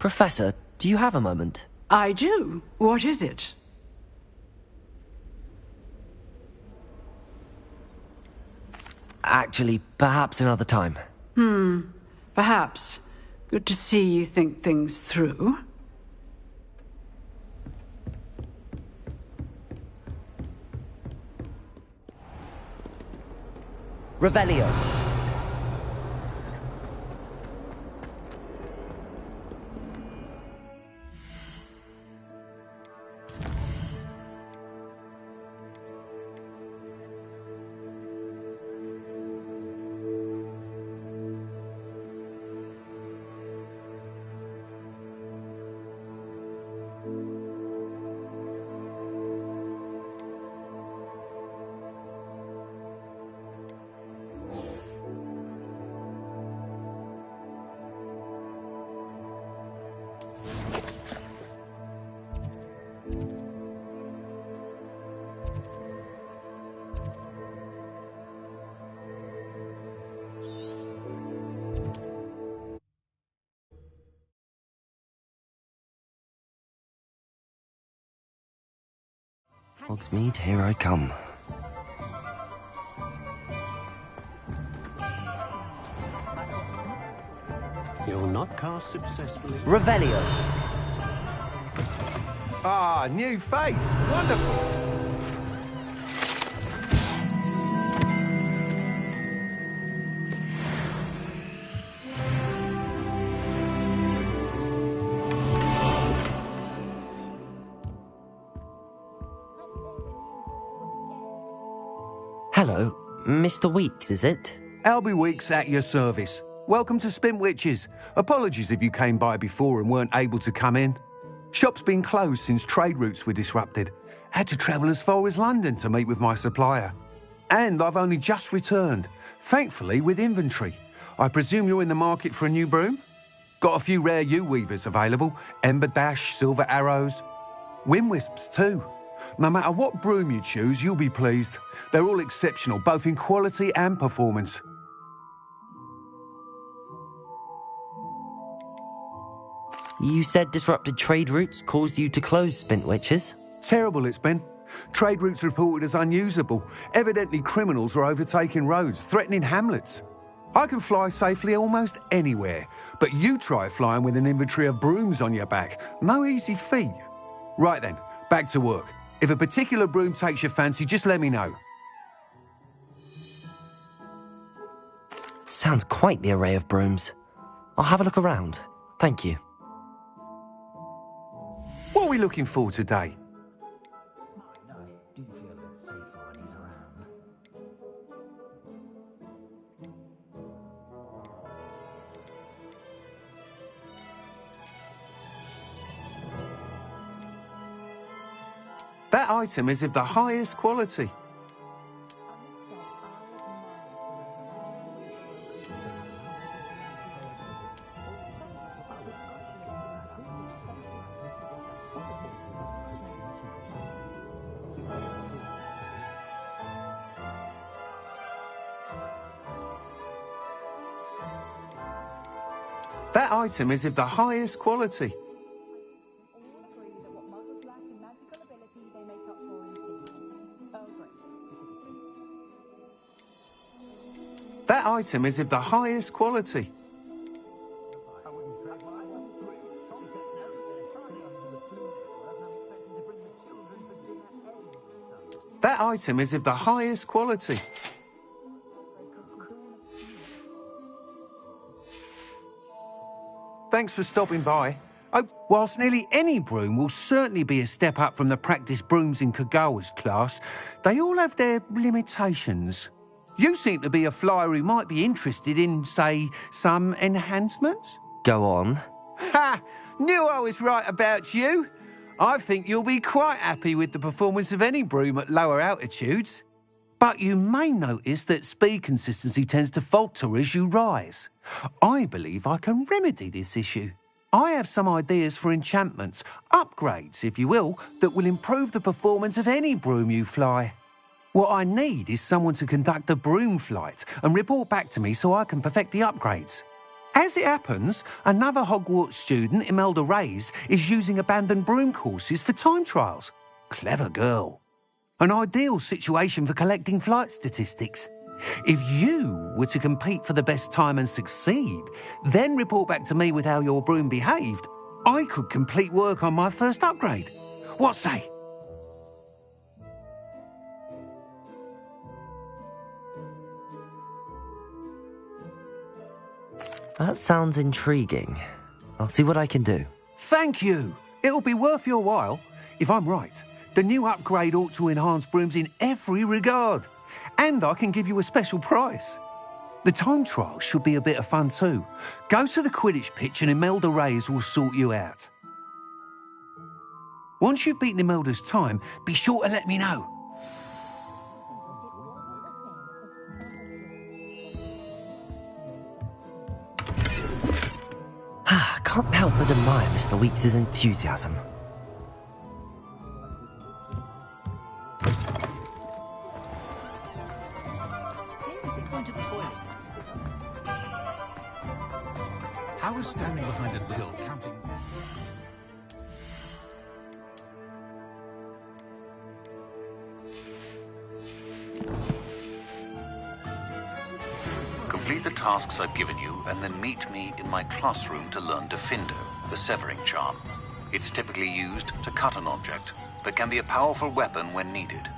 Professor, do you have a moment? I do. What is it? Actually, perhaps another time. Perhaps. Good to see you think things through. Revelio. Hogsmeade, here I come. You're not cast successfully. Revelio. Ah, new face. Wonderful. Hello, Mr. Weeks, is it? Albie Weeks at your service. Welcome to Spintwitches. Apologies if you came by before and weren't able to come in. Shop's been closed since trade routes were disrupted. Had to travel as far as London to meet with my supplier. And I've only just returned, thankfully with inventory. I presume you're in the market for a new broom? Got a few rare yew-weavers available. Ember Dash, Silver Arrows. Wind Wisps too. No matter what broom you choose, you'll be pleased. They're all exceptional, both in quality and performance. You said disrupted trade routes caused you to close Spintwitches? Terrible it's been. Trade routes reported as unusable. Evidently criminals are overtaking roads, threatening hamlets. I can fly safely almost anywhere, but you try flying with an inventory of brooms on your back. No easy feat. Right then, back to work. If a particular broom takes your fancy, just let me know. Sounds quite the array of brooms. I'll have a look around. Thank you. What are we looking for today? I do feel a bit safer when he's around. That item is of the highest quality. That item is of the highest quality. That item is of the highest quality. That item is of the highest quality. Thanks for stopping by. Oh, whilst nearly any broom will certainly be a step up from the practice brooms in Kagawa's class, they all have their limitations. You seem to be a flyer who might be interested in, say, some enhancements? Go on. Ha! Knew I was right about you. I think you'll be quite happy with the performance of any broom at lower altitudes. But you may notice that speed consistency tends to falter as you rise. I believe I can remedy this issue. I have some ideas for enchantments, upgrades, if you will, that will improve the performance of any broom you fly. What I need is someone to conduct a broom flight and report back to me so I can perfect the upgrades. As it happens, another Hogwarts student, Imelda Reyes, is using abandoned broom courses for time trials. Clever girl. An ideal situation for collecting flight statistics. If you were to compete for the best time and succeed, then report back to me with how your broom behaved, I could complete work on my first upgrade. What say? That sounds intriguing. I'll see what I can do. Thank you. It'll be worth your while. If I'm right, the new upgrade ought to enhance brooms in every regard. And I can give you a special price. The time trial should be a bit of fun too. Go to the Quidditch pitch and Imelda Reyes will sort you out. Once you've beaten Imelda's time, be sure to let me know. Can't help but admire Mr. Weeks' enthusiasm. How is standing behind a till counting? Complete the tasks I've given you, and then meet me in my classroom to learn Diffindo, the severing charm. It's typically used to cut an object, but can be a powerful weapon when needed.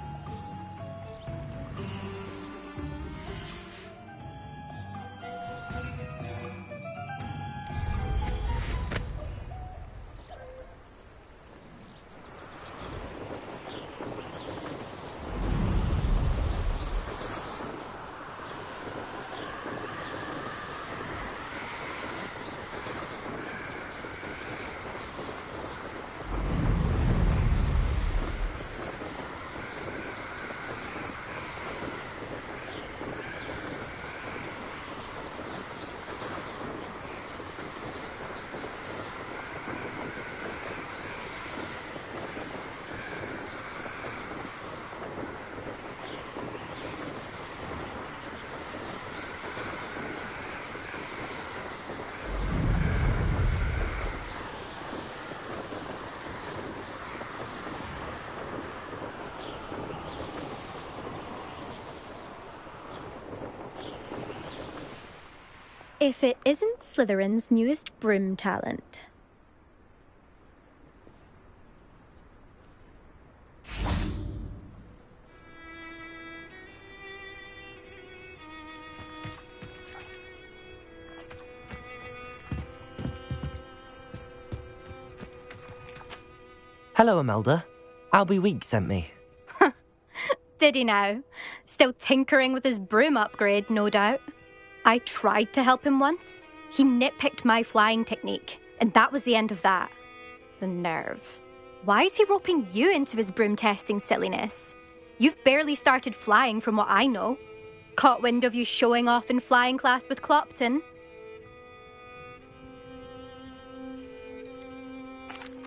If it isn't Slytherin's newest broom talent. Hello, Imelda. Albie Weeks sent me. Did he now? Still tinkering with his broom upgrade, no doubt. I tried to help him once. He nitpicked my flying technique, and that was the end of that. The nerve. Why is he roping you into his broom testing silliness? You've barely started flying from what I know. Caught wind of you showing off in flying class with Clopton.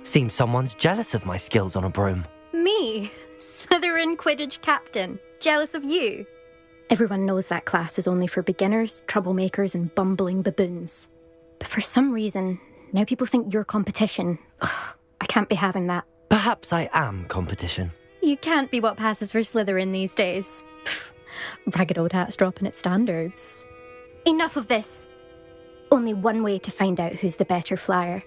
Seems someone's jealous of my skills on a broom. Me? Slytherin Quidditch captain. Jealous of you? Everyone knows that class is only for beginners, troublemakers, and bumbling baboons. But for some reason, now people think you're competition. Ugh, I can't be having that. Perhaps I am competition. You can't be what passes for Slytherin these days. Pfft, ragged old hat's dropping its standards. Enough of this. Only one way to find out who's the better flyer.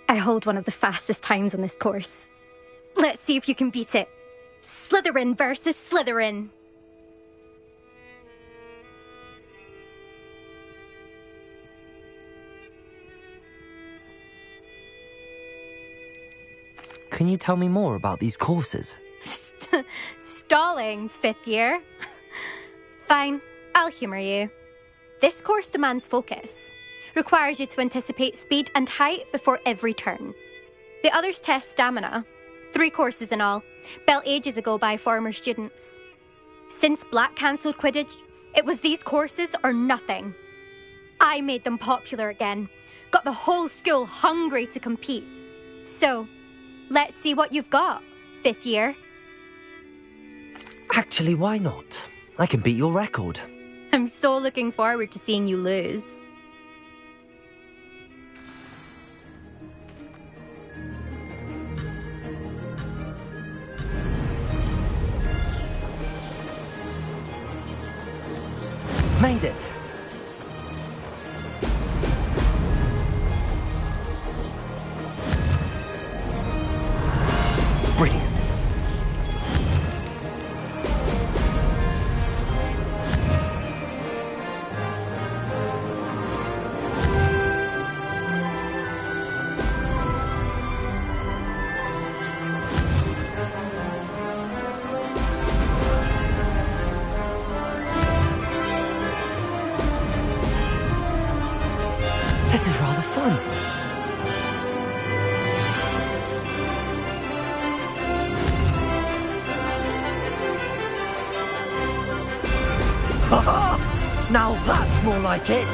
I hold one of the fastest times on this course. Let's see if you can beat it. Slytherin versus Slytherin. Can you tell me more about these courses? Stalling, fifth year. Fine, I'll humour you. This course demands focus. Requires you to anticipate speed and height before every turn. The others test stamina. 3 courses in all, built ages ago by former students. Since Black cancelled Quidditch, it was these courses or nothing. I made them popular again. Got the whole school hungry to compete. So, let's see what you've got, fifth year. Actually, why not? I can beat your record. I'm so looking forward to seeing you lose. made it. Brilliant. This is rather fun. Now that's more like it.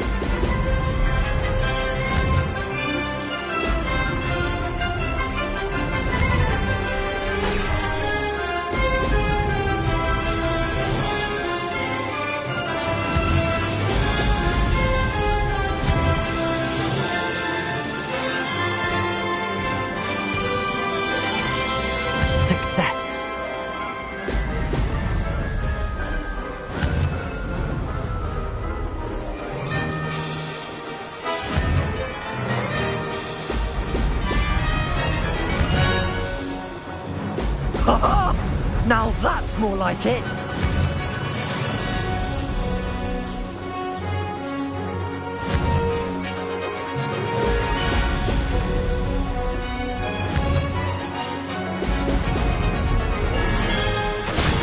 Success. Now that's more like it.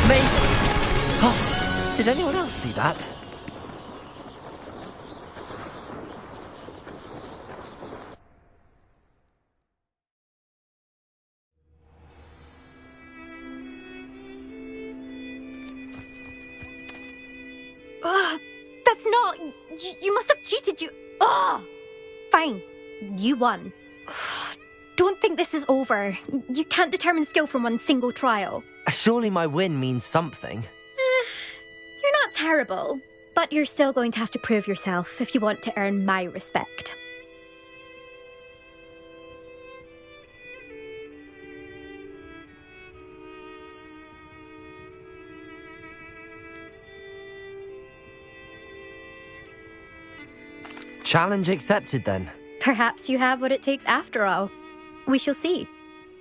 Maybe. Oh, did anyone else see that? That's not... You must have cheated, you... Ugh! Fine. You won. Don't think this is over. You can't determine skill from one single trial. Surely my win means something. You're not terrible, but you're still going to have to prove yourself if you want to earn my respect. Challenge accepted then. Perhaps you have what it takes after all. We shall see.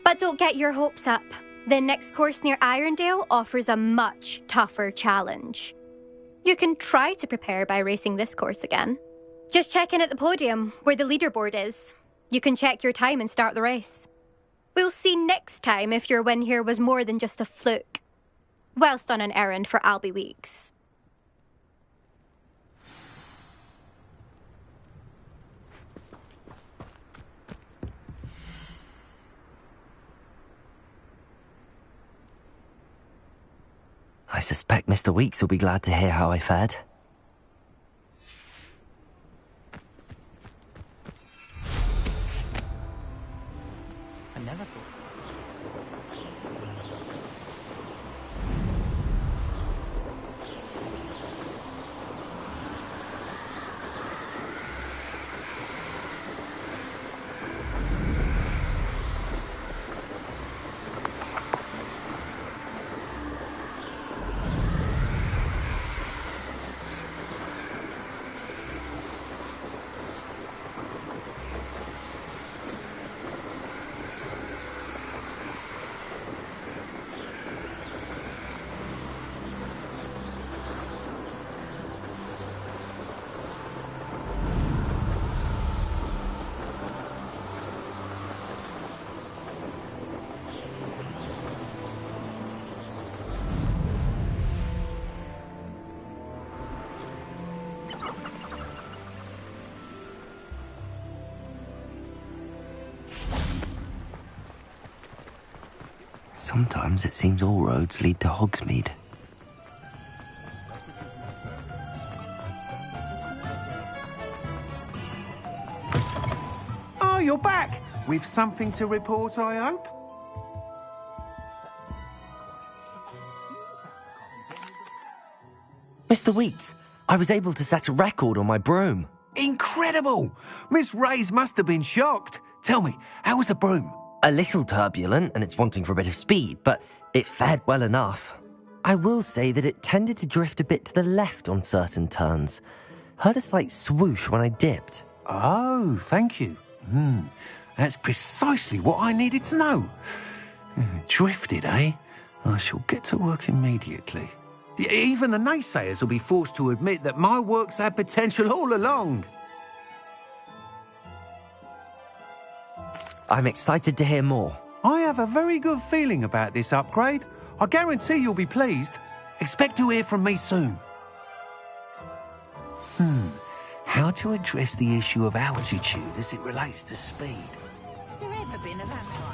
But don't get your hopes up. The next course near Irondale offers a much tougher challenge. You can try to prepare by racing this course again. Just check in at the podium, where the leaderboard is. You can check your time and start the race. We'll see next time if your win here was more than just a fluke. Whilst on an errand for Albie Weeks. I suspect Mr. Weeks will be glad to hear how I fared. I never thought... Sometimes it seems all roads lead to Hogsmeade. Oh, you're back! With something to report, I hope? Mr. Weeks, I was able to set a record on my broom. Incredible! Miss Reyes must have been shocked. Tell me, how was the broom? A little turbulent, and it's wanting for a bit of speed, but it fared well enough. I will say that it tended to drift a bit to the left on certain turns. Heard a slight swoosh when I dipped. Oh, thank you. That's precisely what I needed to know. Drifted, eh? I shall get to work immediately. Even the naysayers will be forced to admit that my work's had potential all along. I'm excited to hear more. I have a very good feeling about this upgrade. I guarantee you'll be pleased. Expect to hear from me soon. How to address the issue of altitude as it relates to speed? Has there ever been a vampire?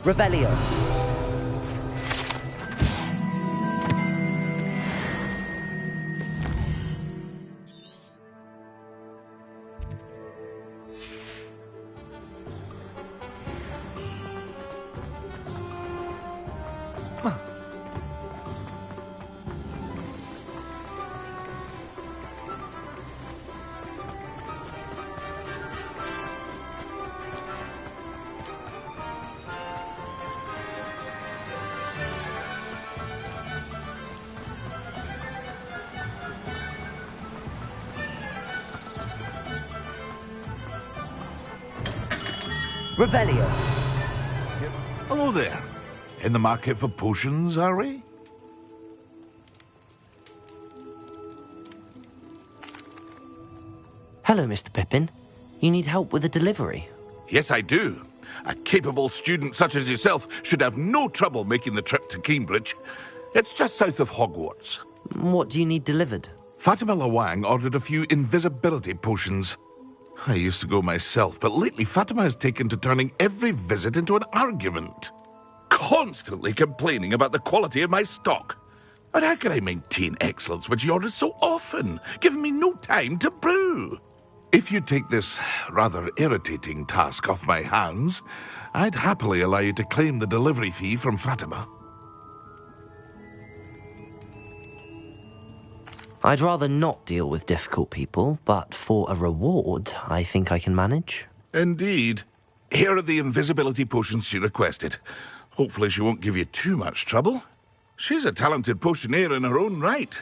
Revelio. Revelio. Hello there. In the market for potions, are we? Hello, Mr. Pippin. You need help with a delivery? Yes, I do. A capable student such as yourself should have no trouble making the trip to Cambridge. It's just south of Hogwarts. What do you need delivered? Fatima Lawang ordered a few invisibility potions. I used to go myself, but lately Fatima has taken to turning every visit into an argument. Constantly complaining about the quality of my stock. But how can I maintain excellence when she orders so often, giving me no time to brew? If you take this rather irritating task off my hands, I'd happily allow you to claim the delivery fee from Fatima. I'd rather not deal with difficult people, but for a reward, I think I can manage. Indeed. Here are the invisibility potions she requested. Hopefully she won't give you too much trouble. She's a talented potioneer in her own right.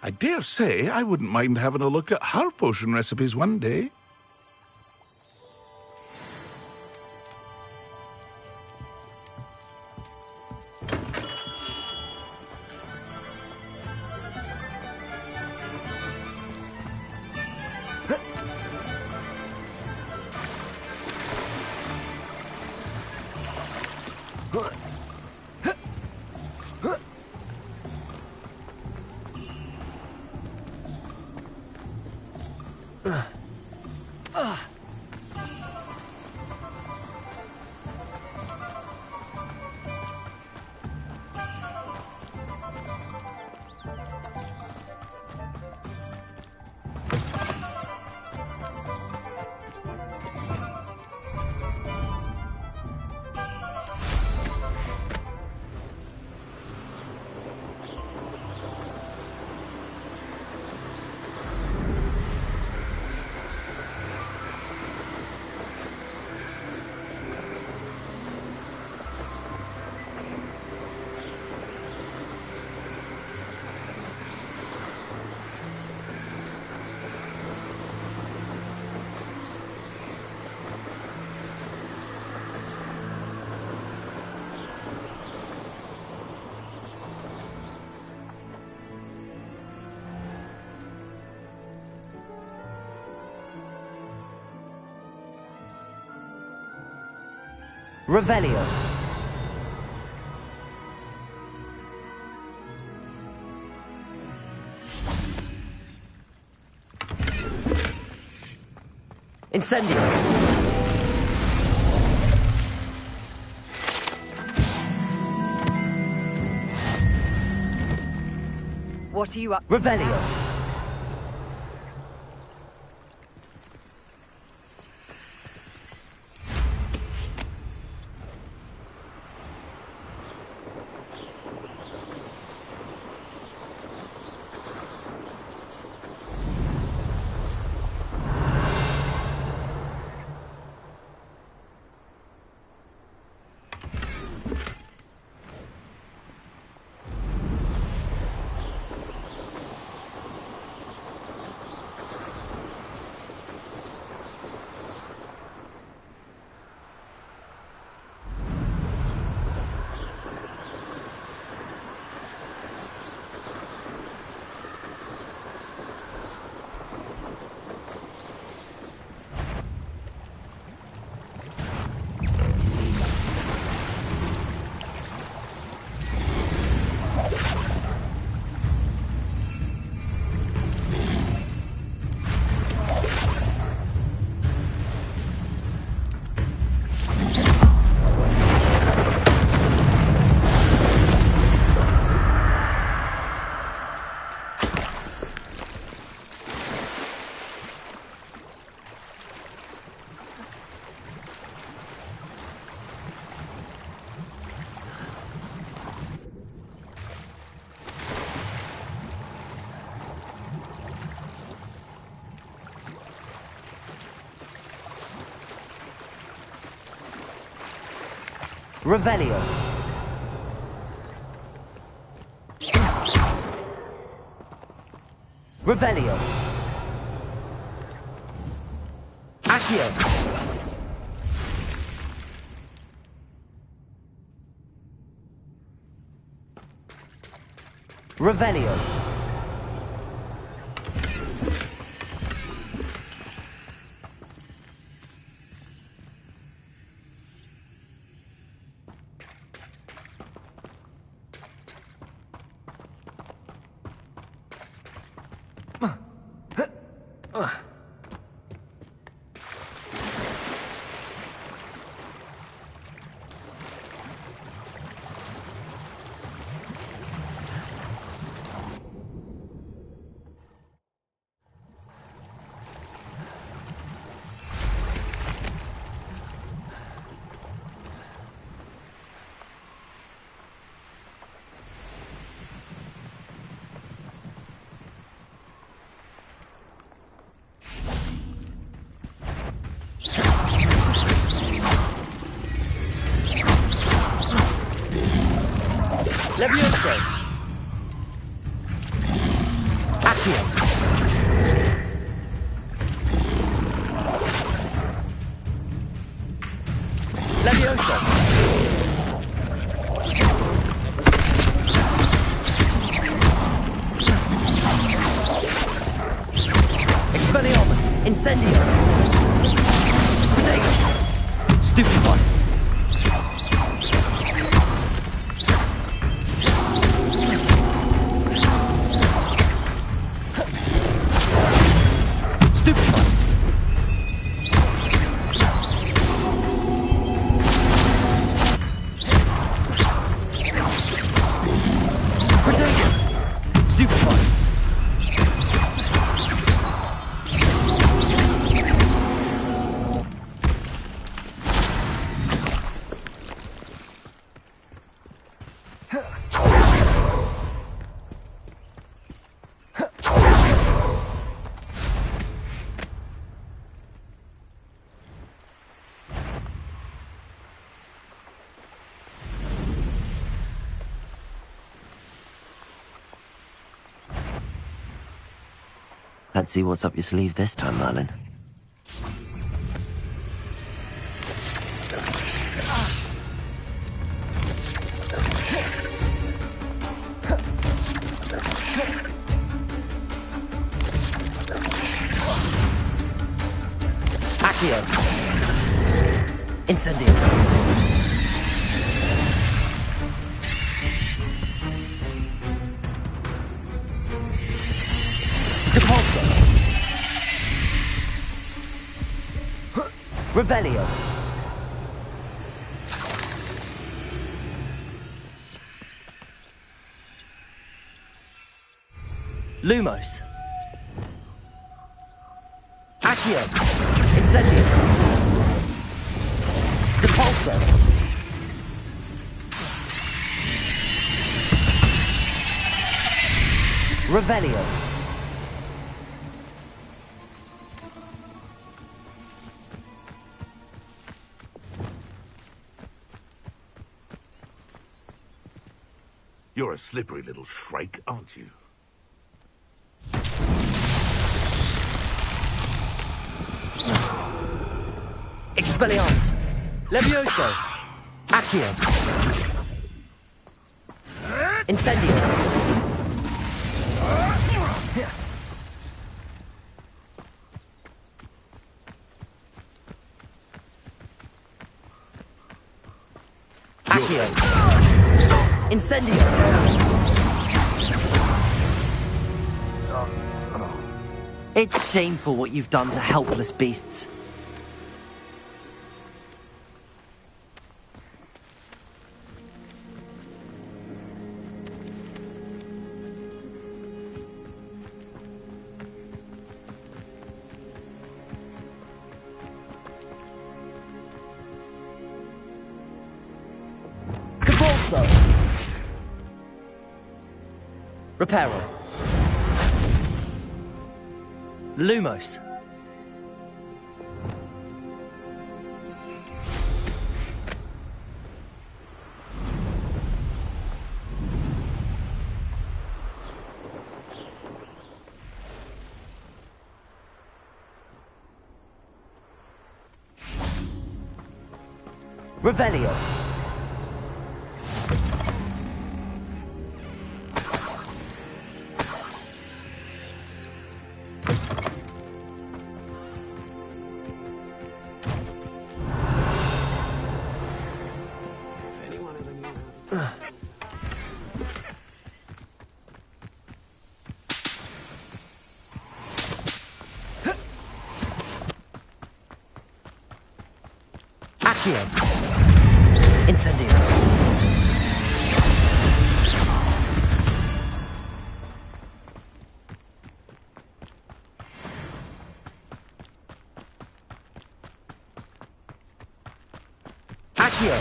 I dare say I wouldn't mind having a look at her potion recipes one day. Revelio. Incendio. What are you up to? Revelio. Revelio. Revelio. Accio. Revelio. Levioso. Accio. Levioso. Expelliarmus. Incendio. Protego. Stupefy. Let's see what's up your sleeve this time, Merlin. Accio. Incendio. Depulso. Revelio. Lumos. Accio. Incendio. Depulso. Revelio. You're a slippery little shrike, aren't you? Expelliarmus. Levioso. Accio. Incendio. Accio. Incendio. It's shameful what you've done to helpless beasts. Depulso. Reparo. Lumos. Revelio. Accio. Incendio. Accio.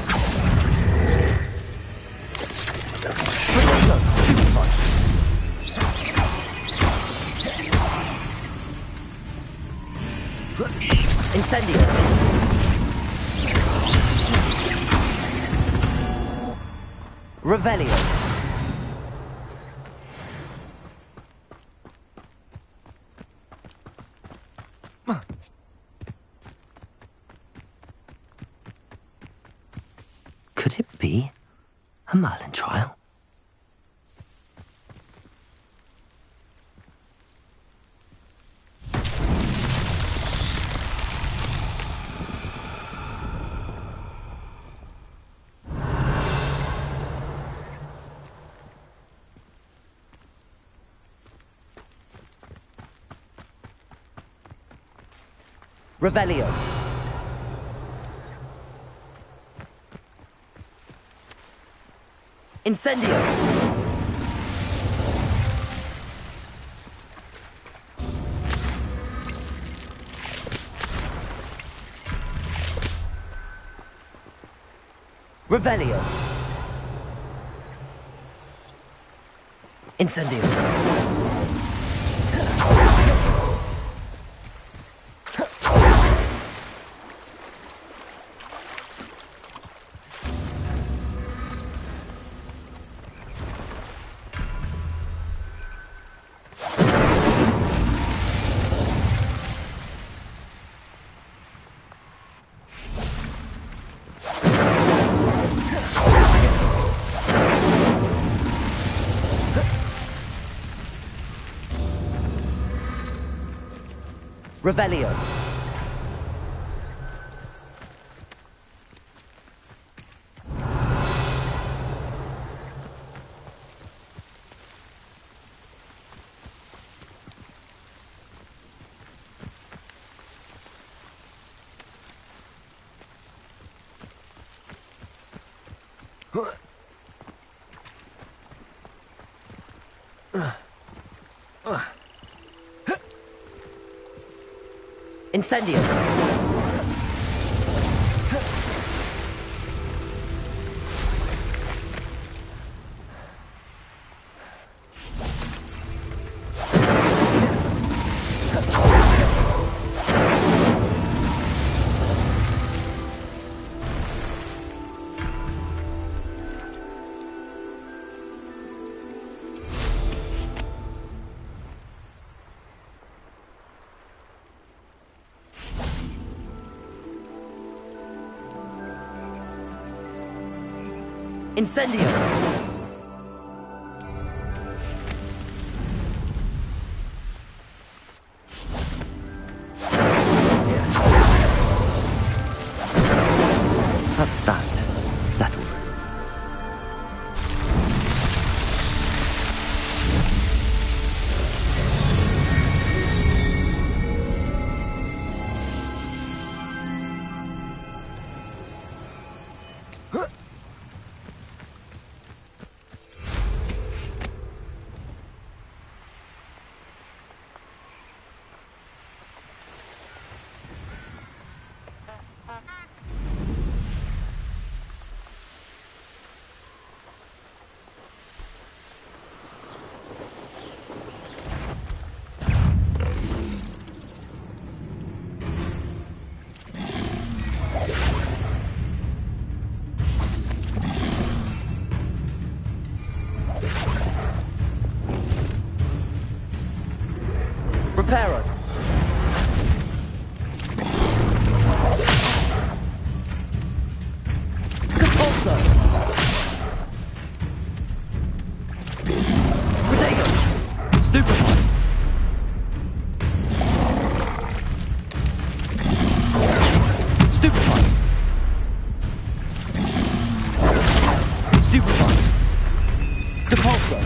Protego. Stupefy. Incendio. Revelio. Could it be a Merlin trial? Revelio. Incendio. Revelio. Incendio. Revelio. Incendio! Incendio! That's that. Settled. Reparo. Compulso. Protego. Stupefy. Stupefy. Stupefy. Compulso.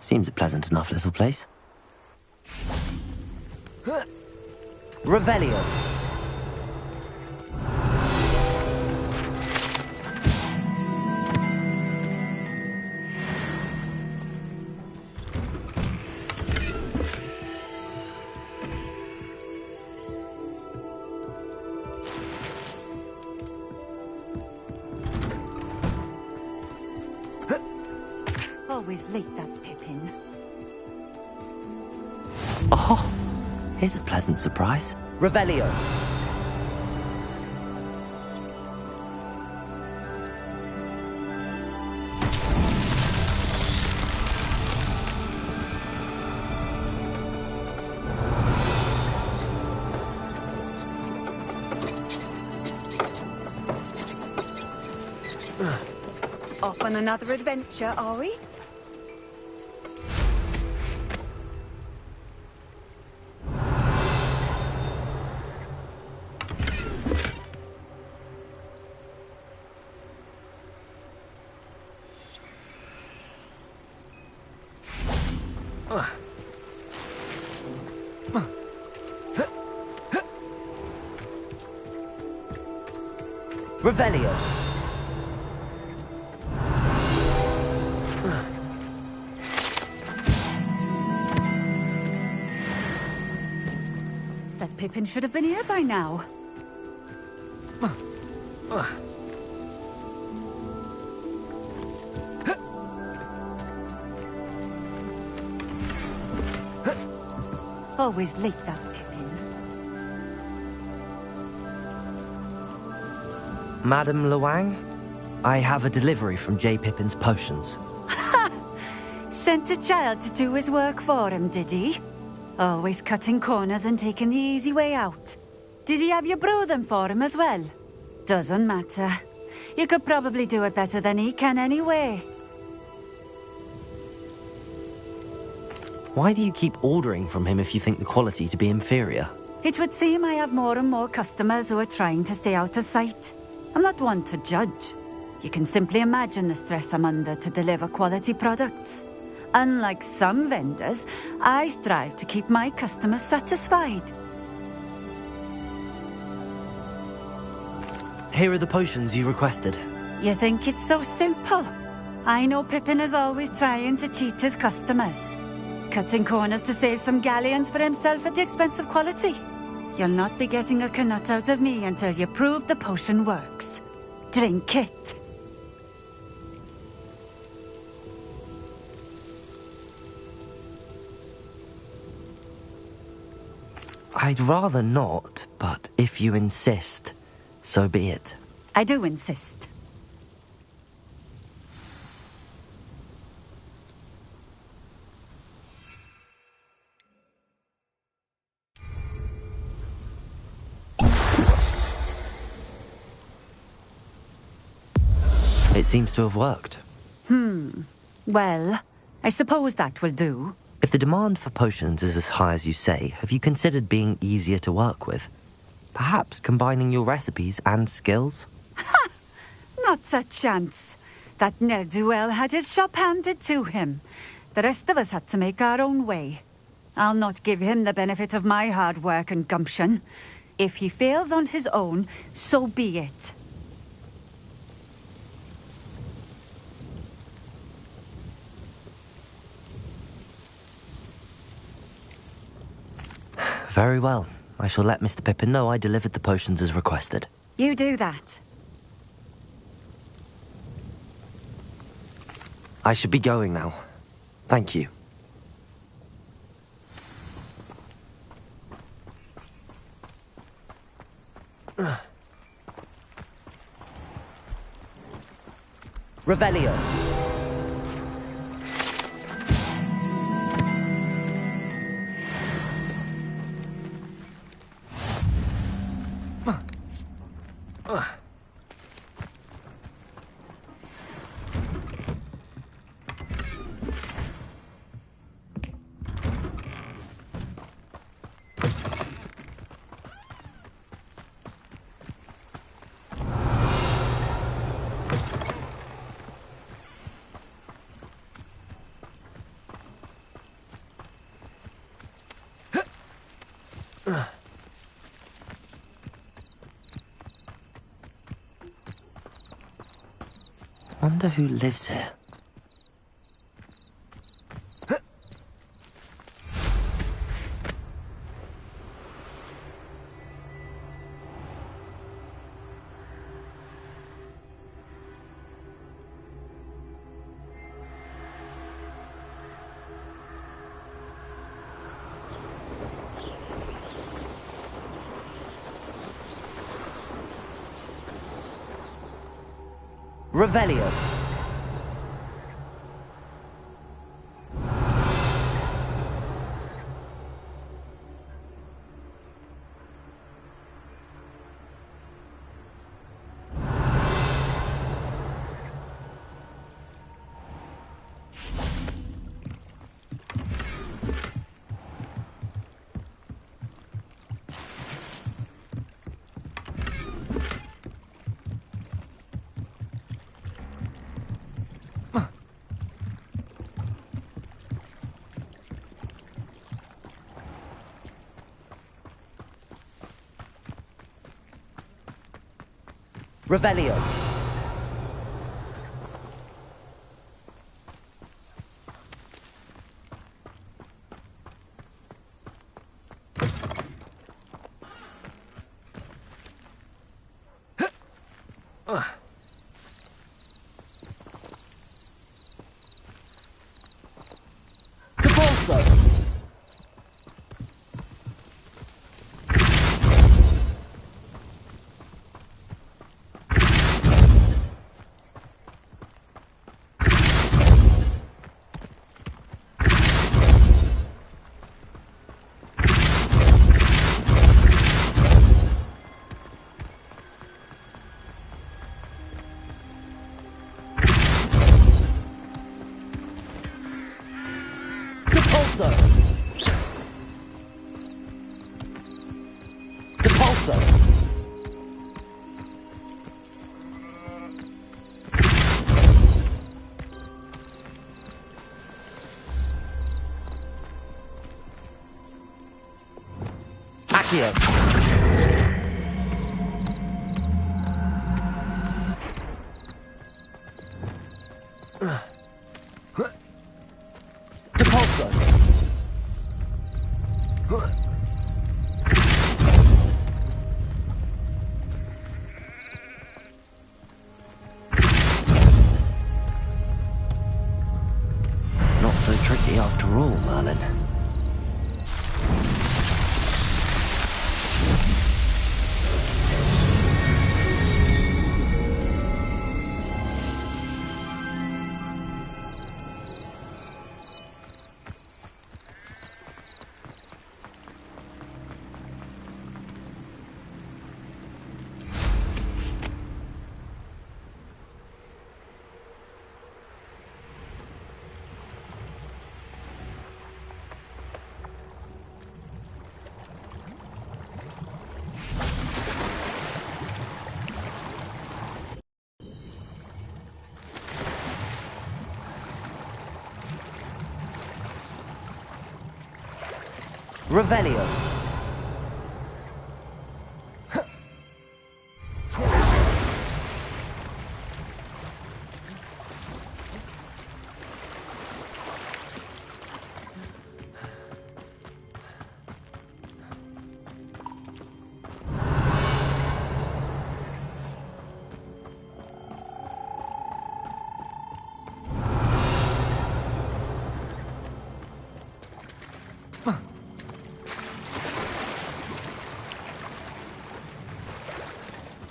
Seems a pleasant enough little place. Revelio. Always late, that Pippin. Oh, here's a pleasant surprise. Revelio. Off on another adventure, are we? Revelio. That Pippin should have been here by now. Always late, that Pippin. Madam Luang, I have a delivery from J. Pippin's potions. Sent a child to do his work for him, did he? Always cutting corners and taking the easy way out. Did he have you brew them for him as well? Doesn't matter. You could probably do it better than he can anyway. Why do you keep ordering from him if you think the quality to be inferior? It would seem I have more and more customers who are trying to stay out of sight. I'm not one to judge. You can simply imagine the stress I'm under to deliver quality products. Unlike some vendors, I strive to keep my customers satisfied. Here are the potions you requested. You think it's so simple? I know Pippin is always trying to cheat his customers. Cutting corners to save some galleons for himself at the expense of quality. You'll not be getting a canut out of me until you prove the potion works. Drink it. I'd rather not, but if you insist, so be it. I do insist. It seems to have worked. Well, I suppose that will do. If the demand for potions is as high as you say, have you considered being easier to work with? Perhaps combining your recipes and skills? Not a chance. That ne'er-do-well had his shop handed to him. The rest of us had to make our own way. I'll not give him the benefit of my hard work and gumption. If he fails on his own, so be it. Very well. I shall let Mr. Pippin know I delivered the potions as requested. You do that. I should be going now. Thank you. Revelio. Wonder who lives here. Revelio. Revelio. Capolso. Depulso. Accio. Depulso. Not so tricky after all, Merlin. Revelio.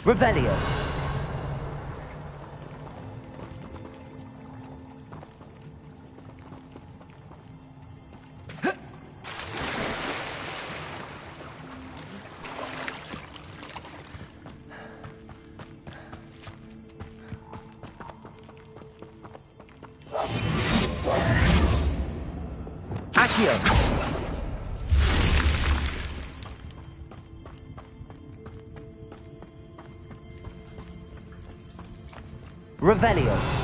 Revelio. Accio. Revelio.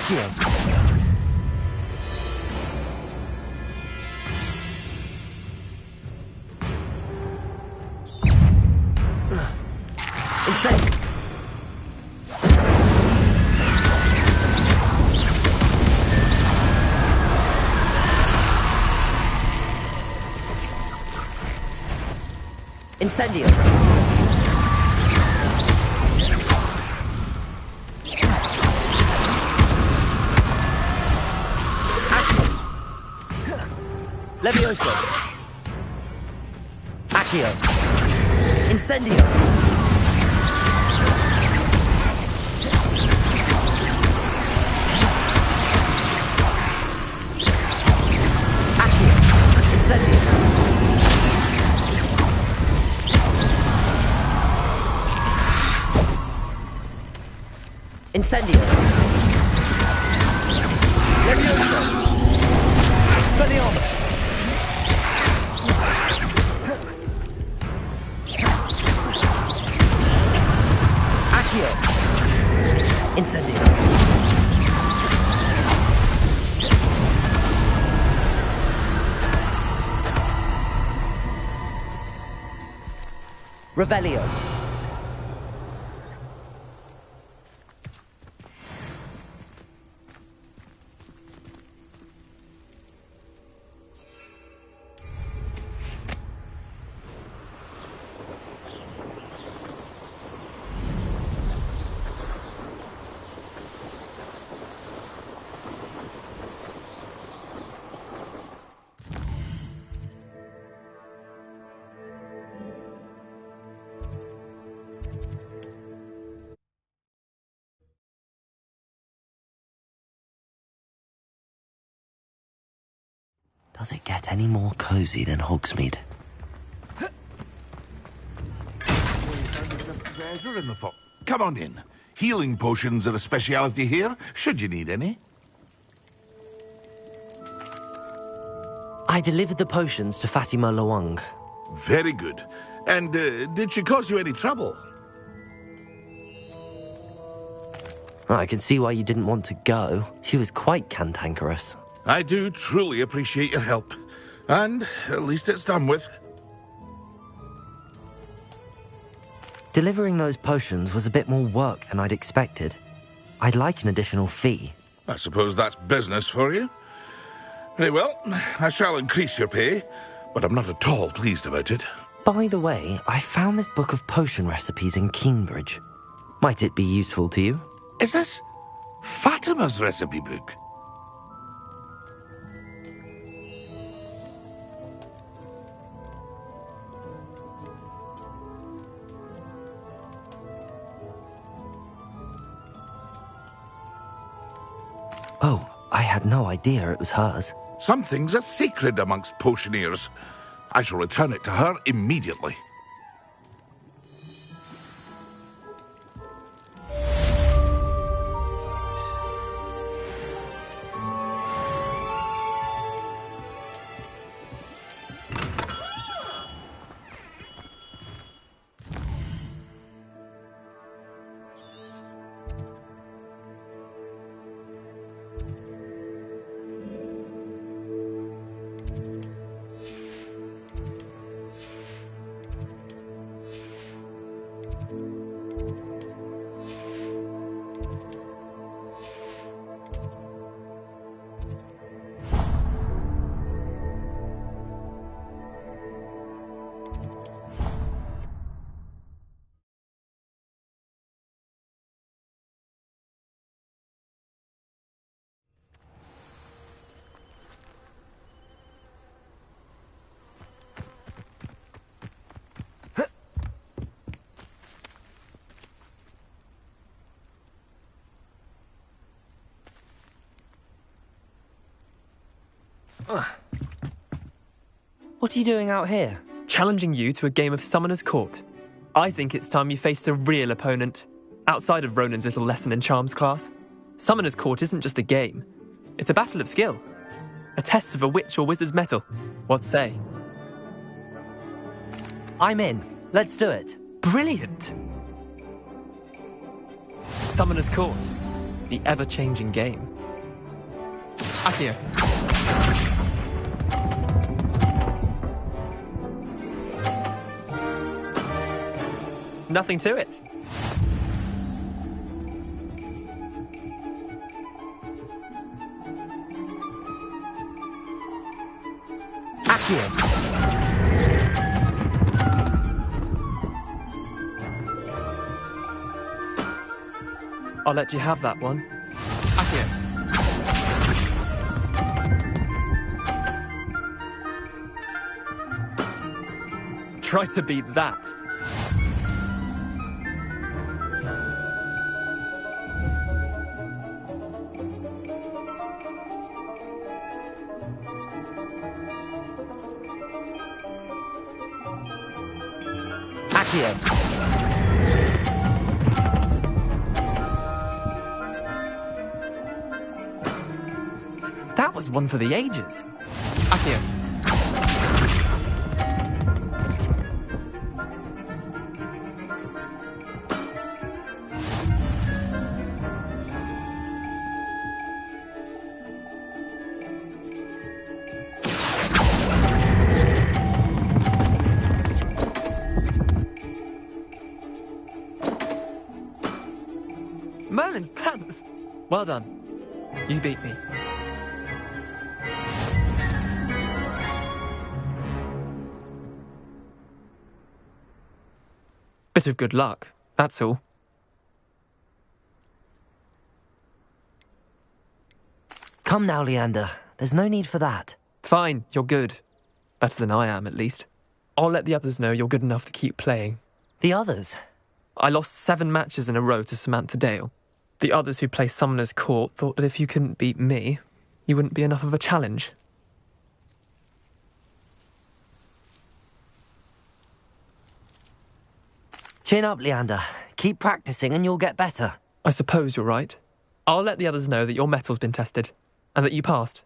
Accio. Insane. Incendio. Levioso. Accio. Incendio. Accio. Incendio. Incendio. Levioso. Expelliarmus. Accio. Incendio. Revelio. Does it get any more cozy than Hogsmeade? Treasure in the Come on in. Healing potions are a speciality here, should you need any. I delivered the potions to Fatima Lawang. Very good. And did she cause you any trouble? I can see why you didn't want to go. She was quite cantankerous. I do truly appreciate your help. And at least it's done with. Delivering those potions was a bit more work than I'd expected. I'd like an additional fee. I suppose that's business for you. Very well, I shall increase your pay, but I'm not at all pleased about it. By the way, I found this book of potion recipes in Cambridge. Might it be useful to you? Is this Fatima's recipe book? Oh, I had no idea it was hers. Some things are sacred amongst potioneers. I shall return it to her immediately. What are you doing out here? Challenging you to a game of Summoner's Court. I think it's time you faced a real opponent, outside of Ronan's little lesson in charms class. Summoner's Court isn't just a game. It's a battle of skill. A test of a witch or wizard's mettle. What say? I'm in. Let's do it. Brilliant! Summoner's Court. The ever-changing game. Accio. Nothing to it. Accio. I'll let you have that one. Accio. Try to beat that. That was one for the ages. Accio. Merlin's pants! Well done. You beat me. Bit of good luck, that's all. Come now, Leander. There's no need for that. Fine, you're good. Better than I am, at least. I'll let the others know you're good enough to keep playing. The others? I lost 7 matches in a row to Samantha Dale. The others who play Summoner's Court thought that if you couldn't beat me, you wouldn't be enough of a challenge. Chin up, Leander. Keep practicing and you'll get better. I suppose you're right. I'll let the others know that your metal's been tested, and that you passed.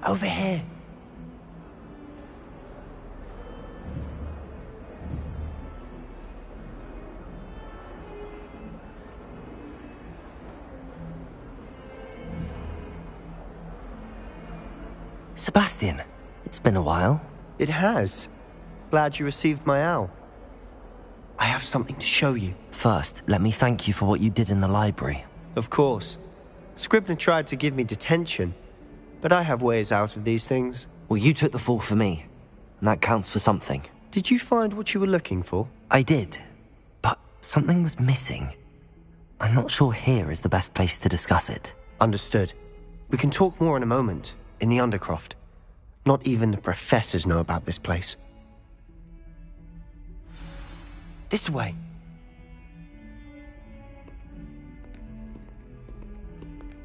Over here. Sebastian, it's been a while. It has. Glad you received my owl. I have something to show you. First, let me thank you for what you did in the library. Of course. Scribner tried to give me detention, but I have ways out of these things. Well, you took the fall for me, and that counts for something. Did you find what you were looking for? I did, but something was missing. I'm not sure here is the best place to discuss it. Understood. We can talk more in a moment, in the Undercroft. Not even the professors know about this place. This way.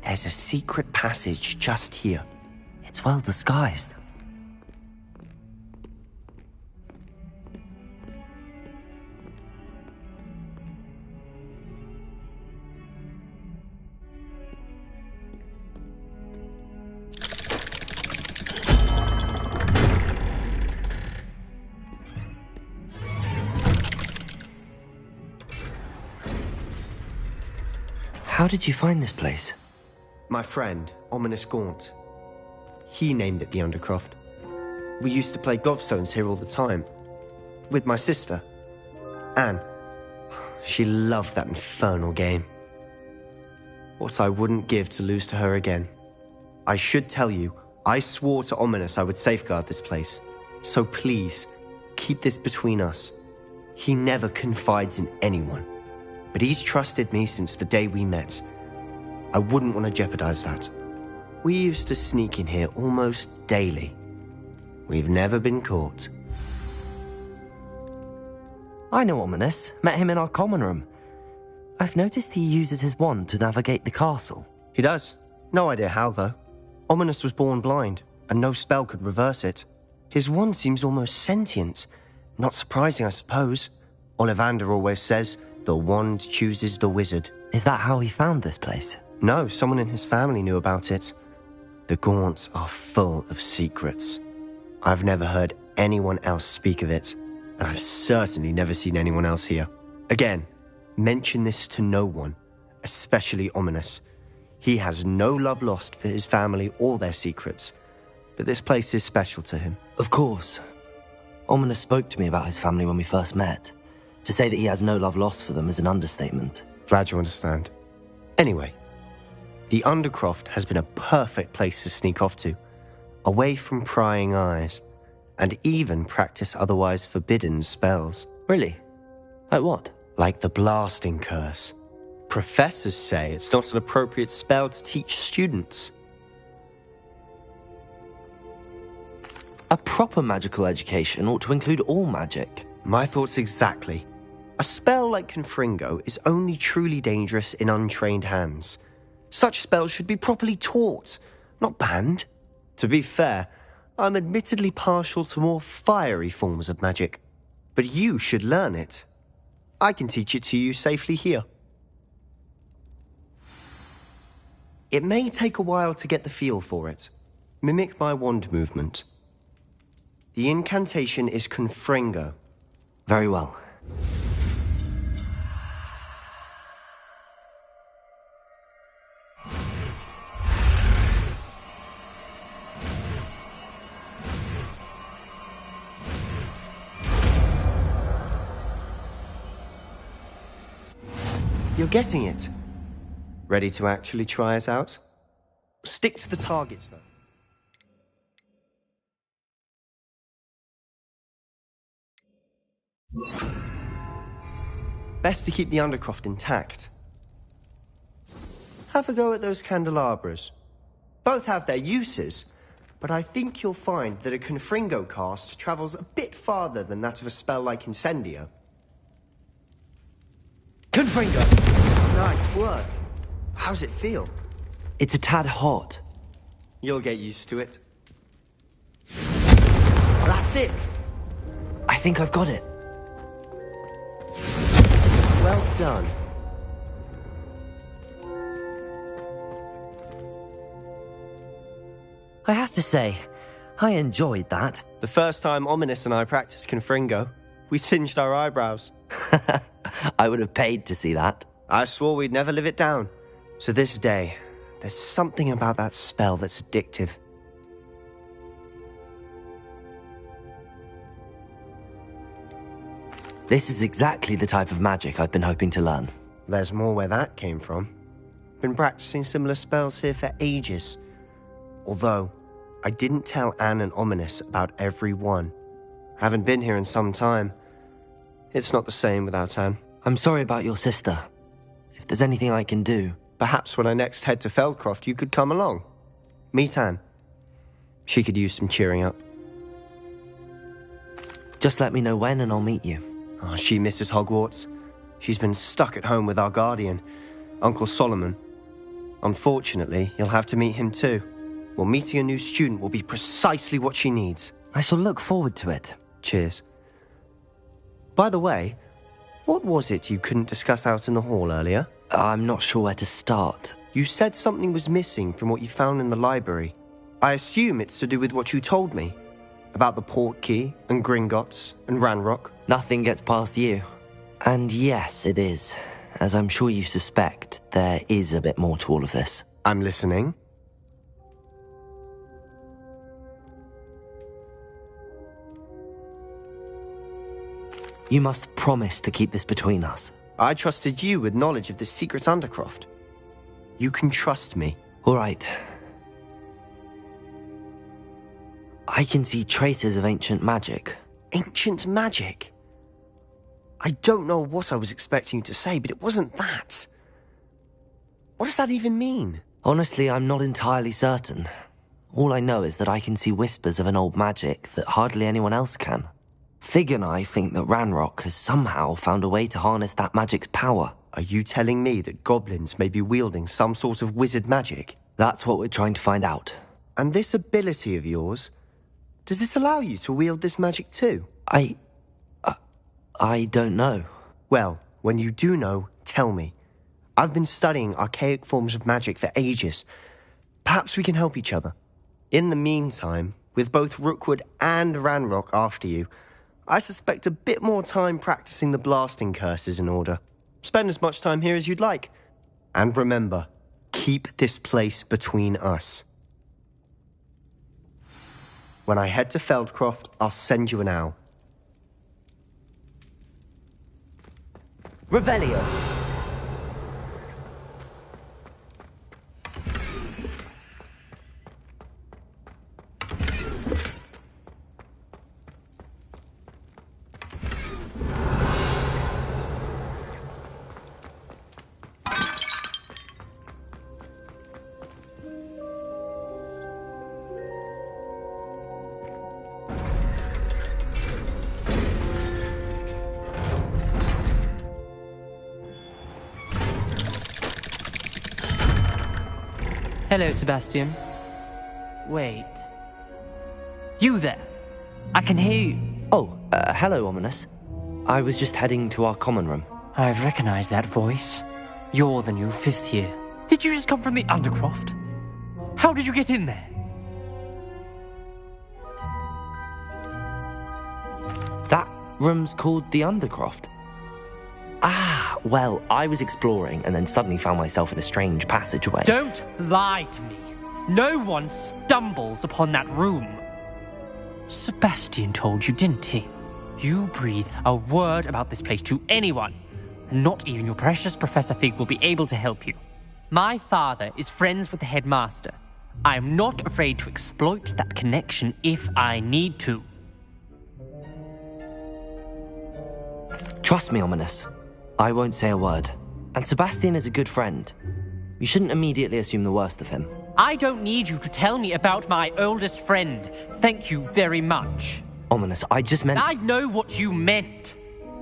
There's a secret passage just here. It's well disguised. How did you find this place? My friend, Ominous Gaunt. He named it the Undercroft. We used to play gobstones here all the time. With my sister, Anne. She loved that infernal game. What I wouldn't give to lose to her again. I should tell you, I swore to Ominous I would safeguard this place. So please, keep this between us. He never confides in anyone. But he's trusted me since the day we met. I wouldn't want to jeopardize that. We used to sneak in here almost daily. We've never been caught. I know Ominous. Met him in our common room. I've noticed he uses his wand to navigate the castle. He does. No idea how, though. Ominous was born blind, and no spell could reverse it. His wand seems almost sentient. Not surprising, I suppose. Ollivander always says, the wand chooses the wizard. Is that how he found this place? No, someone in his family knew about it. The Gaunts are full of secrets. I've never heard anyone else speak of it, and I've certainly never seen anyone else here. Again, mention this to no one, especially Ominous. He has no love lost for his family or their secrets, but this place is special to him. Of course. Ominous spoke to me about his family when we first met. To say that he has no love lost for them is an understatement. Glad you understand. Anyway, the Undercroft has been a perfect place to sneak off to, away from prying eyes, and even practice otherwise forbidden spells. Really? Like what? Like the blasting curse. Professors say it's not an appropriate spell to teach students. A proper magical education ought to include all magic. My thoughts exactly. A spell like Confringo is only truly dangerous in untrained hands. Such spells should be properly taught, not banned. To be fair, I'm admittedly partial to more fiery forms of magic. But you should learn it. I can teach it to you safely here. It may take a while to get the feel for it. Mimic my wand movement. The incantation is Confringo. Very well. You're getting it. Ready to actually try it out? Stick to the targets, though. Best to keep the Undercroft intact. Have a go at those candelabras. Both have their uses, but I think you'll find that a Confringo cast travels a bit farther than that of a spell like Incendio. Confringo! Nice work. How's it feel? It's a tad hot. You'll get used to it. That's it! I think I've got it. Well done. I have to say, I enjoyed that. The first time Ominous and I practiced Confringo, we singed our eyebrows. I would have paid to see that. I swore we'd never live it down. So this day, there's something about that spell that's addictive. This is exactly the type of magic I've been hoping to learn. There's more where that came from. Been practicing similar spells here for ages. Although, I didn't tell Anne and Ominous about every one. Haven't been here in some time. It's not the same without Anne. I'm sorry about your sister. If there's anything I can do... Perhaps when I next head to Feldcroft, you could come along. Meet Anne. She could use some cheering up. Just let me know when and I'll meet you. Oh, she misses Hogwarts. She's been stuck at home with our guardian, Uncle Solomon. Unfortunately, you'll have to meet him too. Well, meeting a new student will be precisely what she needs. I shall look forward to it. Cheers. By the way, what was it you couldn't discuss out in the hall earlier? I'm not sure where to start. You said something was missing from what you found in the library. I assume it's to do with what you told me. About the Portkey, and Gringotts, and Ranrock. Nothing gets past you. And yes, it is. As I'm sure you suspect, there is a bit more to all of this. I'm listening. You must promise to keep this between us. I trusted you with knowledge of the secret Undercroft. You can trust me. All right. I can see traces of ancient magic. Ancient magic? I don't know what I was expecting you to say, but it wasn't that. What does that even mean? Honestly, I'm not entirely certain. All I know is that I can see whispers of an old magic that hardly anyone else can. Fig and I think that Ranrock has somehow found a way to harness that magic's power. Are you telling me that goblins may be wielding some sort of wizard magic? That's what we're trying to find out. And this ability of yours, does it allow you to wield this magic too? I don't know. Well, when you do know, tell me. I've been studying archaic forms of magic for ages. Perhaps we can help each other. In the meantime, with both Rookwood and Ranrock after you, I suspect a bit more time practicing the blasting curse is in order. Spend as much time here as you'd like. And remember, keep this place between us. When I head to Feldcroft, I'll send you an owl. Revelio! Hello, Sebastian. Wait. You there? I can hear you. Oh, hello, Ominous. I was just heading to our common room. I've recognized that voice. You're the new 5th year. Did you just come from the Undercroft? How did you get in there? Rooms called the Undercroft? Ah, well, I was exploring and then suddenly found myself in a strange passageway. Don't lie to me. No one stumbles upon that room. Sebastian told you, didn't he? You breathe a word about this place to anyone, and not even your precious Professor Fig will be able to help you. My father is friends with the headmaster. I am not afraid to exploit that connection if I need to. Trust me, Ominous. I won't say a word. And Sebastian is a good friend. You shouldn't immediately assume the worst of him. I don't need you to tell me about my oldest friend. Thank you very much. Ominous, I just meant... I know what you meant.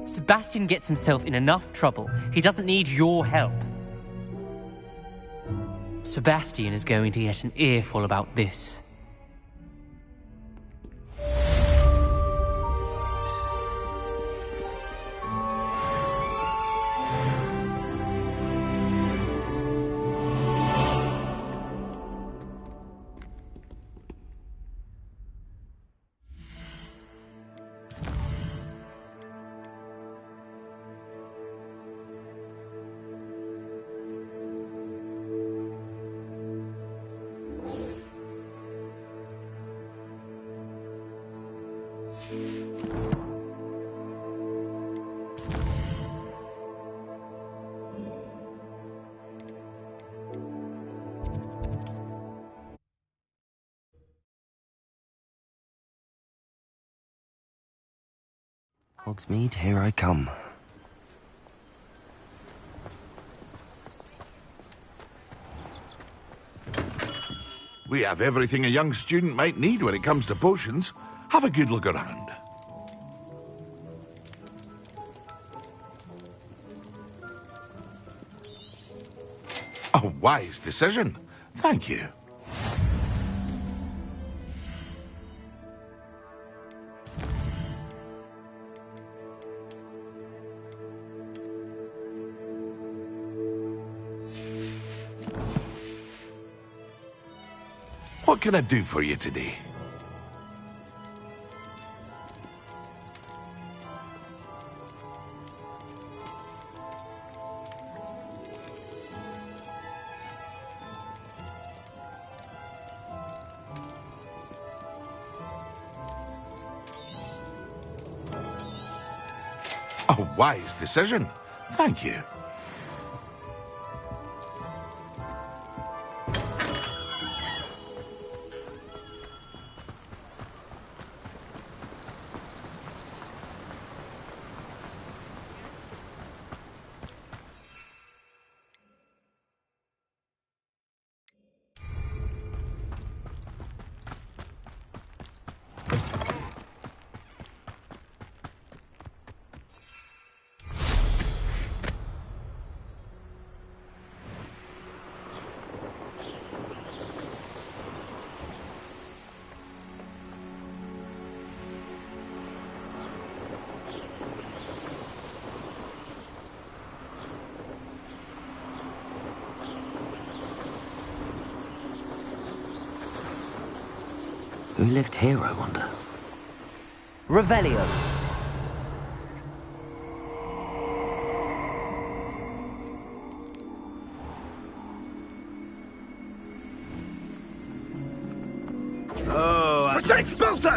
Sebastian gets himself in enough trouble. He doesn't need your help. Sebastian is going to get an earful about this. Hogsmeade, here I come. We have everything a young student might need when it comes to potions. Have a good look around. A wise decision. Thank you. What can I do for you today? A wise decision. Thank you. Who lived here, I wonder? Revelio! Oh, Expulso!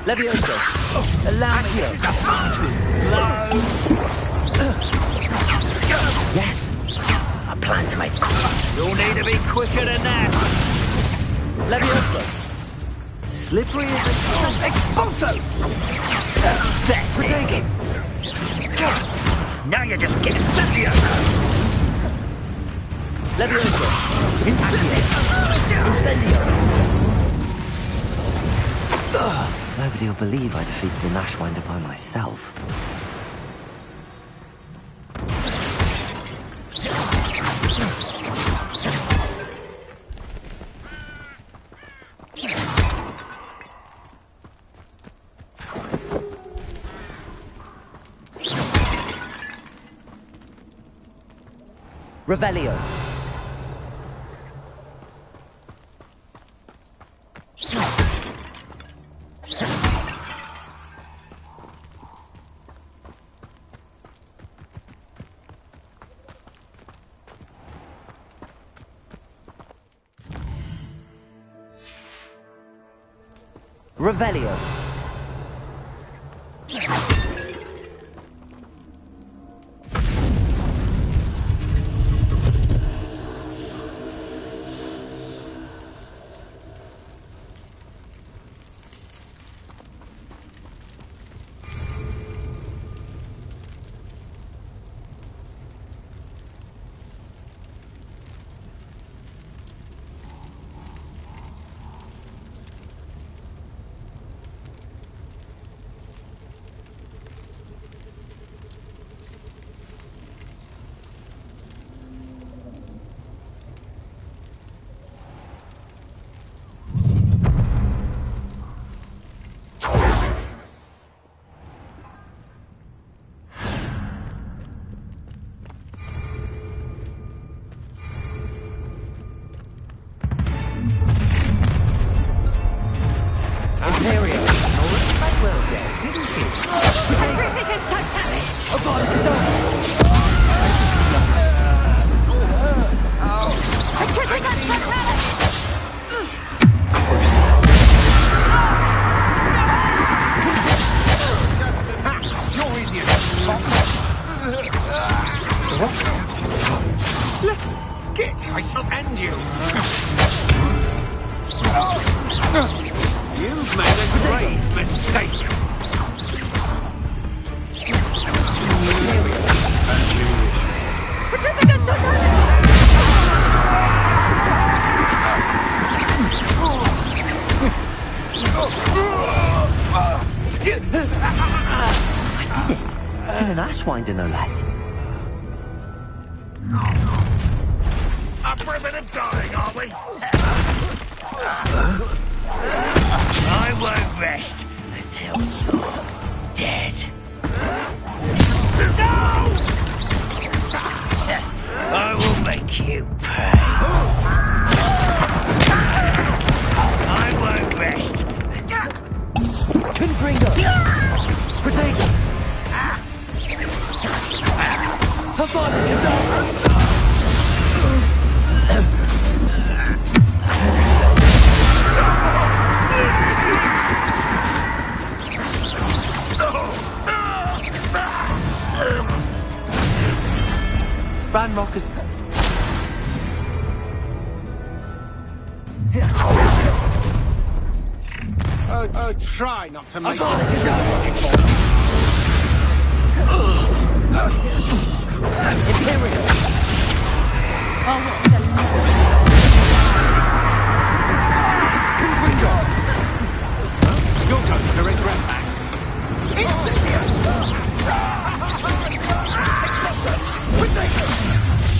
Levioso! Allow me! Slow! Yes! I plan to make quick. You'll need to be quicker than that. Levioso! Slippery as a... Expulso! That's it. Now you're just getting Incendio! Levioso! Incendio! Nobody will believe I defeated an Ashwinder by myself. Revelio. Revelio. I shall end you. You've made a grave mistake. I did it. In an ashwinder, no less. Up for a bit of dying, are we? I won't rest until you're dead. No! I will make you pay. I won't rest until... Confringo! Protego! Her father can die! Ranrock is... Try not to make Imperial! Confringo! You're going to regret that.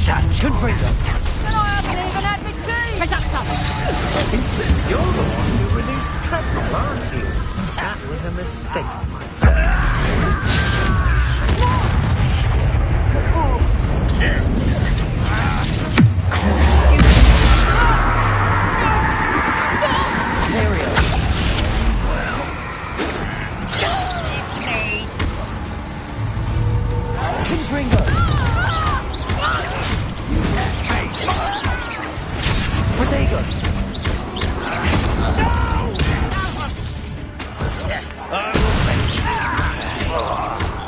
Shut Confringo! And I haven't even had my tea! Insist you're the one who released Treadwell, aren't you? That was a mistake, my friend. Confringo! Protego!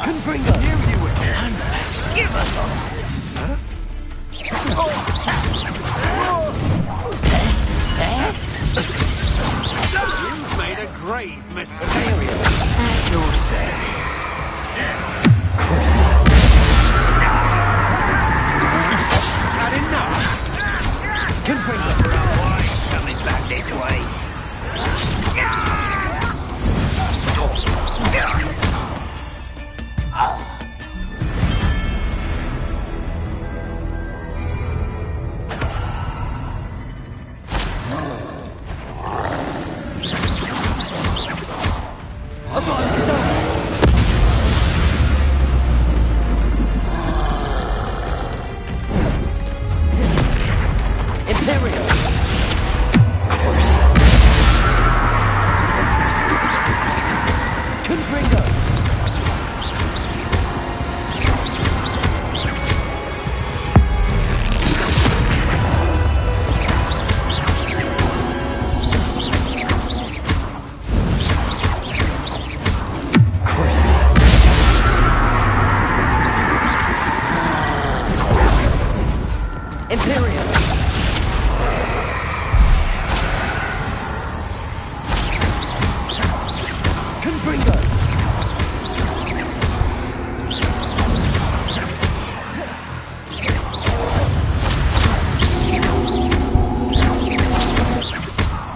Confringo! You will. Give us You've made a grave mistake. at your service. Had enough? Confringo! Coming back this way.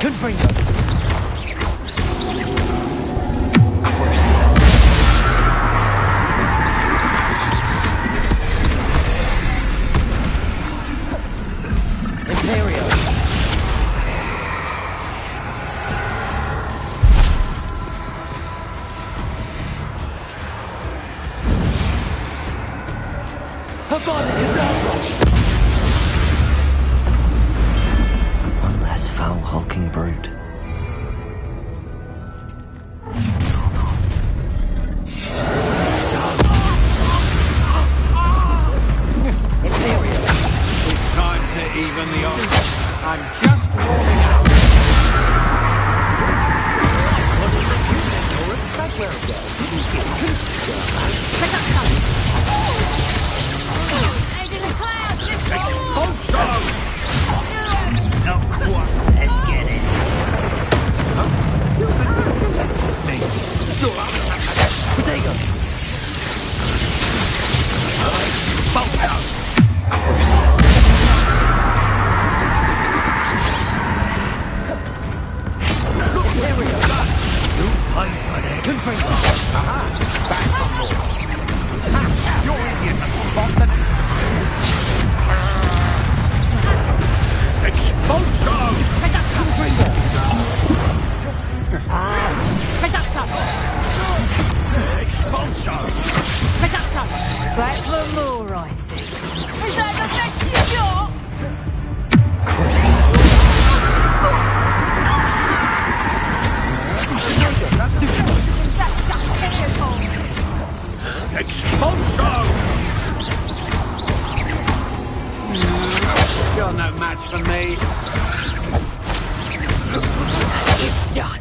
Confringo! Imperio! One less foul hulking brute. It's time to even the odds. I'm just warming up. Not quite as good as Potato! Back for more. You're easier to spot than expulsion! Expulsion! Back for more, I see. Is that the best you got? That's just beautiful. Expulsion! You're no match for me. it's done.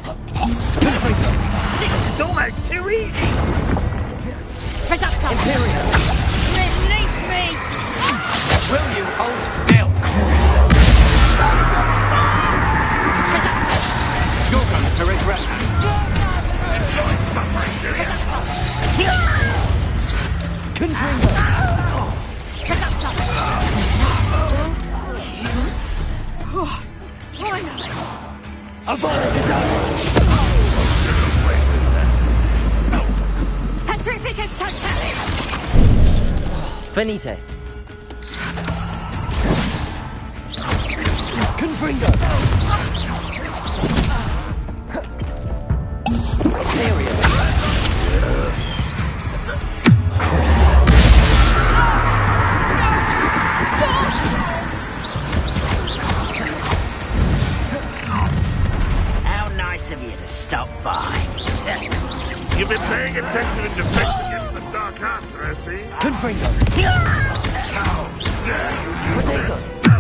This is almost too easy. Imperial. Release me! Will you hold still? You're going to regret that. Petrificus totalis! Finite! Confringo! Imperio! How nice of you to stop by. You've been paying attention in defense against the dark arts, I see. Confringo! How dare you use Potato! this spell?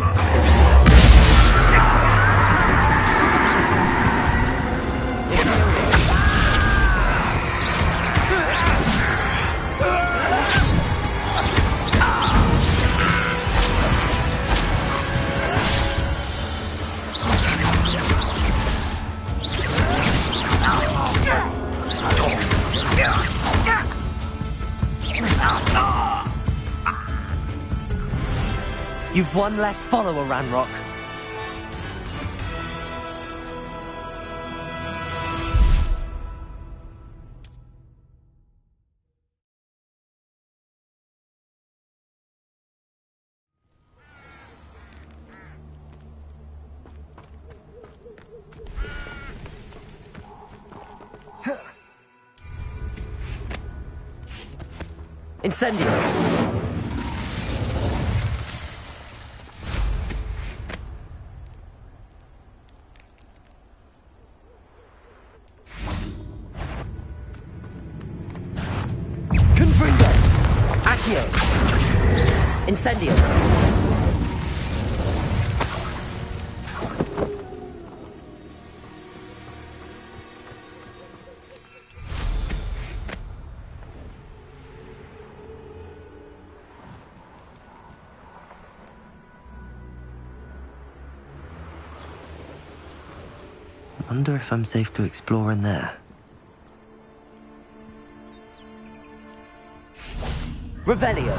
You've one less follower, Ranrock. Incendio! Confringo! Accio! Incendio! Wonder if I'm safe to explore in there. Revelio!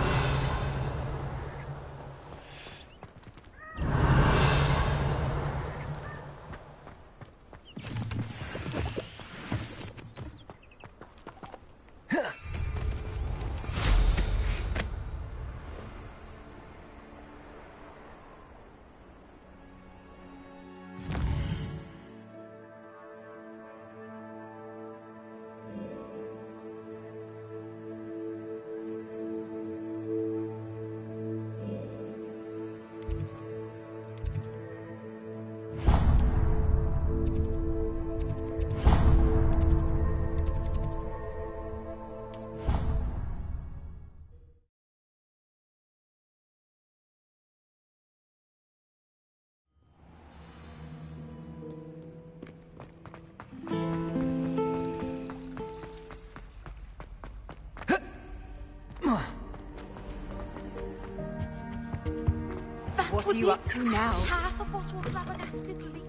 you up to now? Half a bottle of flabbergasted bleach.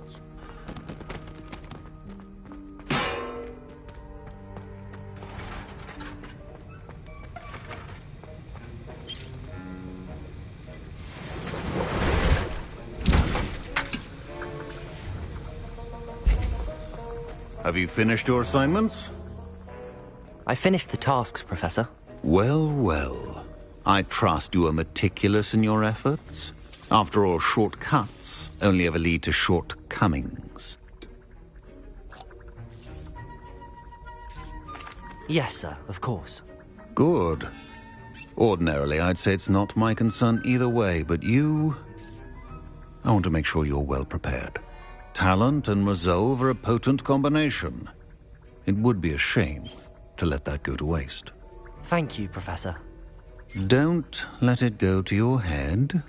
Have you finished your assignments? I finished the tasks, Professor. Well, well. I trust you are meticulous in your efforts. After all, shortcuts only ever lead to shortcomings. Yes, sir, of course. Good. Ordinarily, I'd say it's not my concern either way, but you... I want to make sure you're well prepared. Talent and resolve are a potent combination. It would be a shame to let that go to waste. Thank you, Professor. Don't let it go to your head.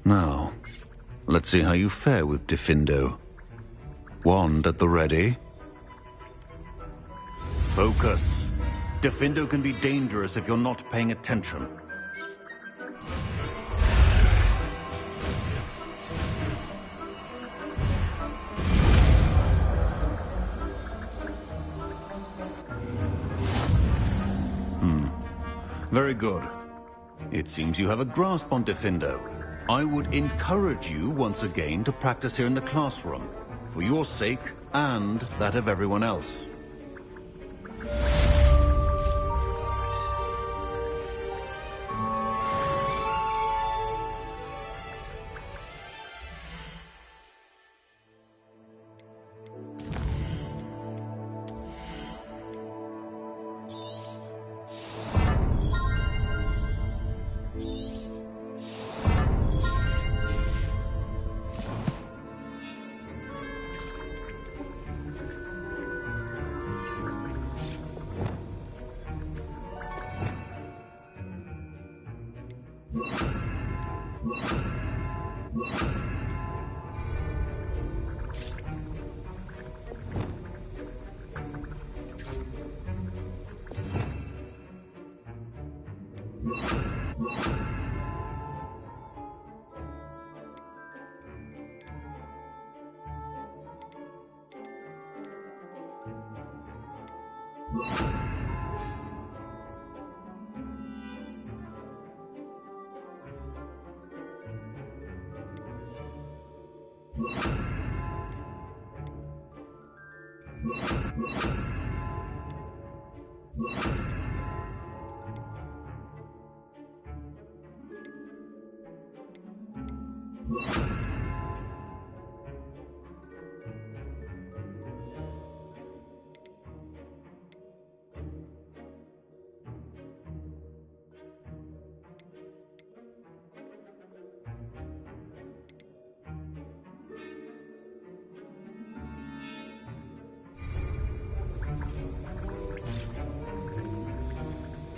Now, let's see how you fare with Diffindo. Wand at the ready. Focus. Diffindo can be dangerous if you're not paying attention. Very good. It seems you have a grasp on Diffindo. I would encourage you once again to practice here in the classroom, for your sake and that of everyone else.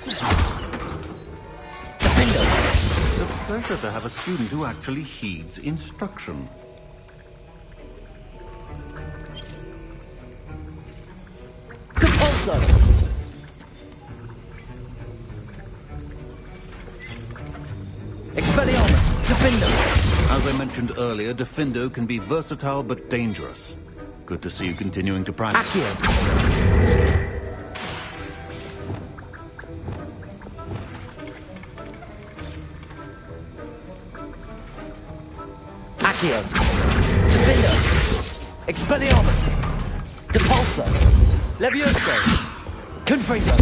It's a pleasure to have a student who actually heeds instruction. Compulso! Expelliarmus! Diffindo! As I mentioned earlier, Diffindo can be versatile but dangerous. Good to see you continuing to practice. Accio! Accio! Diffindo! Expelliarmus! Depulso! Levioso! Confringo!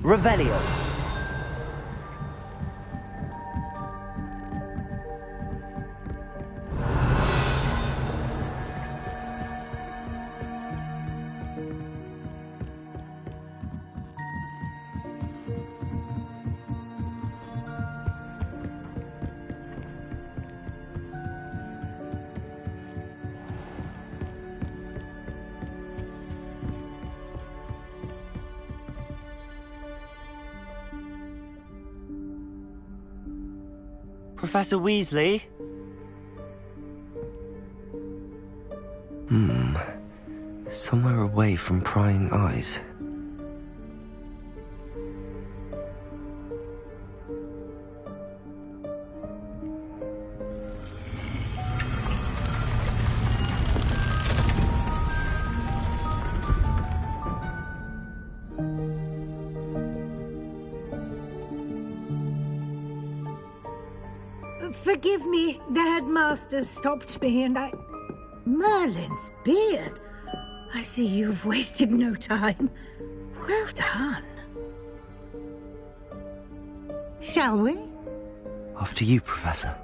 Revelio. Professor Weasley? Somewhere away from prying eyes. Forgive me, the headmaster stopped me and I... Merlin's beard. I see you've wasted no time. Well done. Shall we? After you, Professor.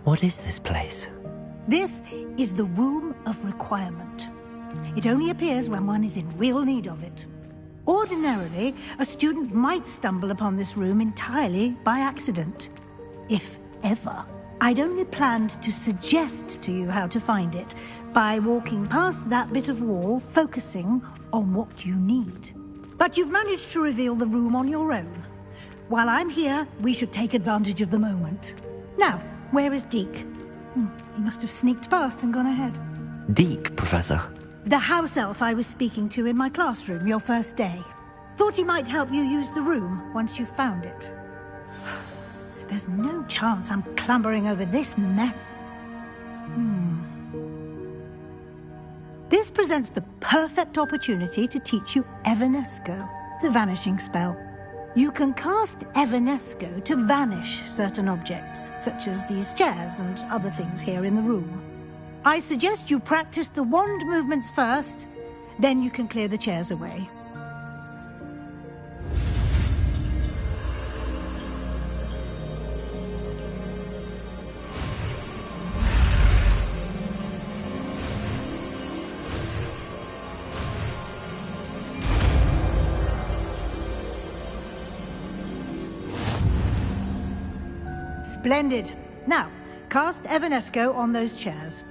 What is this place? This is the Room of Requirement. It only appears when one is in real need of it. Ordinarily, a student might stumble upon this room entirely by accident. If ever. I'd only planned to suggest to you how to find it by walking past that bit of wall, focusing on what you need. But you've managed to reveal the room on your own. While I'm here, we should take advantage of the moment. Now, where is Deke? He must have sneaked past and gone ahead. Deke, Professor. The house elf I was speaking to in my classroom your first day. Thought he might help you use the room once you found it. There's no chance I'm clambering over this mess. This presents the perfect opportunity to teach you Evanesco, the vanishing spell. You can cast Evanesco to vanish certain objects, such as these chairs and other things here in the room. I suggest you practice the wand movements first, then you can clear the chairs away. Splendid. Now, cast Evanesco on those chairs.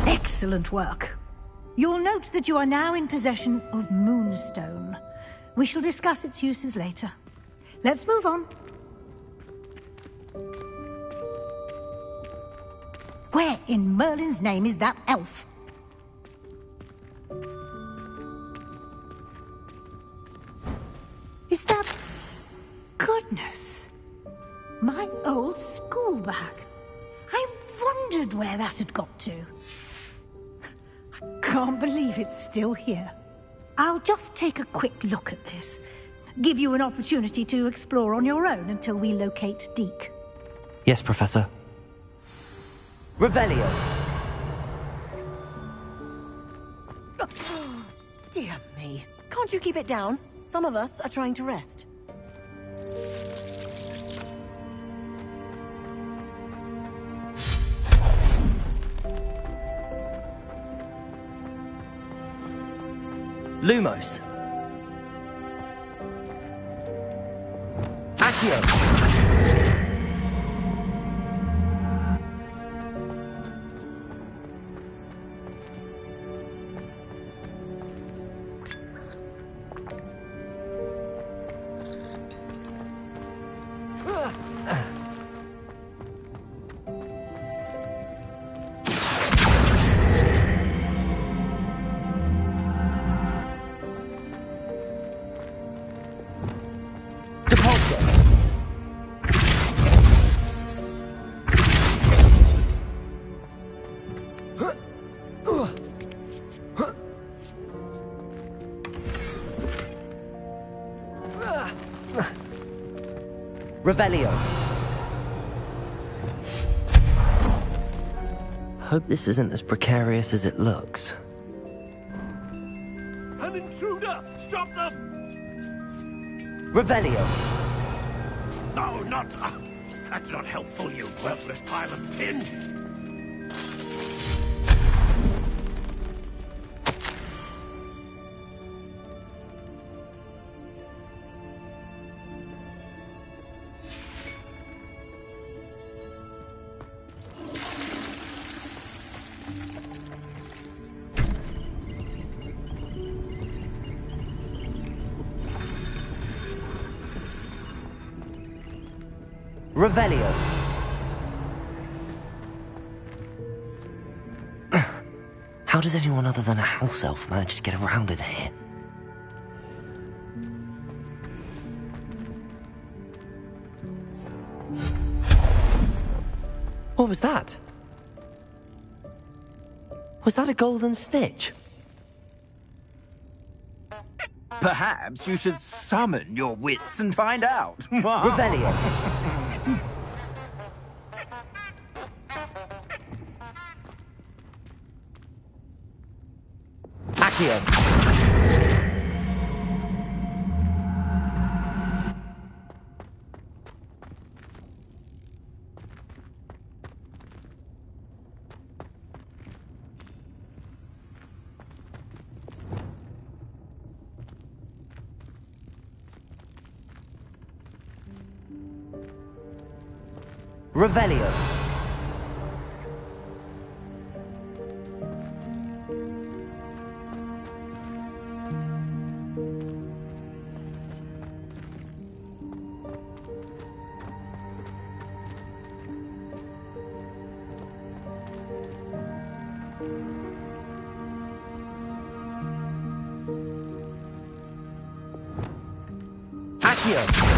Excellent work. You'll note that you are now in possession of Moonstone. We shall discuss its uses later. Let's move on. Where in Merlin's name is that elf? Is that... Goodness. My old school bag. I wondered where that had got to. I can't believe it's still here. I'll just take a quick look at this. Give you an opportunity to explore on your own until we locate Deke. Yes, Professor. Revelio. Dear me. Can't you keep it down? Some of us are trying to rest. Lumos. Accio. Revelio. Hope this isn't as precarious as it looks. An intruder! Stop them! Revelio. No, not... that's not helpful, you worthless pile of tin! Revelio. How does anyone other than a house elf manage to get around in here? What was that? Was that a golden snitch? Perhaps you should summon your wits and find out. Revelio. Accio. Revelio. Accio.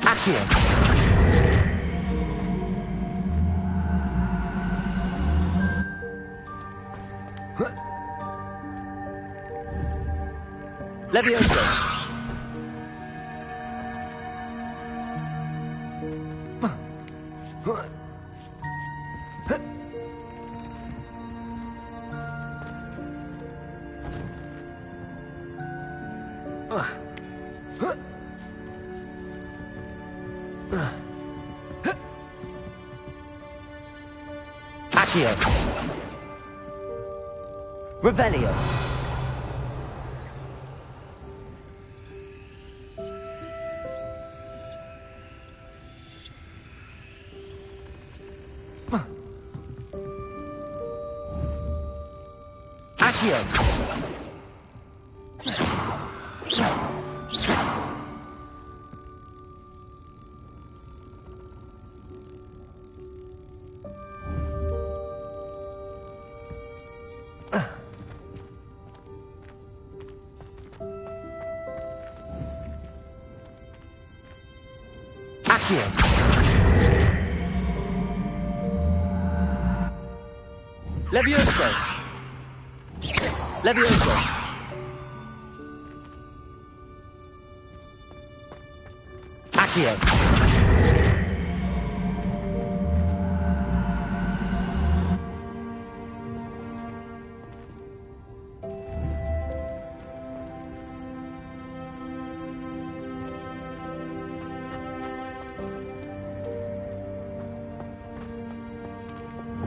Accio. Levioso. Accio. Revelio. Accio. Accio. Levioso. Levioso. Accio.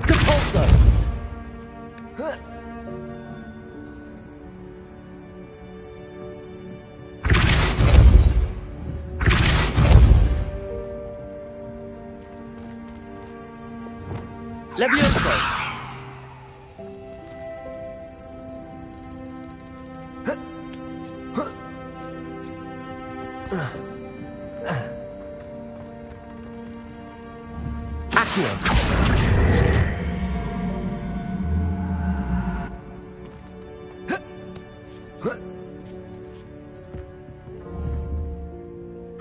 Compulso. Levioso. Accio.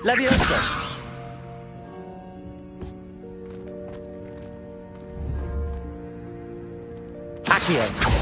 Leviosa! Accio!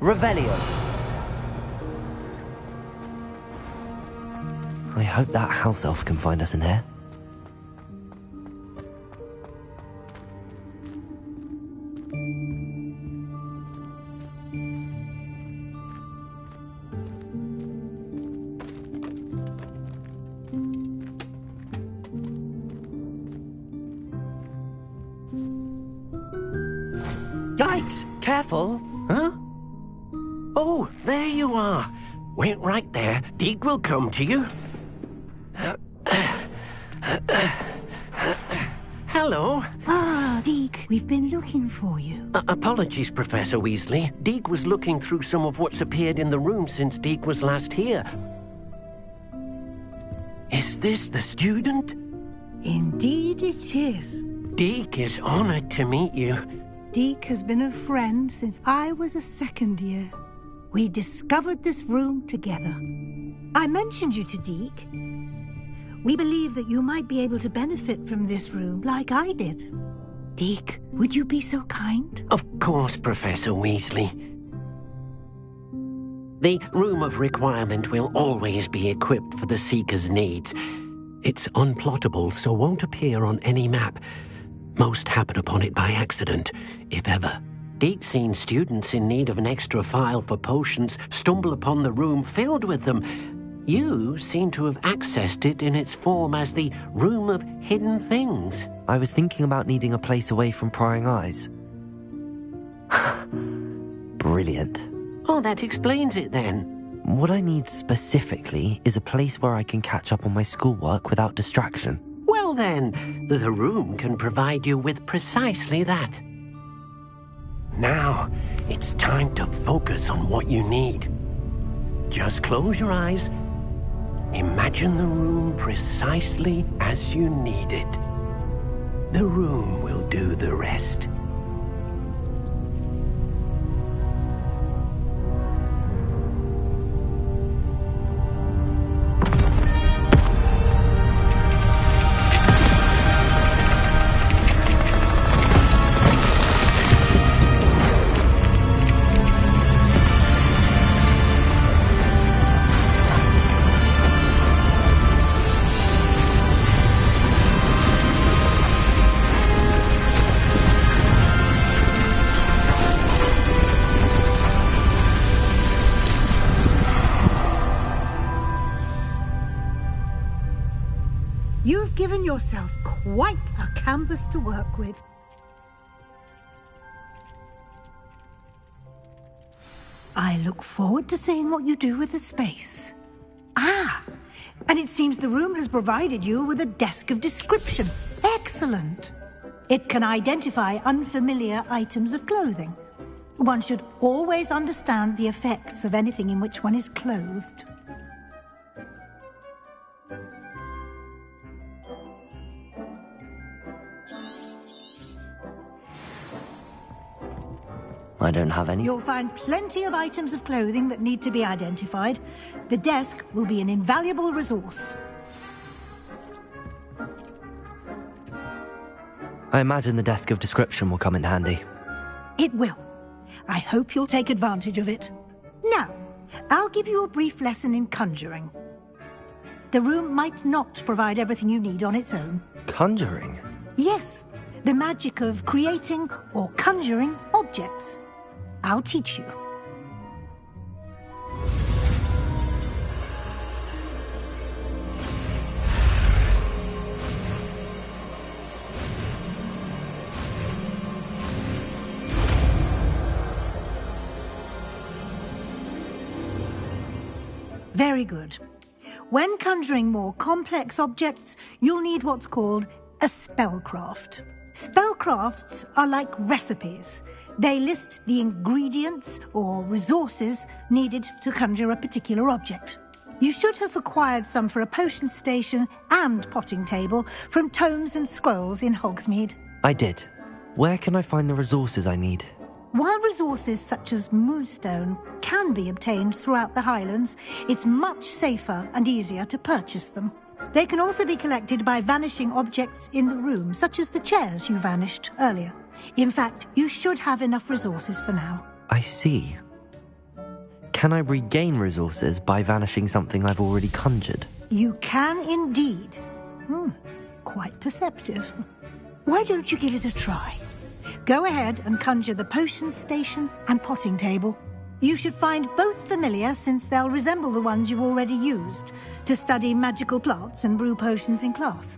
Revelio. I hope that house elf can find us in here. Yikes! Careful! Huh? Oh, there you are. Wait right there. Deke will come to you. Hello. Ah, Deke, we've been looking for you. Apologies, Professor Weasley. Deke was looking through some of what's appeared in the room since Deke was last here. Is this the student? Indeed it is. Deke is honored to meet you. Deke has been a friend since I was a second year. We discovered this room together. I mentioned you to Deke. We believe that you might be able to benefit from this room like I did. Deke, would you be so kind? Of course, Professor Weasley. The Room of Requirement will always be equipped for the Seeker's needs. It's unplottable, so won't appear on any map. Most happen upon it by accident, if ever. Deke's seen students in need of an extra file for potions stumble upon the room filled with them. You seem to have accessed it in its form as the Room of Hidden Things. I was thinking about needing a place away from prying eyes. Brilliant. Oh, that explains it then. What I need specifically is a place where I can catch up on my schoolwork without distraction. Well then, the room can provide you with precisely that. Now, it's time to focus on what you need. Just close your eyes. Imagine the room precisely as you need it. The room will do the rest. given yourself quite a canvas to work with. I look forward to seeing what you do with the space. Ah, and it seems the room has provided you with a desk of description. Excellent. It can identify unfamiliar items of clothing. One should always understand the effects of anything in which one is clothed. I don't have any. You'll find plenty of items of clothing that need to be identified. The desk will be an invaluable resource. I imagine the desk of description will come in handy. It will. I hope you'll take advantage of it. Now, I'll give you a brief lesson in conjuring. The room might not provide everything you need on its own. Conjuring? Yes, the magic of creating or conjuring objects. I'll teach you. Very good. When conjuring more complex objects, you'll need what's called a spellcraft. Spellcrafts are like recipes. They list the ingredients or resources needed to conjure a particular object. You should have acquired some for a potion station and potting table from tomes and scrolls in Hogsmeade. I did. Where can I find the resources I need? While resources such as moonstone can be obtained throughout the Highlands, it's much safer and easier to purchase them. They can also be collected by vanishing objects in the room, such as the chairs you vanished earlier. In fact, you should have enough resources for now. I see. Can I regain resources by vanishing something I've already conjured? You can indeed. Quite perceptive. Why don't you give it a try? Go ahead and conjure the potion station and potting table. You should find both familiar, since they'll resemble the ones you've already used to study magical plants and brew potions in class.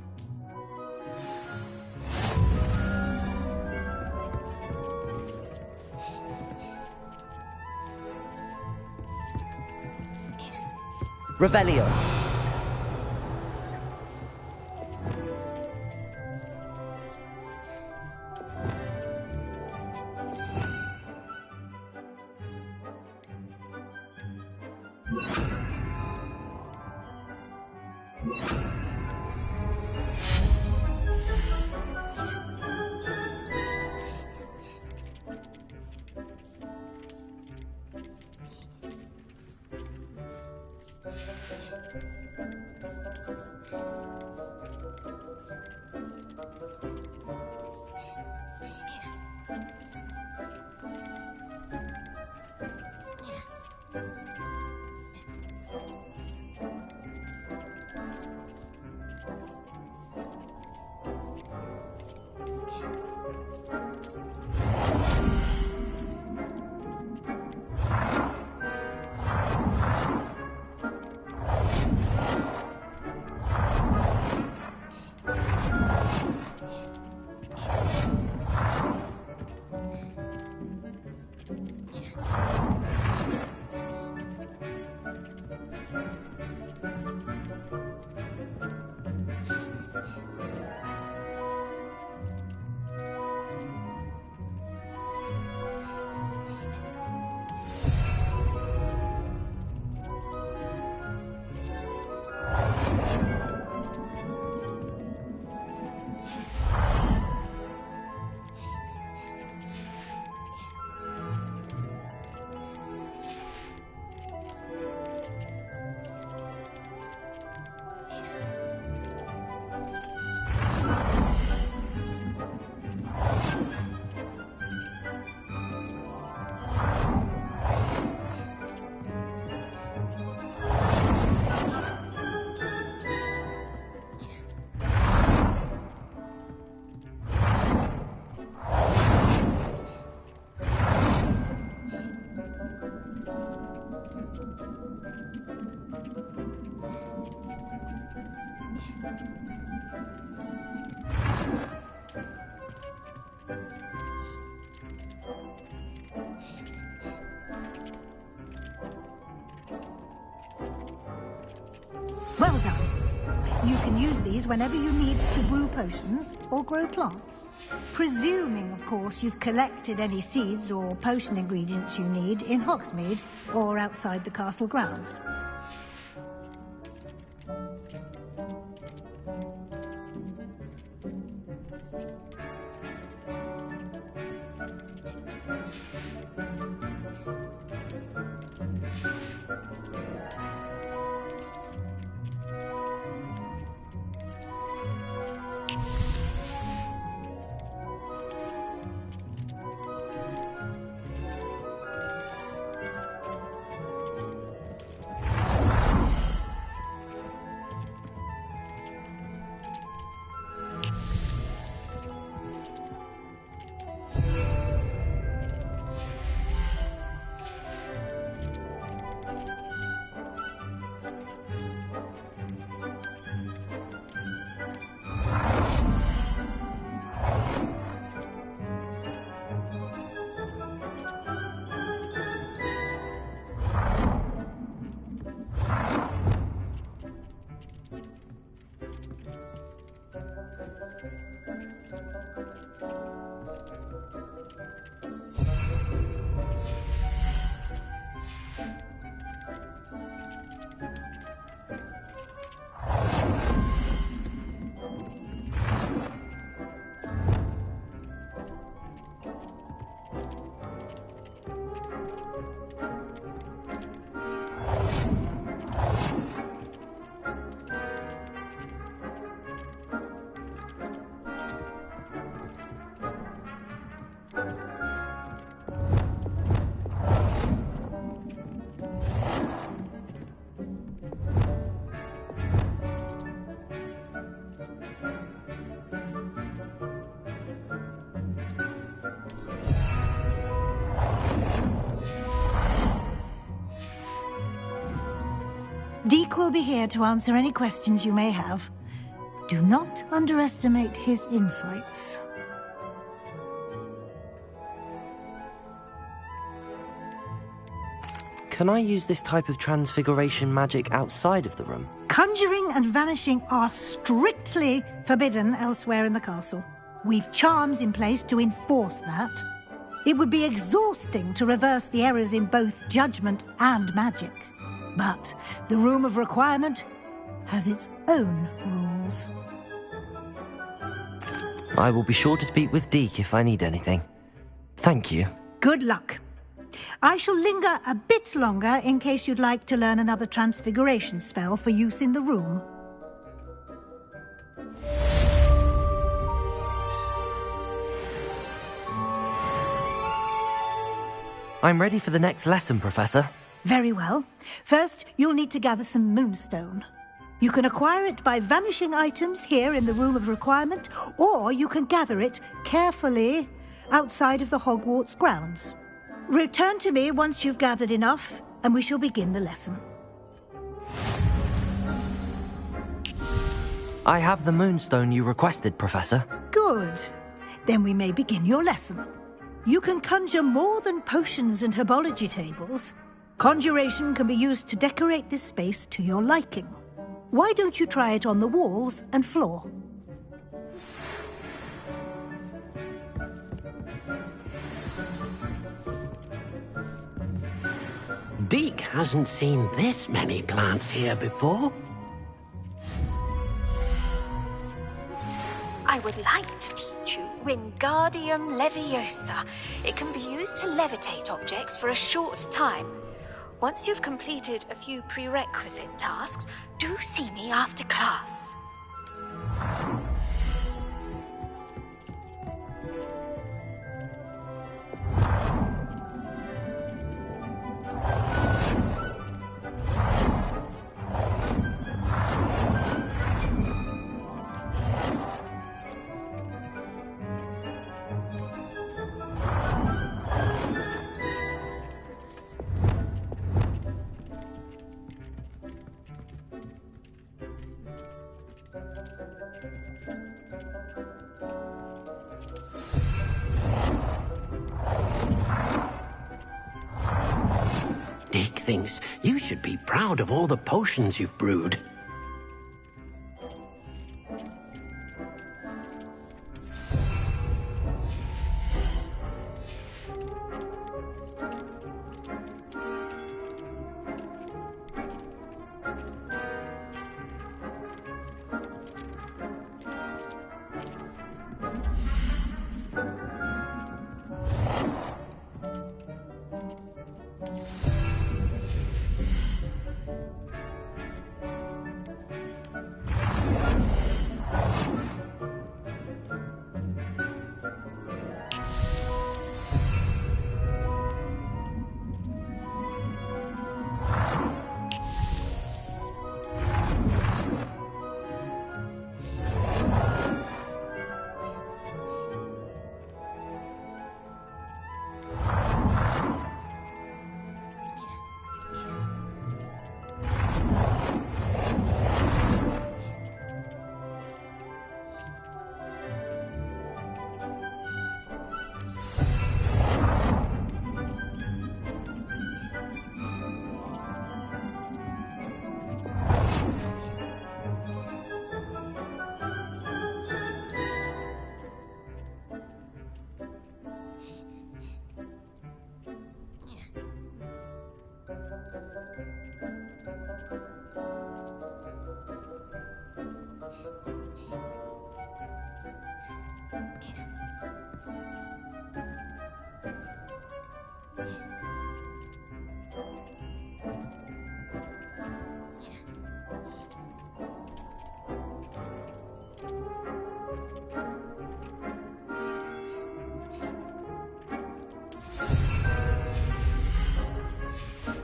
Revelio. Well done. You can use these whenever you need to brew potions or grow plants. Presuming, of course, you've collected any seeds or potion ingredients you need in Hogsmeade or outside the castle grounds. Deke will be here to answer any questions you may have. Do not underestimate his insights. Can I use this type of transfiguration magic outside of the room? Conjuring and vanishing are strictly forbidden elsewhere in the castle. We've charms in place to enforce that. It would be exhausting to reverse the errors in both judgment and magic. But the Room of Requirement has its own rules. I will be sure to speak with Deke if I need anything. Thank you. Good luck. I shall linger a bit longer in case you'd like to learn another transfiguration spell for use in the room. I'm ready for the next lesson, Professor. Very well. First, you'll need to gather some moonstone. You can acquire it by vanishing items here in the Room of Requirement, or you can gather it carefully outside of the Hogwarts grounds. Return to me once you've gathered enough, and we shall begin the lesson. I have the moonstone you requested, Professor. Good. Then we may begin your lesson. You can conjure more than potions and herbology tables. Conjuration can be used to decorate this space to your liking. Why don't you try it on the walls and floor? Deke hasn't seen this many plants here before. I would like to teach you Wingardium Leviosa. It can be used to levitate objects for a short time. Once you've completed a few prerequisite tasks, do see me after class. Dick thinks you should be proud of all the potions you've brewed.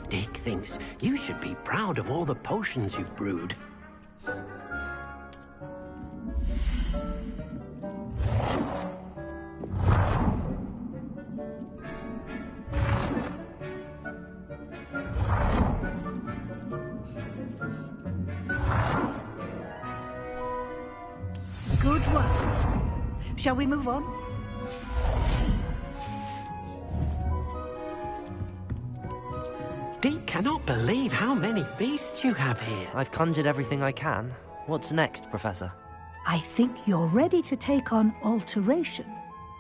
Dick thinks you should be proud of all the potions you've brewed. Good work. Shall we move on? Dick cannot believe how many beasts you have here. I've conjured everything I can. What's next, Professor? I think you're ready to take on alteration.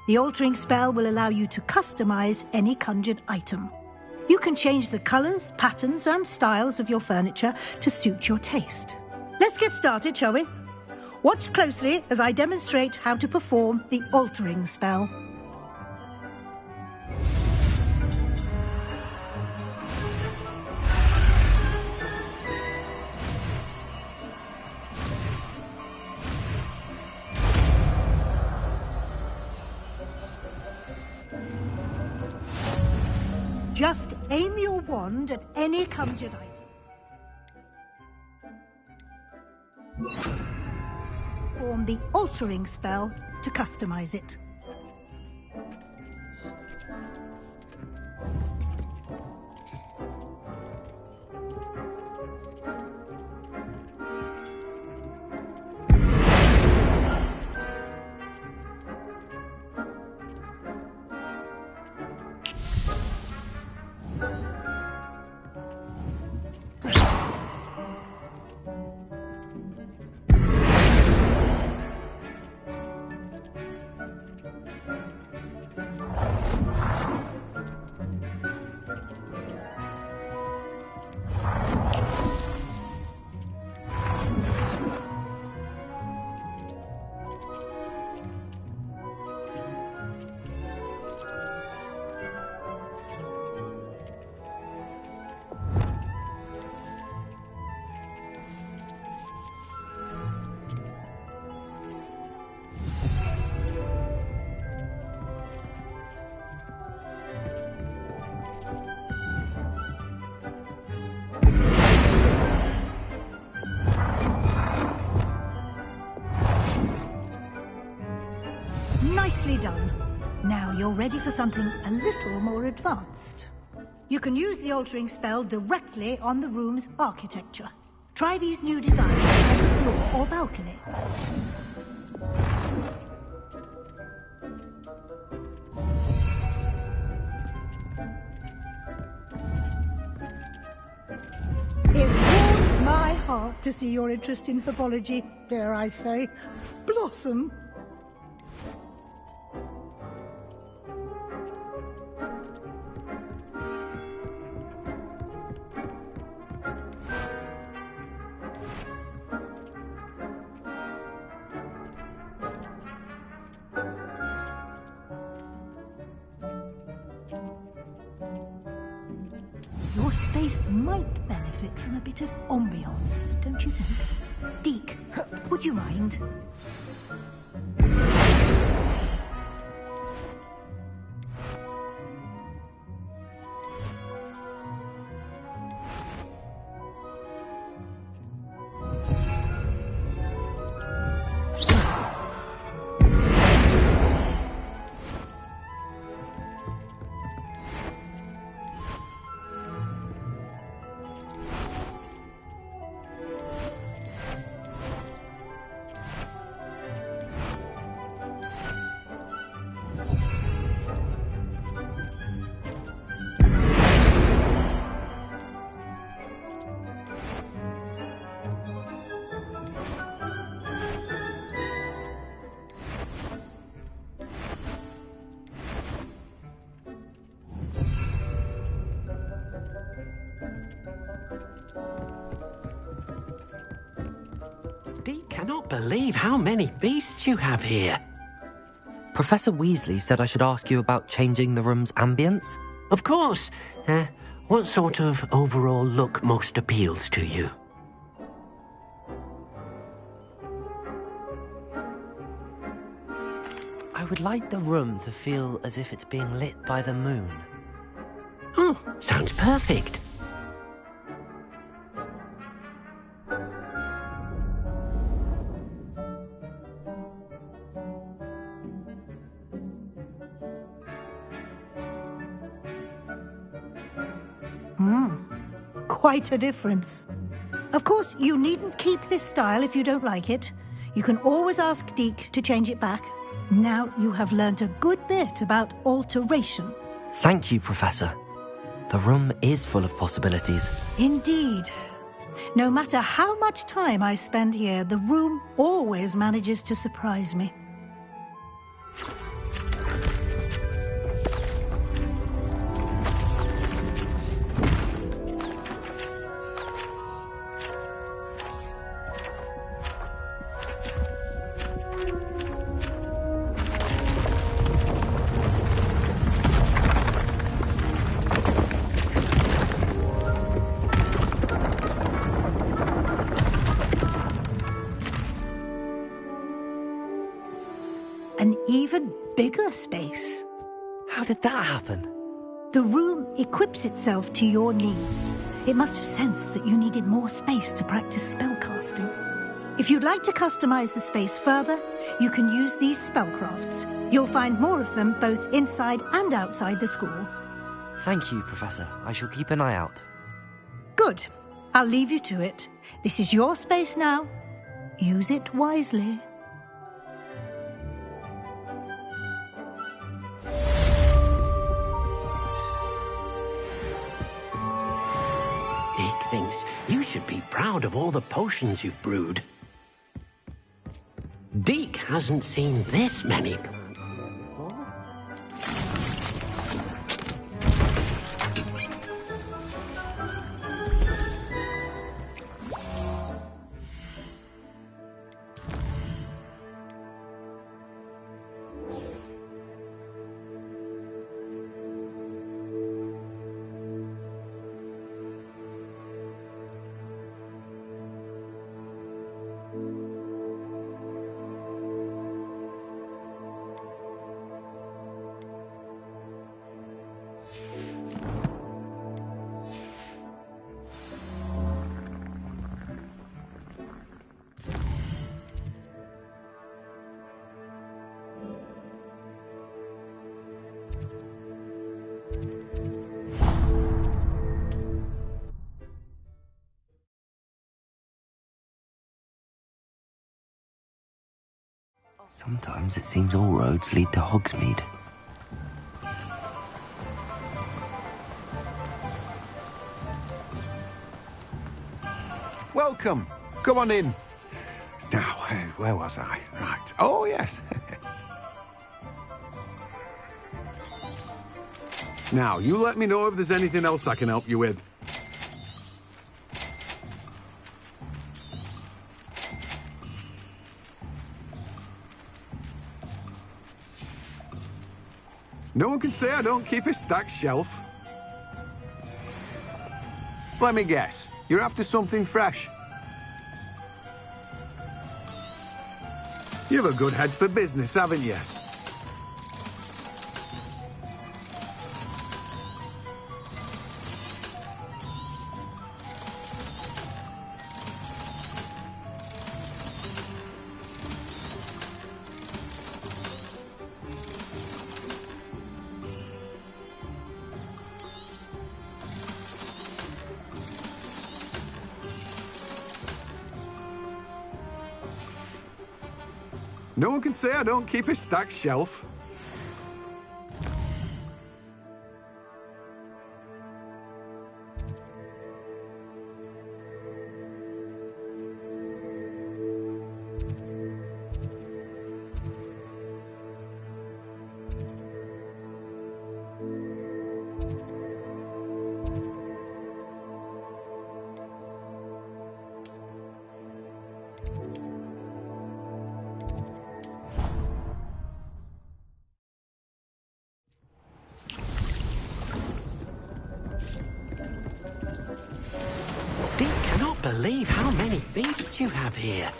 The altering spell will allow you to customize any conjured item. You can change the colors, patterns, and styles of your furniture to suit your taste. Let's get started, shall we? Watch closely as I demonstrate how to perform the altering spell. Just aim your wand at any conjured item. Form the altering spell to customize it. Nicely done. Now you're ready for something a little more advanced. You can use the altering spell directly on the room's architecture. Try these new designs on the floor or balcony. heart to see your interest in herbology, dare I say, blossom. Your space might benefit from a bit of ambiance, don't you think? Deke, would you mind? Cannot believe how many beasts you have here. Professor Weasley said I should ask you about changing the room's ambience. Of course. What sort of overall look most appeals to you? I would like the room to feel as if it's being lit by the moon. Oh, sounds perfect. Quite a difference. Of course, you needn't keep this style if you don't like it. You can always ask Deke to change it back. Now you have learnt a good bit about alteration. Thank you, Professor. The room is full of possibilities. Indeed. No matter how much time I spend here, the room always manages to surprise me. An even bigger space. How did that happen? The room equips itself to your needs. It must have sensed that you needed more space to practice spellcasting. If you'd like to customize the space further, you can use these spellcrafts. You'll find more of them both inside and outside the school. Thank you, Professor. I shall keep an eye out. Good. I'll leave you to it. This is your space now. Use it wisely. Dick thinks you should be proud of all the potions you've brewed. Deke hasn't seen this many. Sometimes it seems all roads lead to Hogsmeade. Welcome. Come on in. Now, where was I? Right. Oh, yes. Now, you let me know if there's anything else I can help you with. No one can say I don't keep a stacked shelf. Let me guess. You're after something fresh. You've a good head for business, haven't you? No one can say I don't keep a stacked shelf. Cannot believe how many beasts you have here.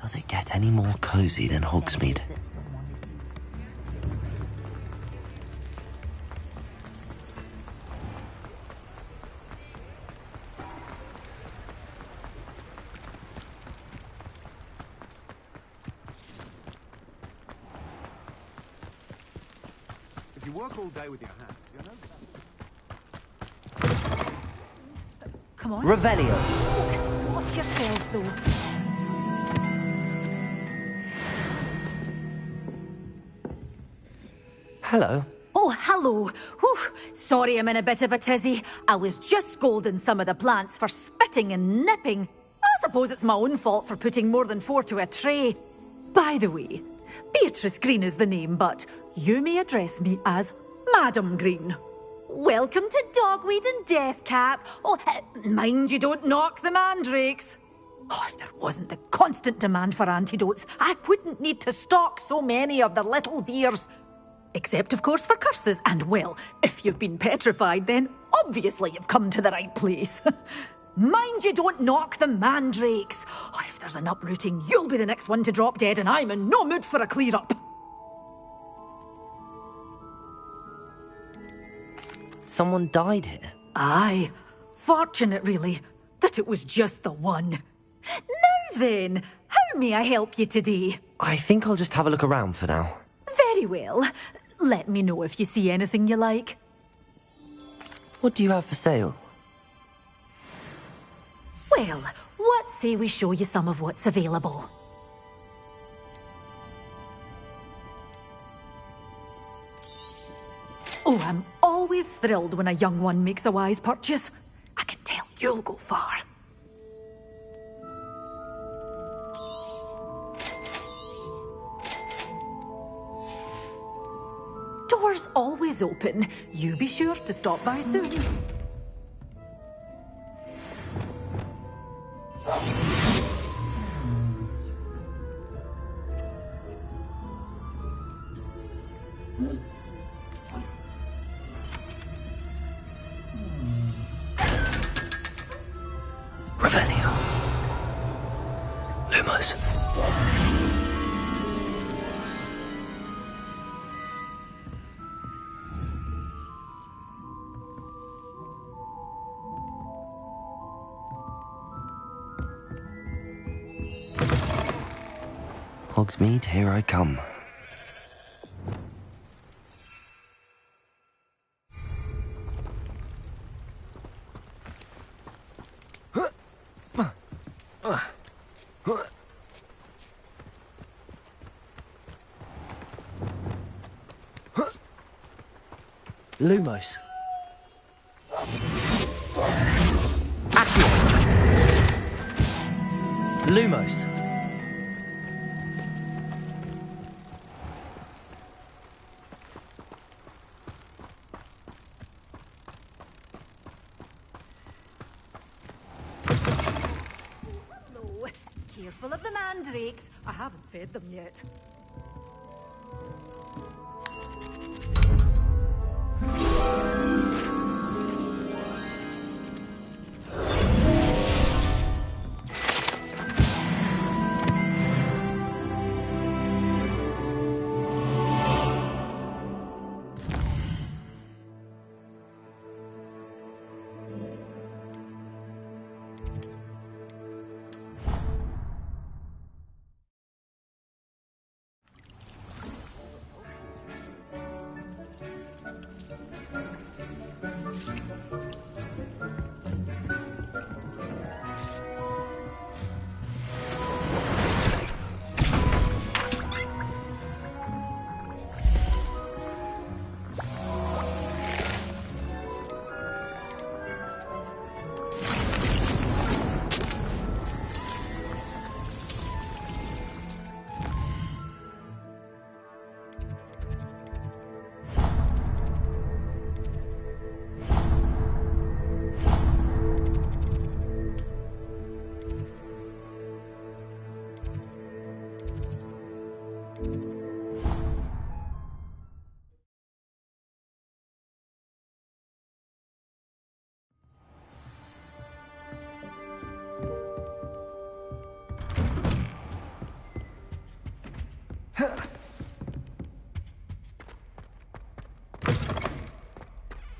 Does it get any more cozy than Hogsmeade? If you work all day with your hands, you're no... Come on. Revelio. Watch yourself, though. Hello. Oh, hello. Whew. Sorry I'm in a bit of a tizzy. I was just scolding some of the plants for spitting and nipping. I suppose it's my own fault for putting more than 4 to a tray. By the way, Beatrice Green is the name, but you may address me as Madam Green. welcome to Dogweed and Deathcap. Oh, mind you don't knock the mandrakes. Oh, if there wasn't the constant demand for antidotes, I wouldn't need to stock so many of the little dears. Except, of course, for curses. And, well, if you've been petrified, then obviously you've come to the right place. Mind you don't knock the mandrakes. Oh, if there's an uprooting, you'll be the next one to drop dead, and I'm in no mood for a clear-up. Someone died here? Aye. Fortunate, really, that it was just the one. Now then, how may I help you today? I think I'll just have a look around for now. Very well. Let me know if you see anything you like. What do you have for sale? Well, what say we show you some of what's available? Oh, I'm always thrilled when a young one makes a wise purchase. I can tell you'll go far. Doors always open. You be sure to stop by soon. Revelio. Lumos. Hogsmeade, here I come. Lumos. Accio. Lumos. Hello. Careful of the mandrakes. I haven't fed them yet.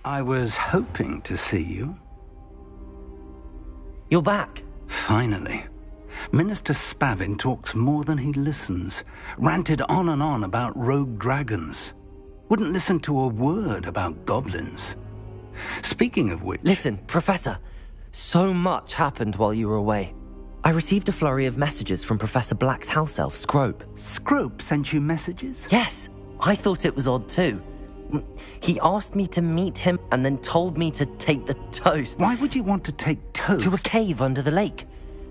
I was hoping to see you. You're back. Finally. Minister Spavin talks more than he listens. Ranted on and on about rogue dragons. Wouldn't listen to a word about goblins. Speaking of which... Listen, Professor. So much happened while you were away. I received a flurry of messages from Professor Black's house elf, Scrope. Scrope sent you messages? Yes. I thought it was odd too. He asked me to meet him and then told me to take the toast. Why would you want to take toast? To a cave under the lake.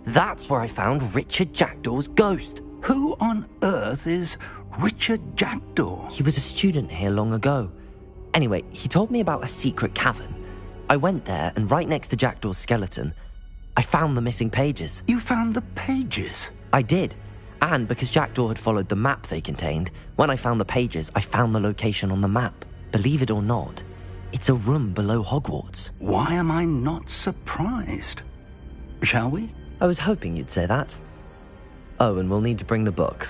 That's where I found Richard Jackdaw's ghost. Who on earth is Richard Jackdaw? He was a student here long ago. Anyway, he told me about a secret cavern. I went there, and right next to Jackdaw's skeleton, I found the missing pages. You found the pages? I did. And because Jackdaw had followed the map they contained, when I found the pages, I found the location on the map. Believe it or not, it's a room below Hogwarts. Why am I not surprised? Shall we? I was hoping you'd say that. Oh, and we'll need to bring the book.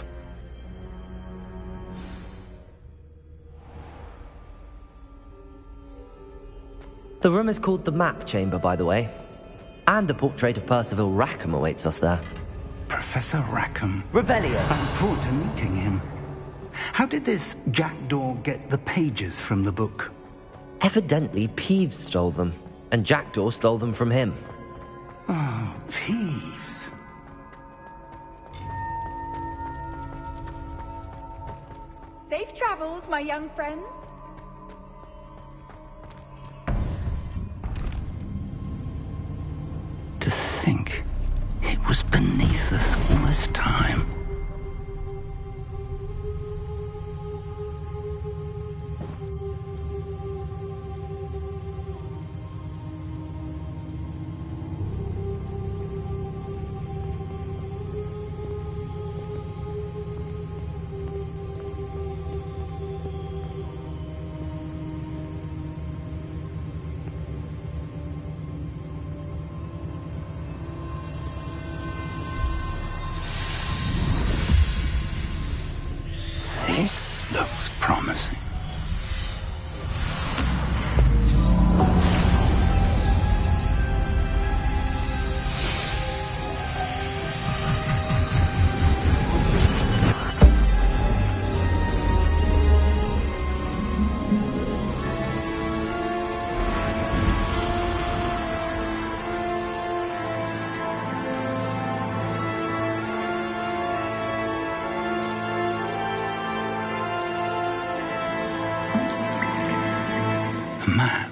The room is called the Map Chamber, by the way. And a portrait of Percival Rackham awaits us there. Professor Rackham. Revelio. I look forward to meeting him. How did this Jackdaw get the pages from the book? Evidently, Peeves stole them, and Jackdaw stole them from him. Oh, Peeves. Safe travels, my young friends. To think it was beneath us all this time. This looks promising. A map.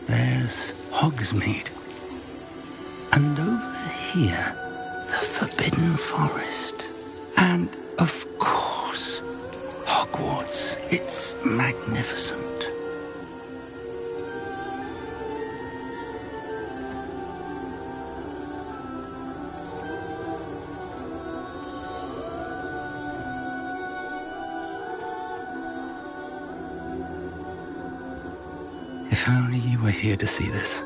There's Hogsmeade. And over here, the Forbidden Forest. And, of course, Hogwarts. It's magnificent. If only you were here to see this.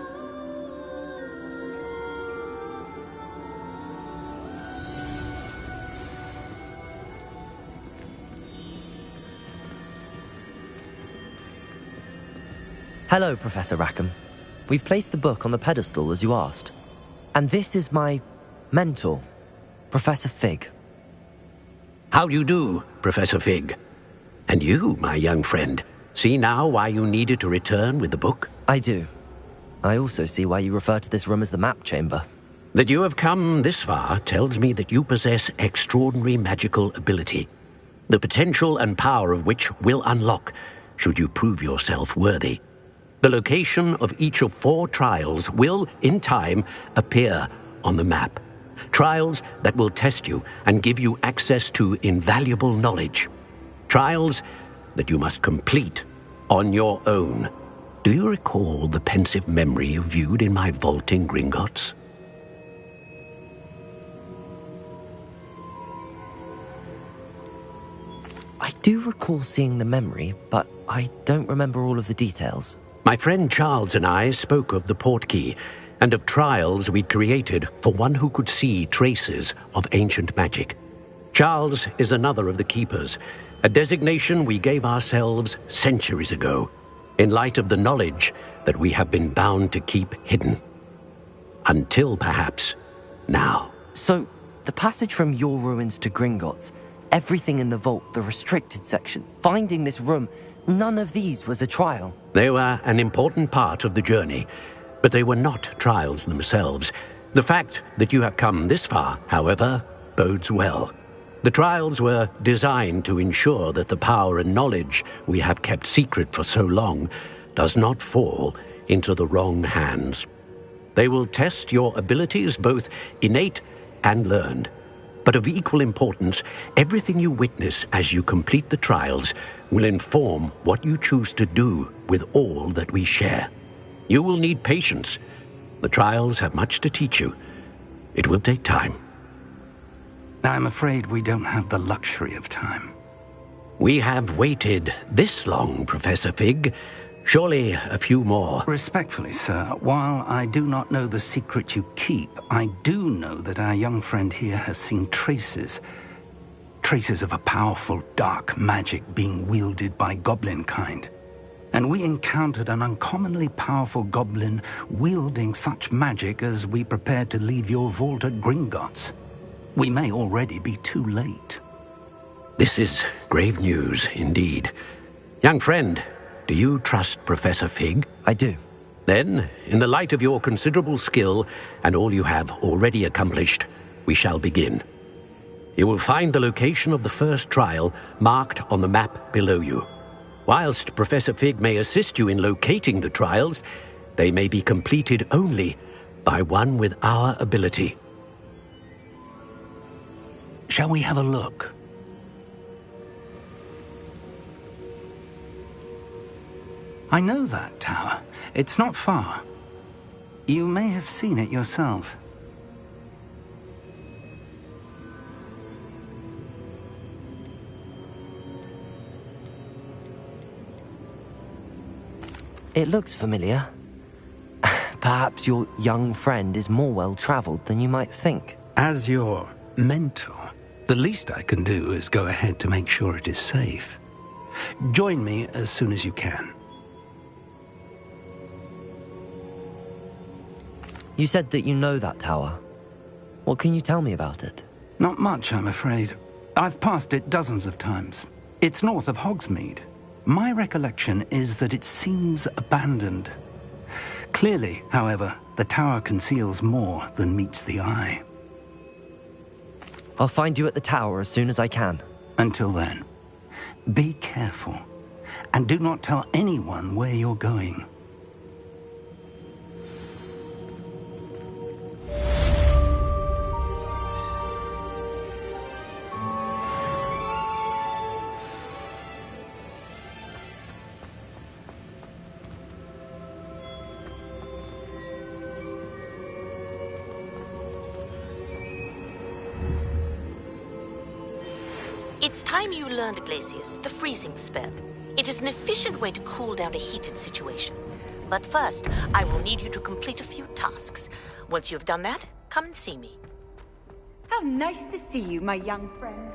Hello, Professor Rackham. We've placed the book on the pedestal as you asked. And this is my mentor, Professor Fig. How do you do, Professor Fig? And you, my young friend, see now why you needed to return with the book? I do. I also see why you refer to this room as the Map Chamber. That you have come this far tells me that you possess extraordinary magical ability, the potential and power of which will unlock should you prove yourself worthy. The location of each of 4 trials will, in time, appear on the map. Trials that will test you and give you access to invaluable knowledge. Trials that you must complete on your own. Do you recall the pensive memory you viewed in my vault in Gringotts? I do recall seeing the memory, but I don't remember all of the details. My friend Charles and I spoke of the portkey and of trials we'd created for one who could see traces of ancient magic. Charles is another of the keepers, a designation we gave ourselves centuries ago, in light of the knowledge that we have been bound to keep hidden. Until, perhaps, now. So, the passage from your ruins to Gringotts, everything in the vault, the restricted section, finding this room, none of these was a trial. They were an important part of the journey, but they were not trials themselves. The fact that you have come this far, however, bodes well. The trials were designed to ensure that the power and knowledge we have kept secret for so long does not fall into the wrong hands. They will test your abilities, both innate and learned. But of equal importance, everything you witness as you complete the trials will inform what you choose to do with all that we share. You will need patience. The trials have much to teach you. It will take time. I'm afraid we don't have the luxury of time. We have waited this long, Professor Fig. Surely a few more. Respectfully, sir, while I do not know the secret you keep, I do know that our young friend here has seen traces of a powerful dark magic being wielded by goblin kind. And we encountered an uncommonly powerful goblin wielding such magic as we prepared to leave your vault at Gringotts. We may already be too late. This is grave news indeed. Young friend, do you trust Professor Fig? I do. Then, in the light of your considerable skill and all you have already accomplished, we shall begin. You will find the location of the first trial marked on the map below you. Whilst Professor Fig may assist you in locating the trials, they may be completed only by one with our ability. Shall we have a look? I know that tower. It's not far. You may have seen it yourself. It looks familiar. Perhaps your young friend is more well-traveled than you might think. As your mentor, the least I can do is go ahead to make sure it is safe. Join me as soon as you can. You said that you know that tower. What can you tell me about it? Not much, I'm afraid. I've passed it dozens of times. It's north of Hogsmeade. My recollection is that it seems abandoned. Clearly, however, the tower conceals more than meets the eye. I'll find you at the tower as soon as I can. Until then, be careful, and do not tell anyone where you're going. It's time you learned, Glacius, the freezing spell. It is an efficient way to cool down a heated situation. But first, I will need you to complete a few tasks. Once you've done that, come and see me. How nice to see you, my young friend.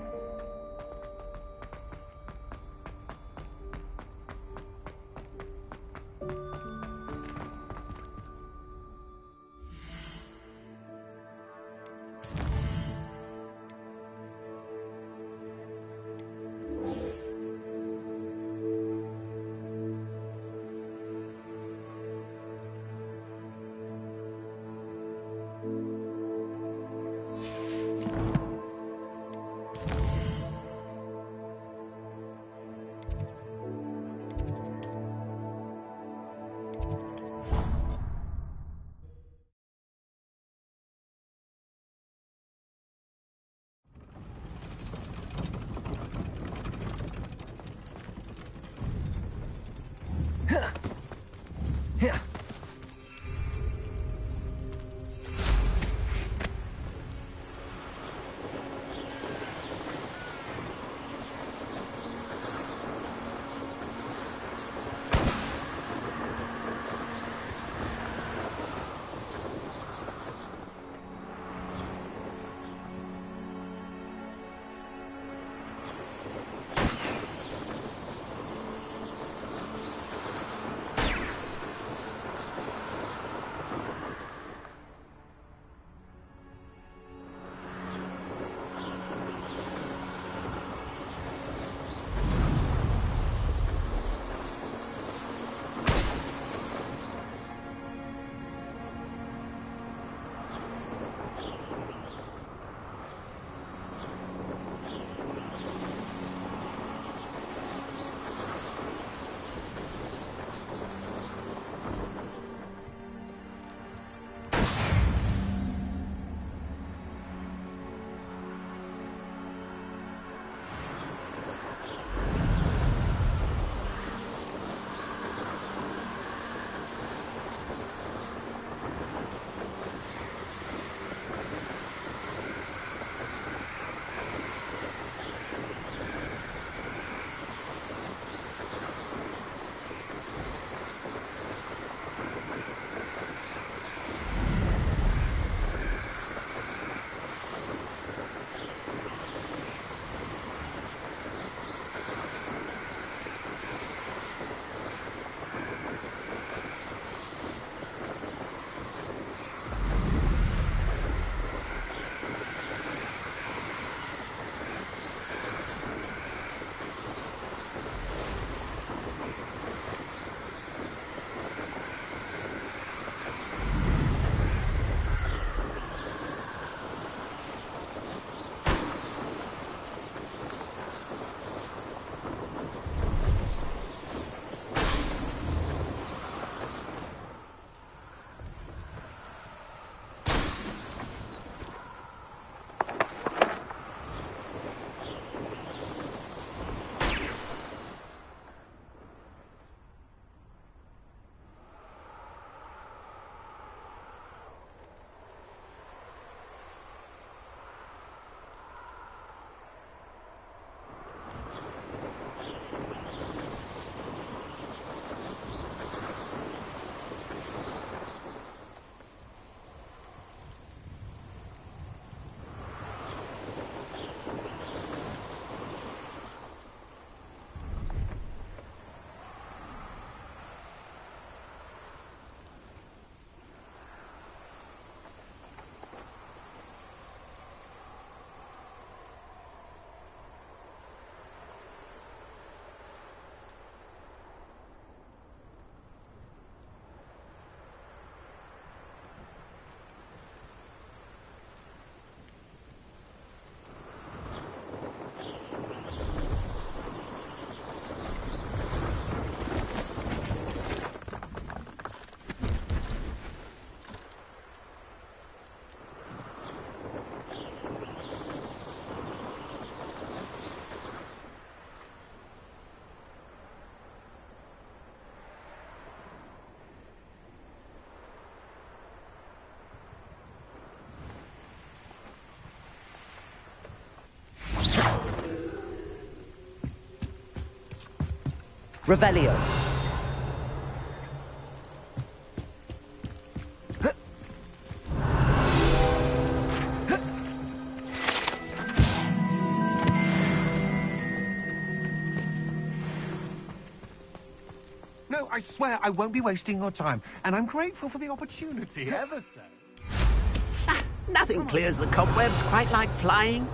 Revelio. No, I swear I won't be wasting your time, and I'm grateful for the opportunity, ever so. Nothing clears the cobwebs quite like flying.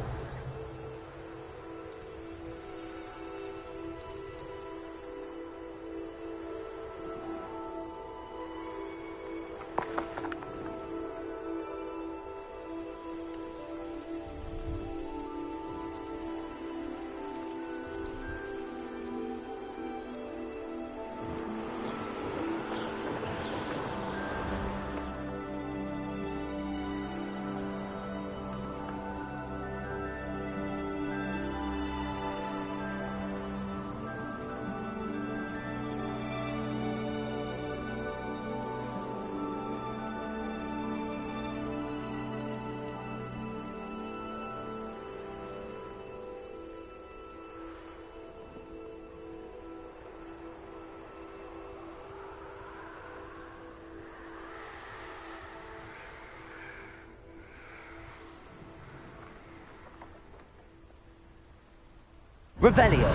Revelio.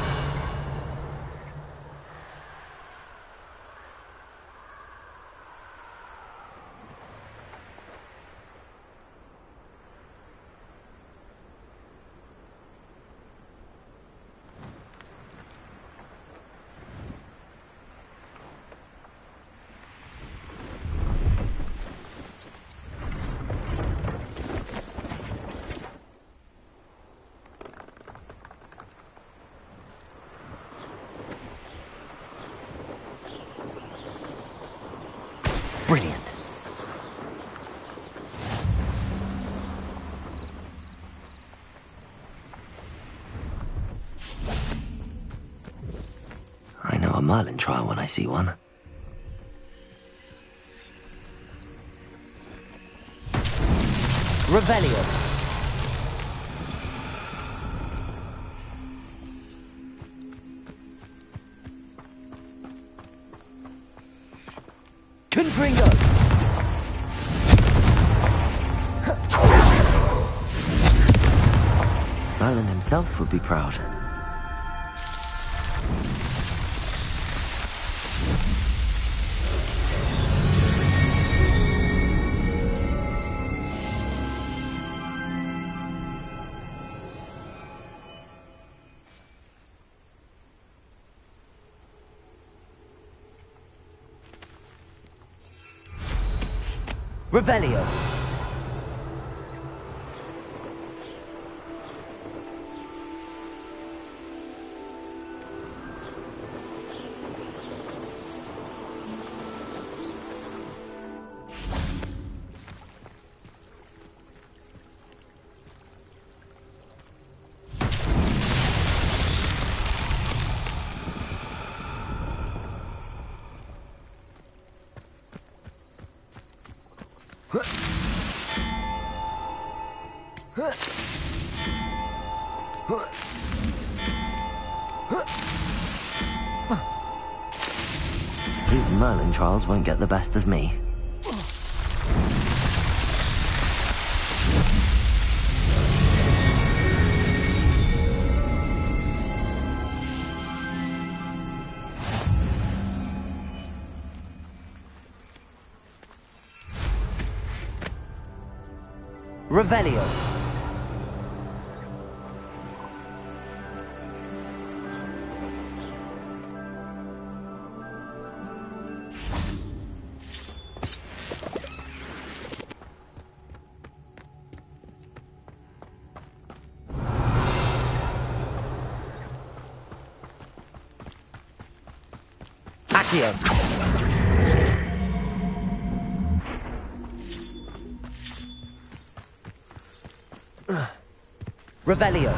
Brilliant. I know a Merlin trial when I see one. Revelio. Confringo! Merlin himself would be proud. Revelio. These Merlin trials won't get the best of me. Revelio. Accio. Revelio.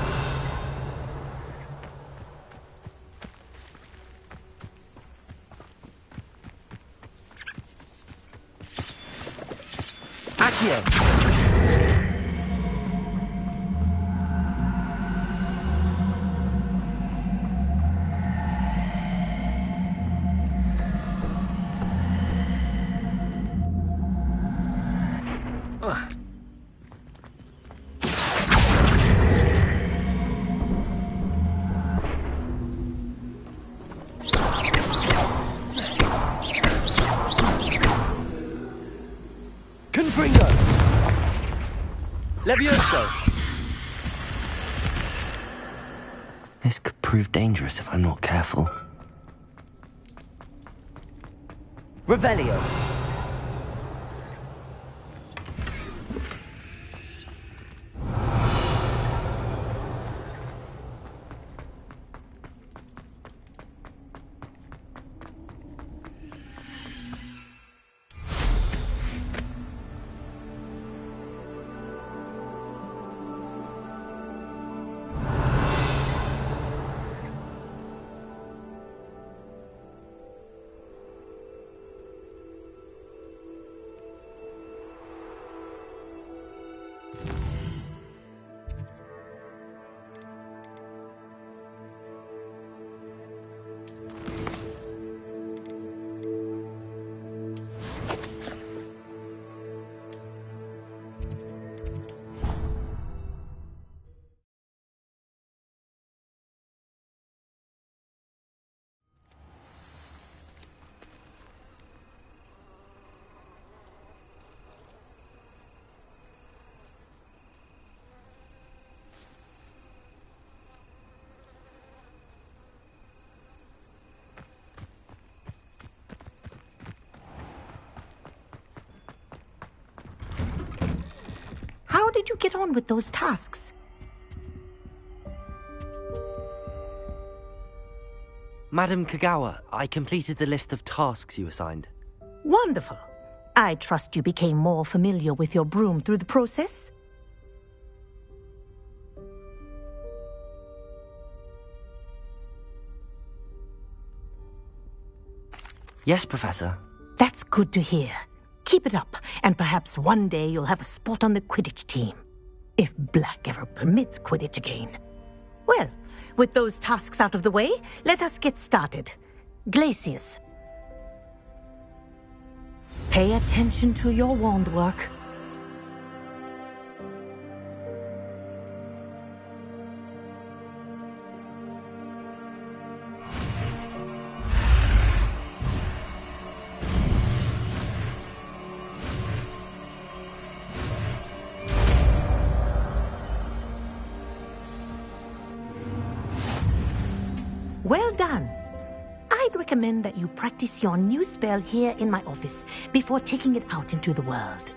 Accio. Levioso! This could prove dangerous if I'm not careful. Revelio. How did you get on with those tasks? Madam Kagawa, I completed the list of tasks you assigned. Wonderful. I trust you became more familiar with your broom through the process? Yes, Professor. That's good to hear. Keep it up, and perhaps one day you'll have a spot on the Quidditch team. If Black ever permits Quidditch again. Well, with those tasks out of the way, let us get started. Glacius. Pay attention to your wand work. Well done. I'd recommend that you practice your new spell here in my office before taking it out into the world.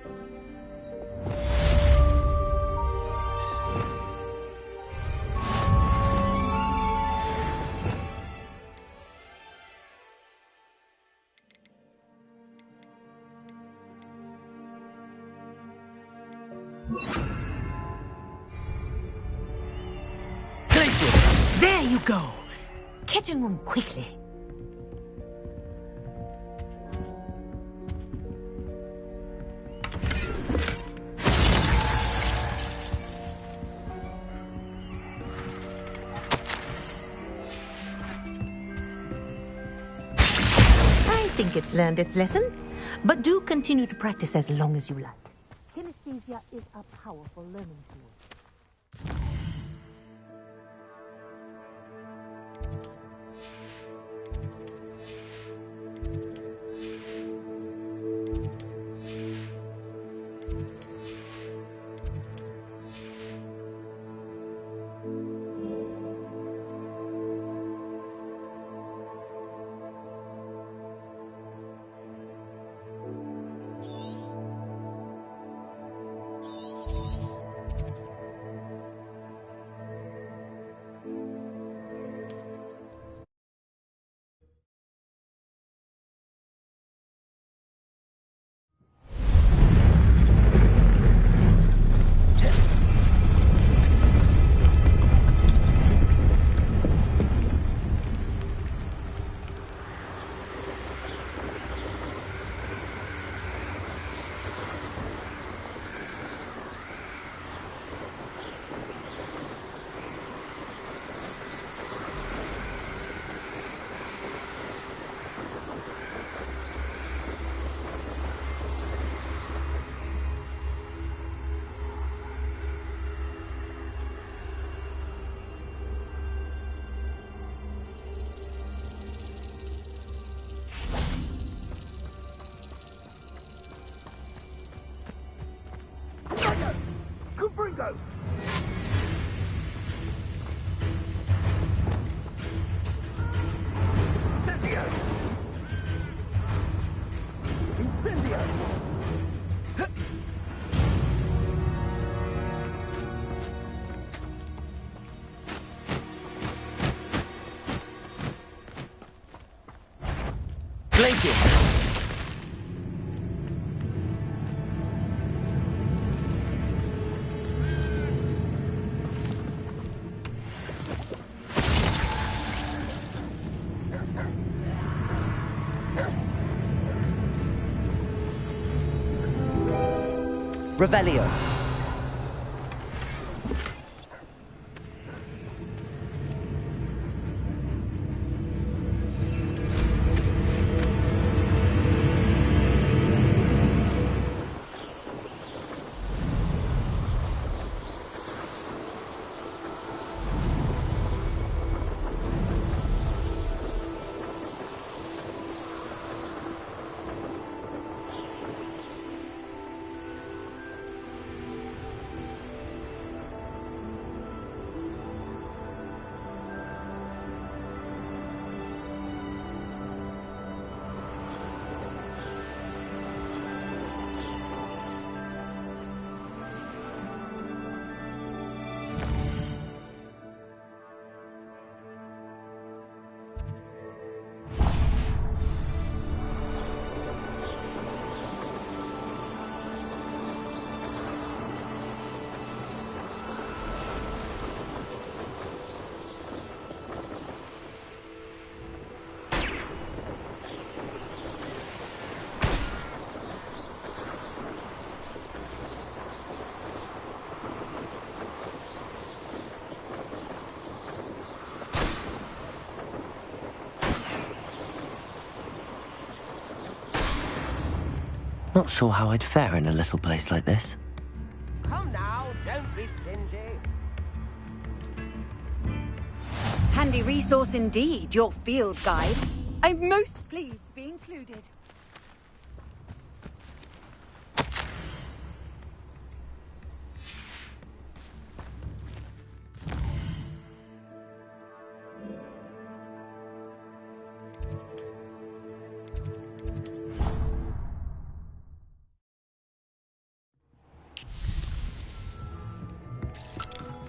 Glacius! There you go. Catching them quickly. I think it's learned its lesson, but do continue to practice as long as you like. Kinesthesia is a powerful learning tool. Glacius! Revelio. Not sure how I'd fare in a little place like this. Come now, don't be stingy. Handy resource indeed, your field guide. I'm most pleased to be included.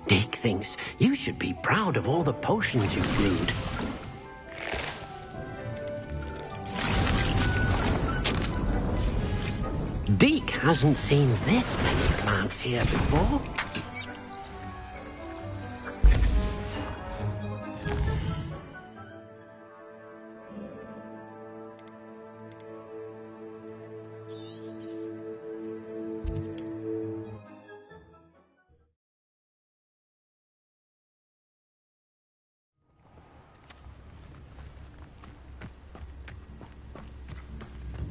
Dick thinks you should be proud of all the potions you've brewed. Deke hasn't seen this many plants here before.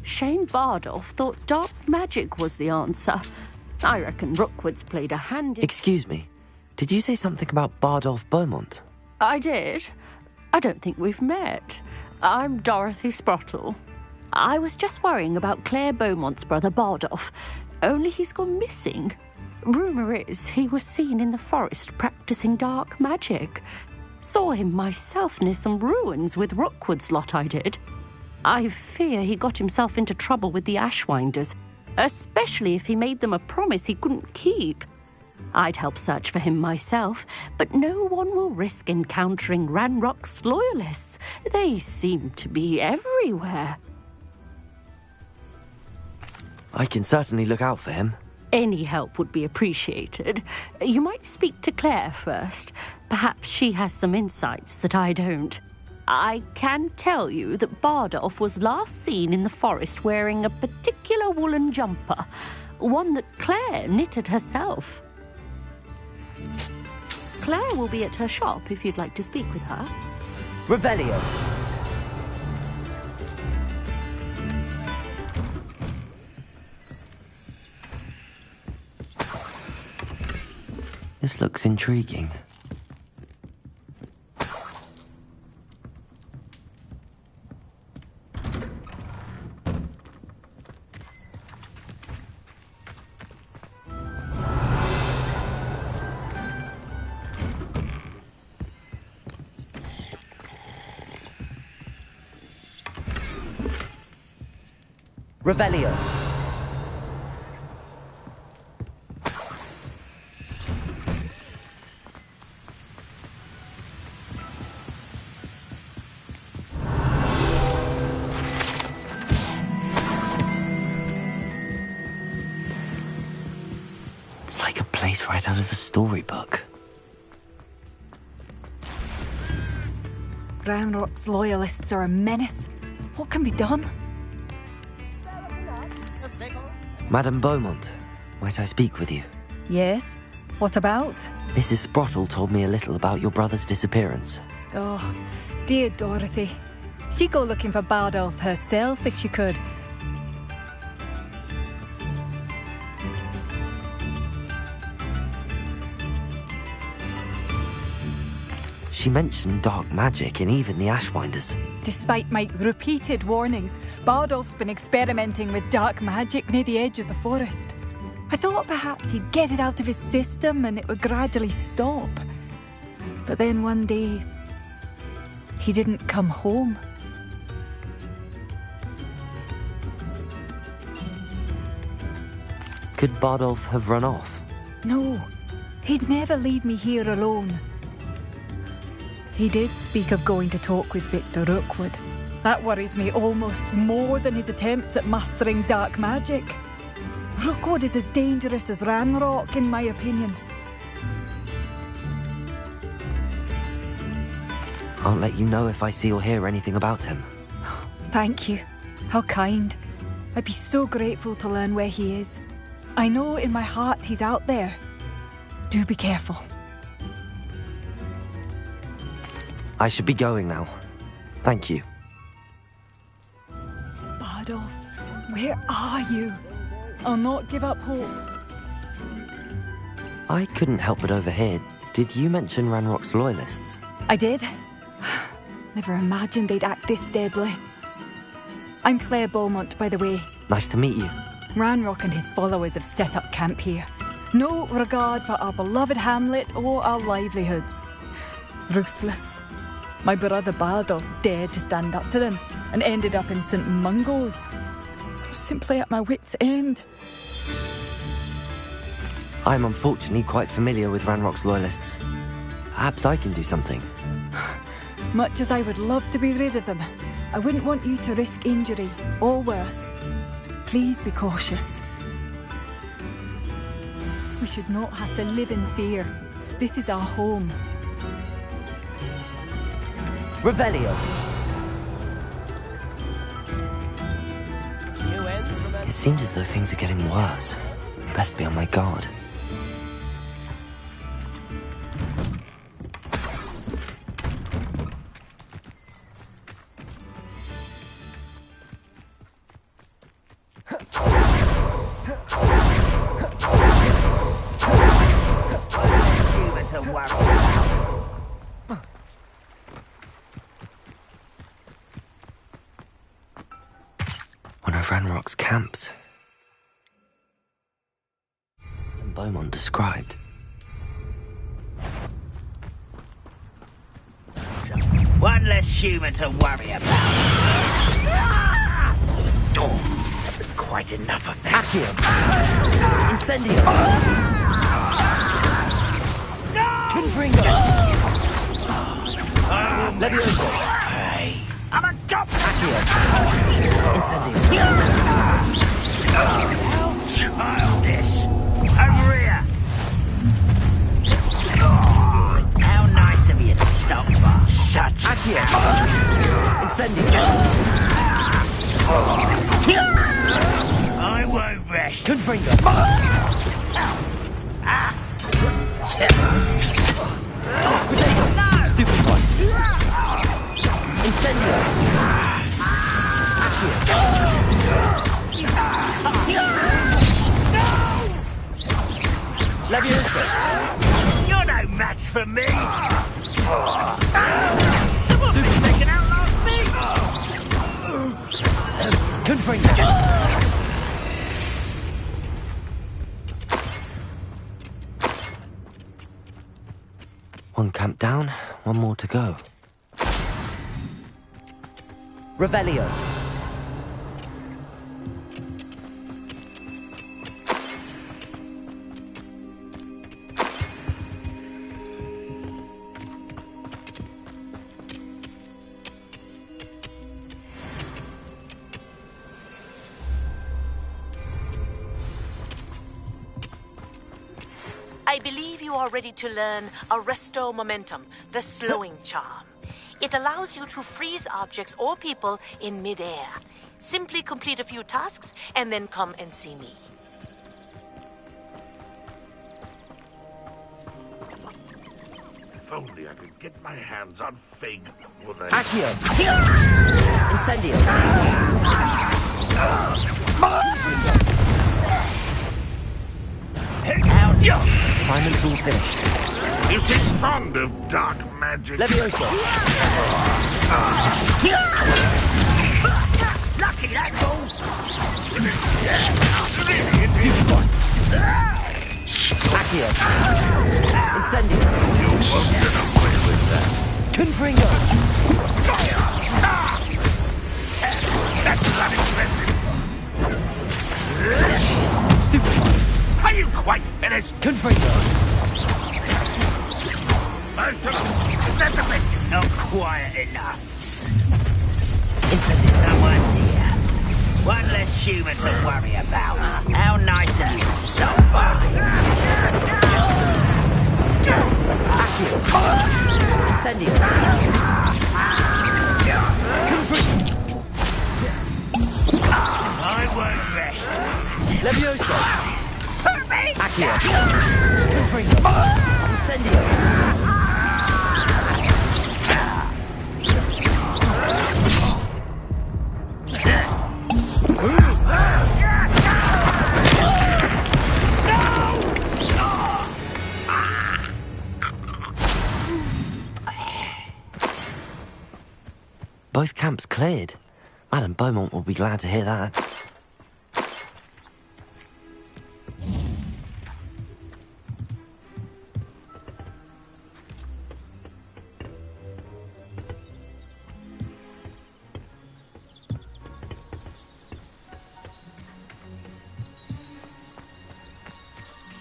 Shane Bardolph thought dark magic was the answer. I reckon Rookwood's played a hand in... Excuse me. Did you say something about Bardolph Beaumont? I did. I don't think we've met. I'm Dorothy Sprottle. I was just worrying about Claire Beaumont's brother Bardolph, only he's gone missing. Rumour is he was seen in the forest practicing dark magic. Saw him myself near some ruins with Rookwood's lot I did. I fear he got himself into trouble with the Ashwinders, especially if he made them a promise he couldn't keep. I'd help search for him myself, but no one will risk encountering Ranrock's loyalists. They seem to be everywhere. I can certainly look out for him. Any help would be appreciated. You might speak to Claire first. Perhaps she has some insights that I don't. I can tell you that Bardolph was last seen in the forest wearing a particular woolen jumper, one that Claire knitted herself. Claire will be at her shop if you'd like to speak with her. Revelio. This looks intriguing. Revelio. place right out of a storybook. Ranrock's loyalists are a menace. What can be done? Madame Beaumont, might I speak with you? Yes? What about? Mrs. Sprottle told me a little about your brother's disappearance. Oh, dear Dorothy. She'd go looking for Bardolph herself if she could. She mentioned dark magic in even the Ashwinders. Despite my repeated warnings, Bardolph's been experimenting with dark magic near the edge of the forest. I thought perhaps he'd get it out of his system and it would gradually stop. But then one day, he didn't come home. Could Bardolph have run off? No, he'd never leave me here alone. He did speak of going to talk with Victor Rookwood. That worries me almost more than his attempts at mastering dark magic. Rookwood is as dangerous as Ranrock, in my opinion. I'll let you know if I see or hear anything about him. Thank you. How kind. I'd be so grateful to learn where he is. I know in my heart he's out there. Do be careful. I should be going now. Thank you. Bardolph, where are you? I'll not give up hope. I couldn't help but overhear. Did you mention Ranrock's loyalists? I did. Never imagined they'd act this deadly. I'm Claire Beaumont, by the way. Nice to meet you. Ranrock and his followers have set up camp here. No regard for our beloved hamlet or our livelihoods. Ruthless. My brother Bardolph dared to stand up to them and ended up in St. Mungo's. Simply at my wit's end. I'm unfortunately quite familiar with Ranrock's loyalists. Perhaps I can do something. Much as I would love to be rid of them, I wouldn't want you to risk injury, or worse. Please be cautious. We should not have to live in fear. This is our home. Revelio. It seems as though things are getting worse. Best be on my guard. One of Ranrock's camps. And Beaumont described. One less human to worry about. Oh, that was quite enough of that. Accio! Incendio! Confringo! Levioso! Hey, I'm a goblin! Accio! Incendio! How childish! Over here! How nice of you to stop by. Such Accio! Incendio! I won't rest. Confringo! No! Stupid one! Incendio! Levioso! You're no match for me! Someone been taken out last week! Confringo! One camp down, one more to go. Revelio. I believe you are ready to learn Arresto Momentum, the slowing charm. It allows you to freeze objects or people in midair. Simply complete a few tasks and then come and see me. If only I could get my hands on Fig before they... Accio! Incendio! Assignment's all finished. You seem fond of dark magic. Leviosa! Lucky that's all. Stupefy! Accio! Incendio! You won't get away with that. Confringo! That's not impressive. Stupefy! Are you quite finished? Confringo! That's a bit. Not quiet enough. Incendio! Someone's here. One less human to worry about. How nice of you to stop by. Accio! Incendio! Confringo! I won't rest. Leviosa! Hurt me! Accio! Confringo! Incendio! Both camps cleared. Madame Beaumont will be glad to hear that.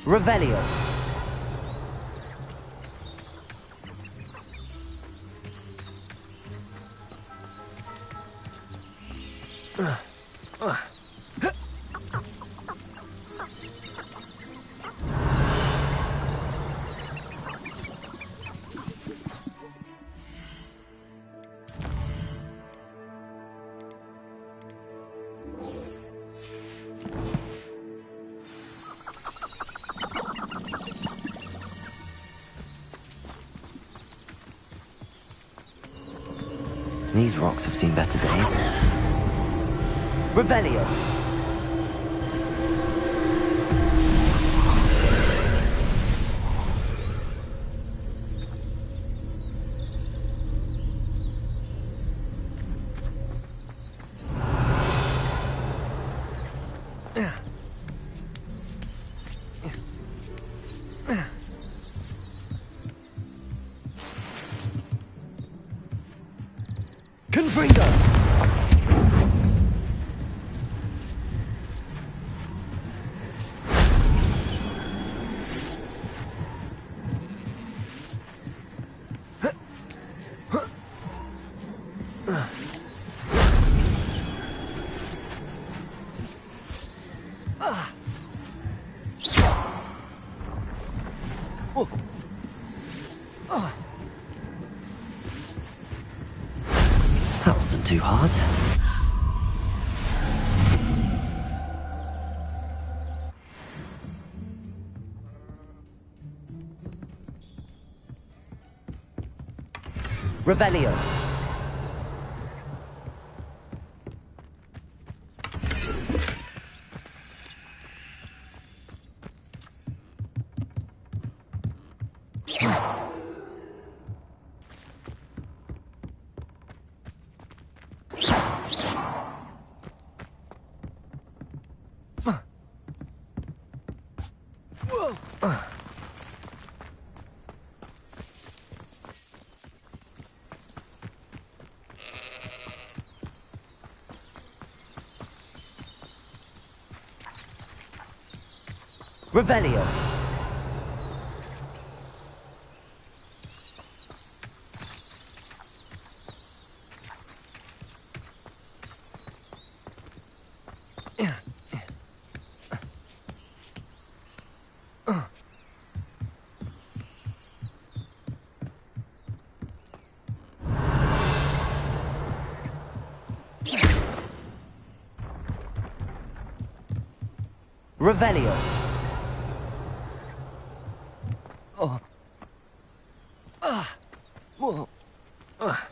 Revelio. These rocks have seen better days. Revelio. Confringo! That wasn't too hard. Revelio. Revelio. Revelio. Oh. Whoa. Oh.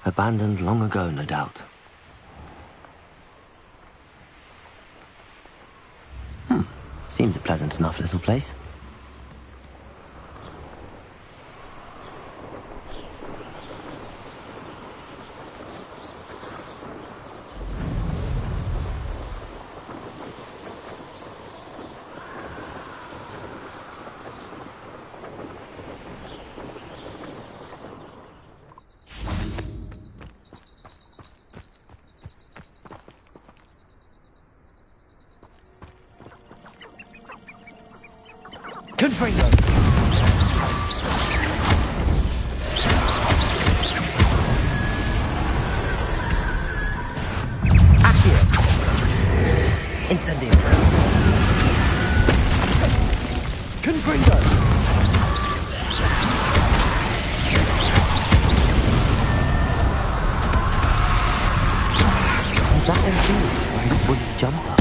Abandoned long ago, no doubt. Seems a pleasant enough little place. Confringo! Accio! Incendio! Confringo! Is that Infurious wearing a woolly jumper?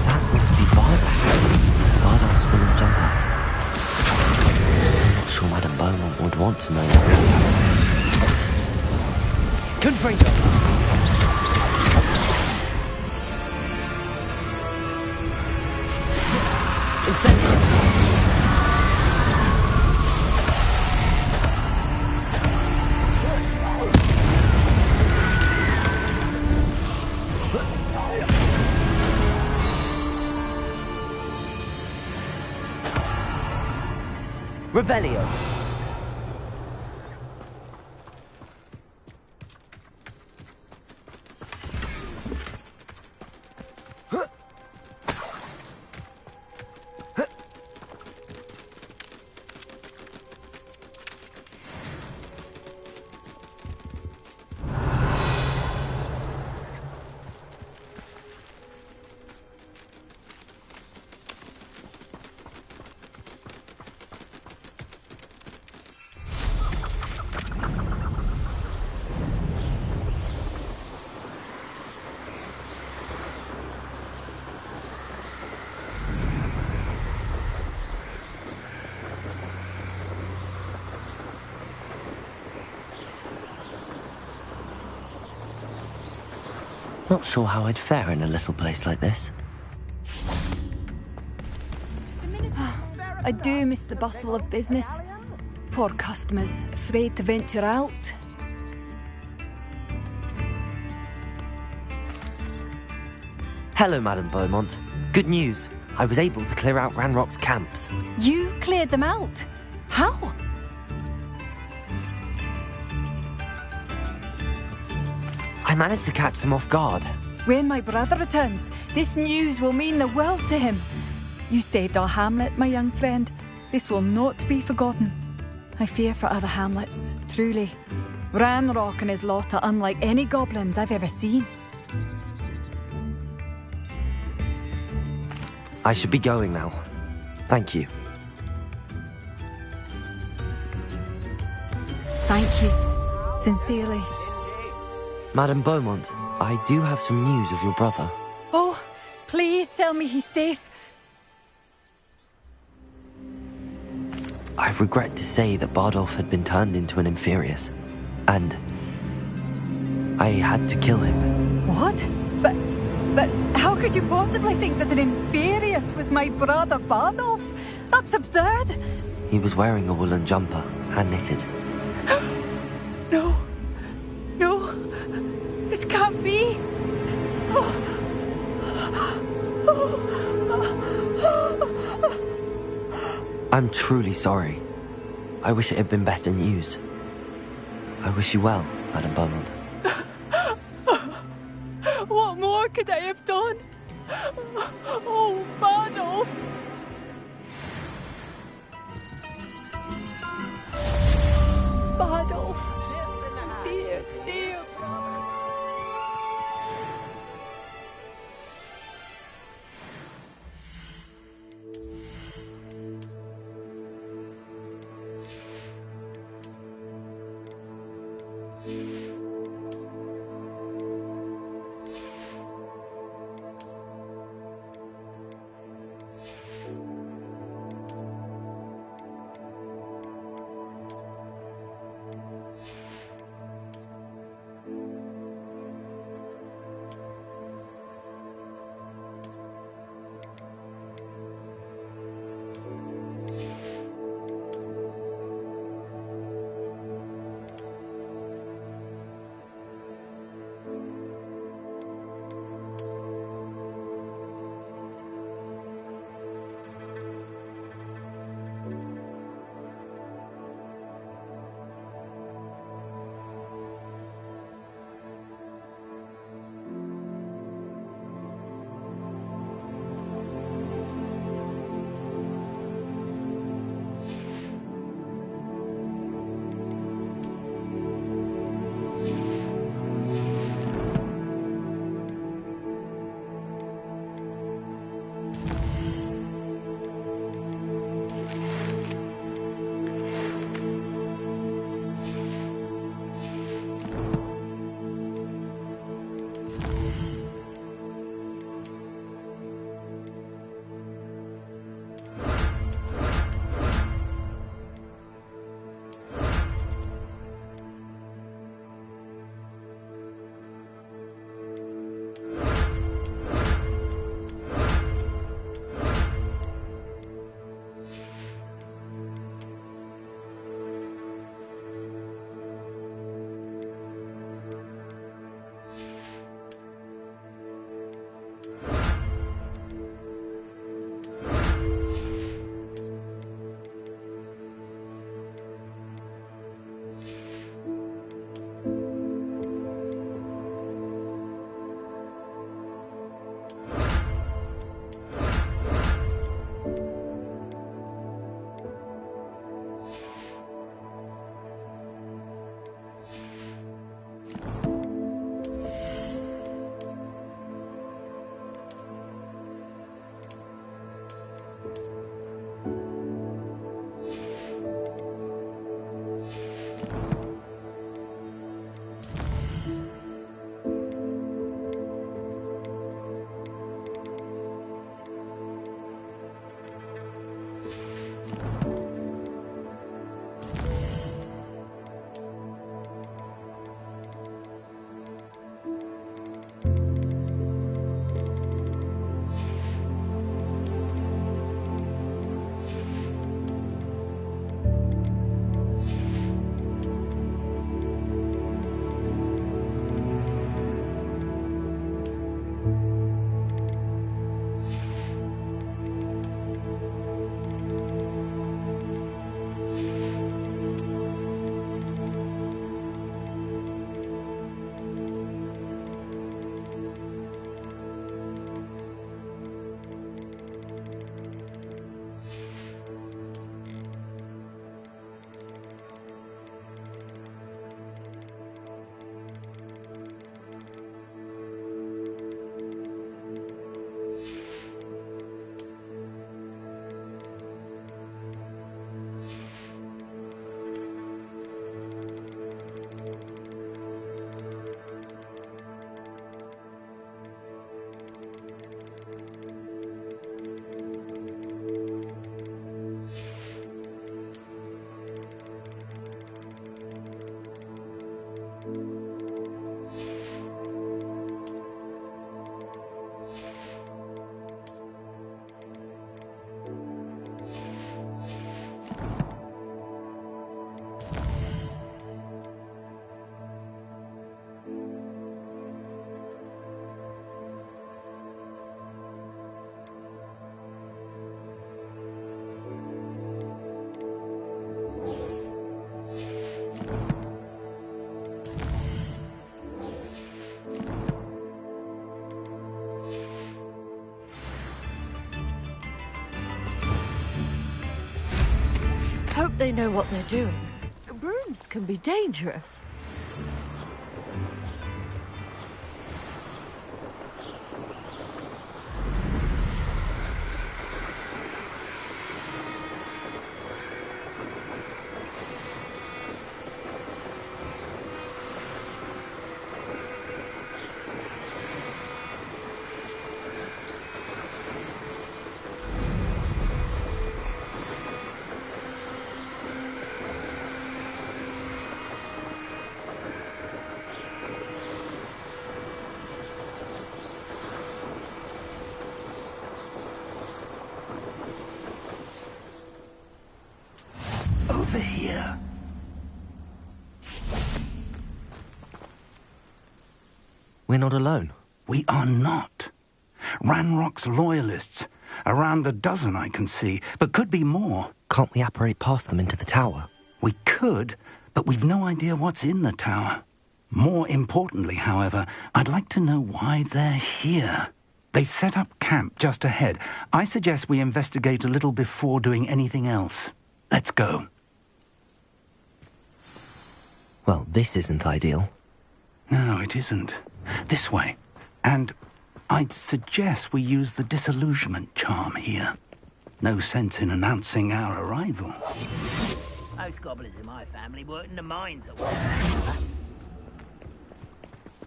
That must be Bardoff. Bardolph's woolen jumper. I'm not sure Madame Beaumont would want to know that really happened. Confringo! Incendio! Revelio. Not sure how I'd fare in a little place like this. I do miss the bustle of business. Poor customers, afraid to venture out. Hello, Madame Beaumont. Good news. I was able to clear out Ranrock's camps. You cleared them out? How? I managed to catch them off guard. When my brother returns, this news will mean the world to him. You saved our hamlet, my young friend. This will not be forgotten. I fear for other hamlets, truly. Ranrock and his lot are unlike any goblins I've ever seen. I should be going now. Thank you. Thank you. Sincerely. Madame Beaumont, I do have some news of your brother. Oh, please tell me he's safe. I regret to say that Bardolph had been turned into an Infurious, and I had to kill him. What? But how could you possibly think that an Infurious was my brother Bardolph? That's absurd. He was wearing a woolen jumper, hand-knitted. No. No. This can't be. I'm truly sorry. I wish it had been better news. I wish you well, Madame Beaumont. What more could I have done? Oh, Bardolph! Bardolph! Dear, dear brother! they know what they're doing. Brooms can be dangerous. Over here. We're not alone. We are not. Ranrock's loyalists. Around a dozen I can see, but could be more. Can't we apparate past them into the tower? We could, but we've no idea what's in the tower. More importantly, however, I'd like to know why they're here. They've set up camp just ahead. I suggest we investigate a little before doing anything else. Let's go. Well, this isn't ideal. No, it isn't. This way. And I'd suggest we use the disillusionment charm here. No sense in announcing our arrival. Most goblins in my family work in the mines at work.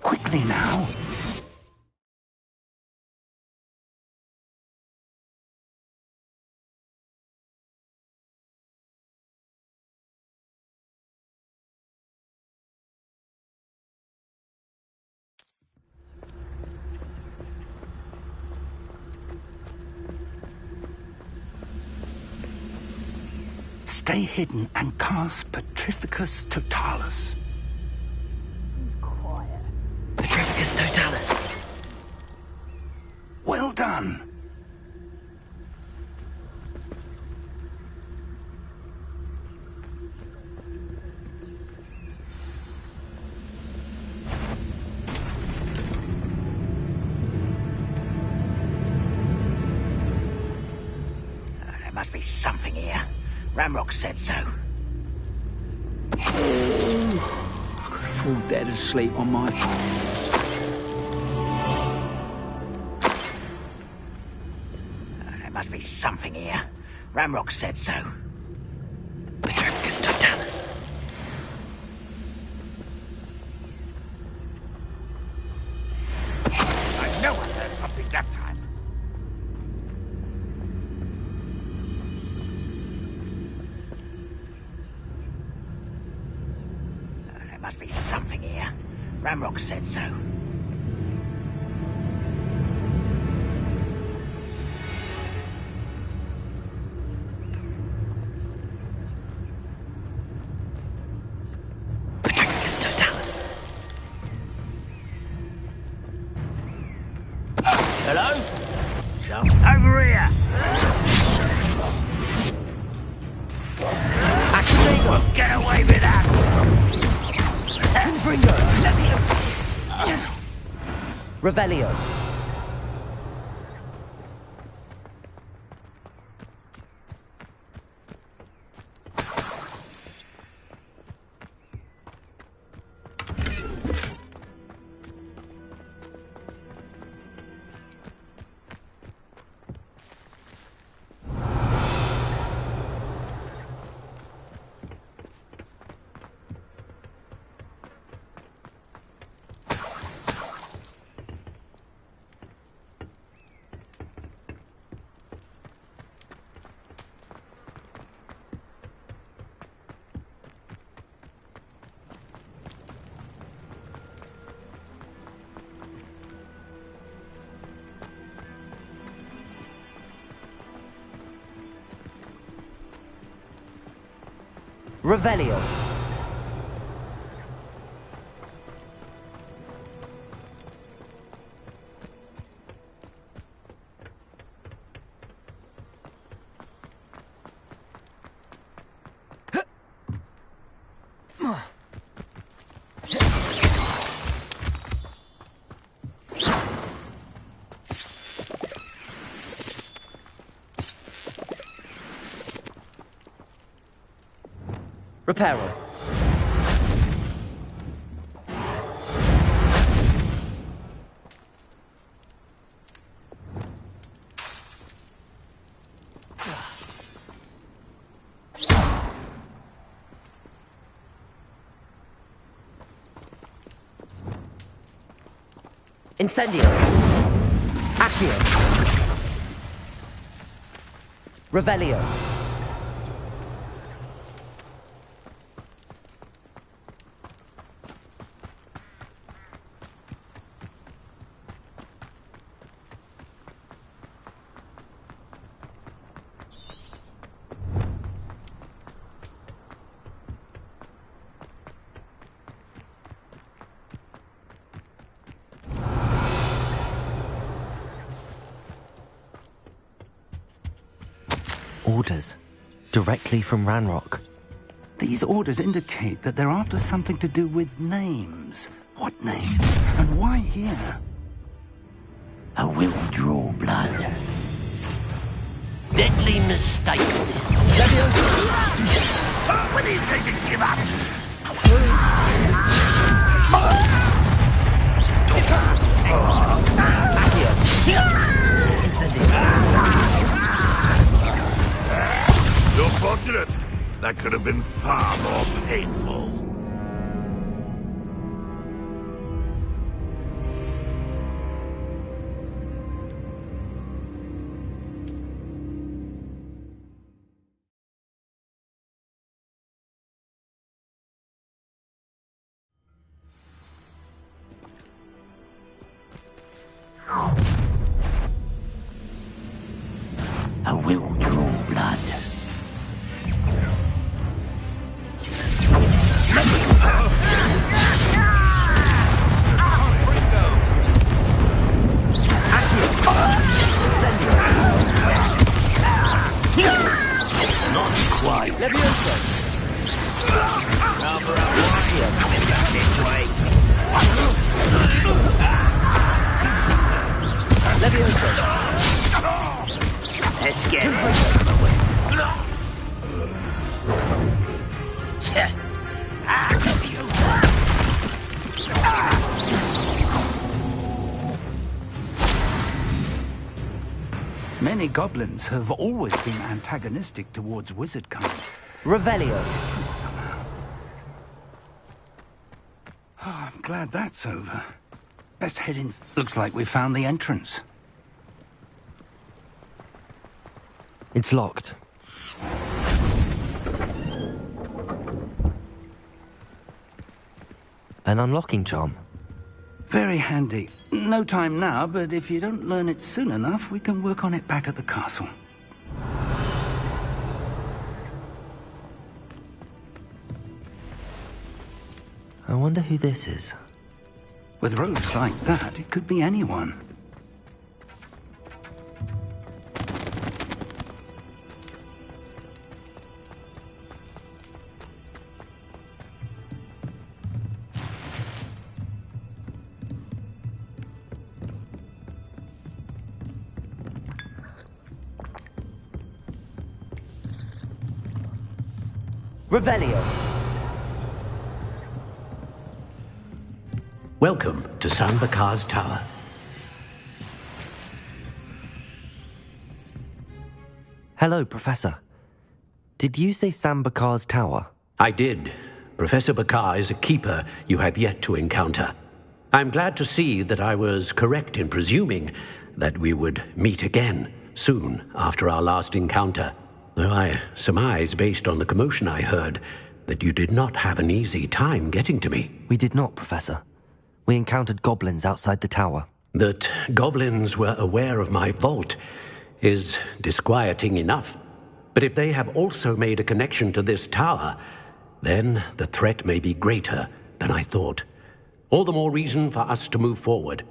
Quickly now. Stay hidden and cast Petrificus Totalis. Quiet. Petrificus Totalis. Well done. There must be something here. Ramrock said so. I could fall dead asleep on my... There must be something here. Ramrock said so. Petrificus Totalis. I know I heard something that time. There must be something here. Ramrock said so. Petrificus Totalis. Hello? Over here! Action! Get away with that! Confringo, let me... Revelio. Revelio. Reparo. Incendio. Accio. Revelio. Orders. Directly from Ranrock. These orders indicate that they're after something to do with names. What names? And why here? I will draw blood. Deadly mistake this. When is they to give up? You're fortunate. That could have been far more painful. I will draw blood. Not quite. Levioso. This way. Levioso. Let's get it. Many goblins have always been antagonistic towards wizard kind. Revelio. Somehow. Oh, I'm glad that's over. Best head in. Looks like we found the entrance. It's locked. An unlocking charm. Very handy. No time now, but if you don't learn it soon enough, we can work on it back at the castle. I wonder who this is. With robes like that, it could be anyone. Revelio. Welcome to San Bakar's Tower. Hello, Professor. Did you say Sam Bakar's tower? I did. Professor Bakar is a keeper you have yet to encounter. I'm glad to see that I was correct in presuming that we would meet again soon after our last encounter. Though I surmise, based on the commotion I heard, that you did not have an easy time getting to me. We did not, Professor. We encountered goblins outside the tower. That goblins were aware of my vault is disquieting enough. But if they have also made a connection to this tower, then the threat may be greater than I thought. All the more reason for us to move forward.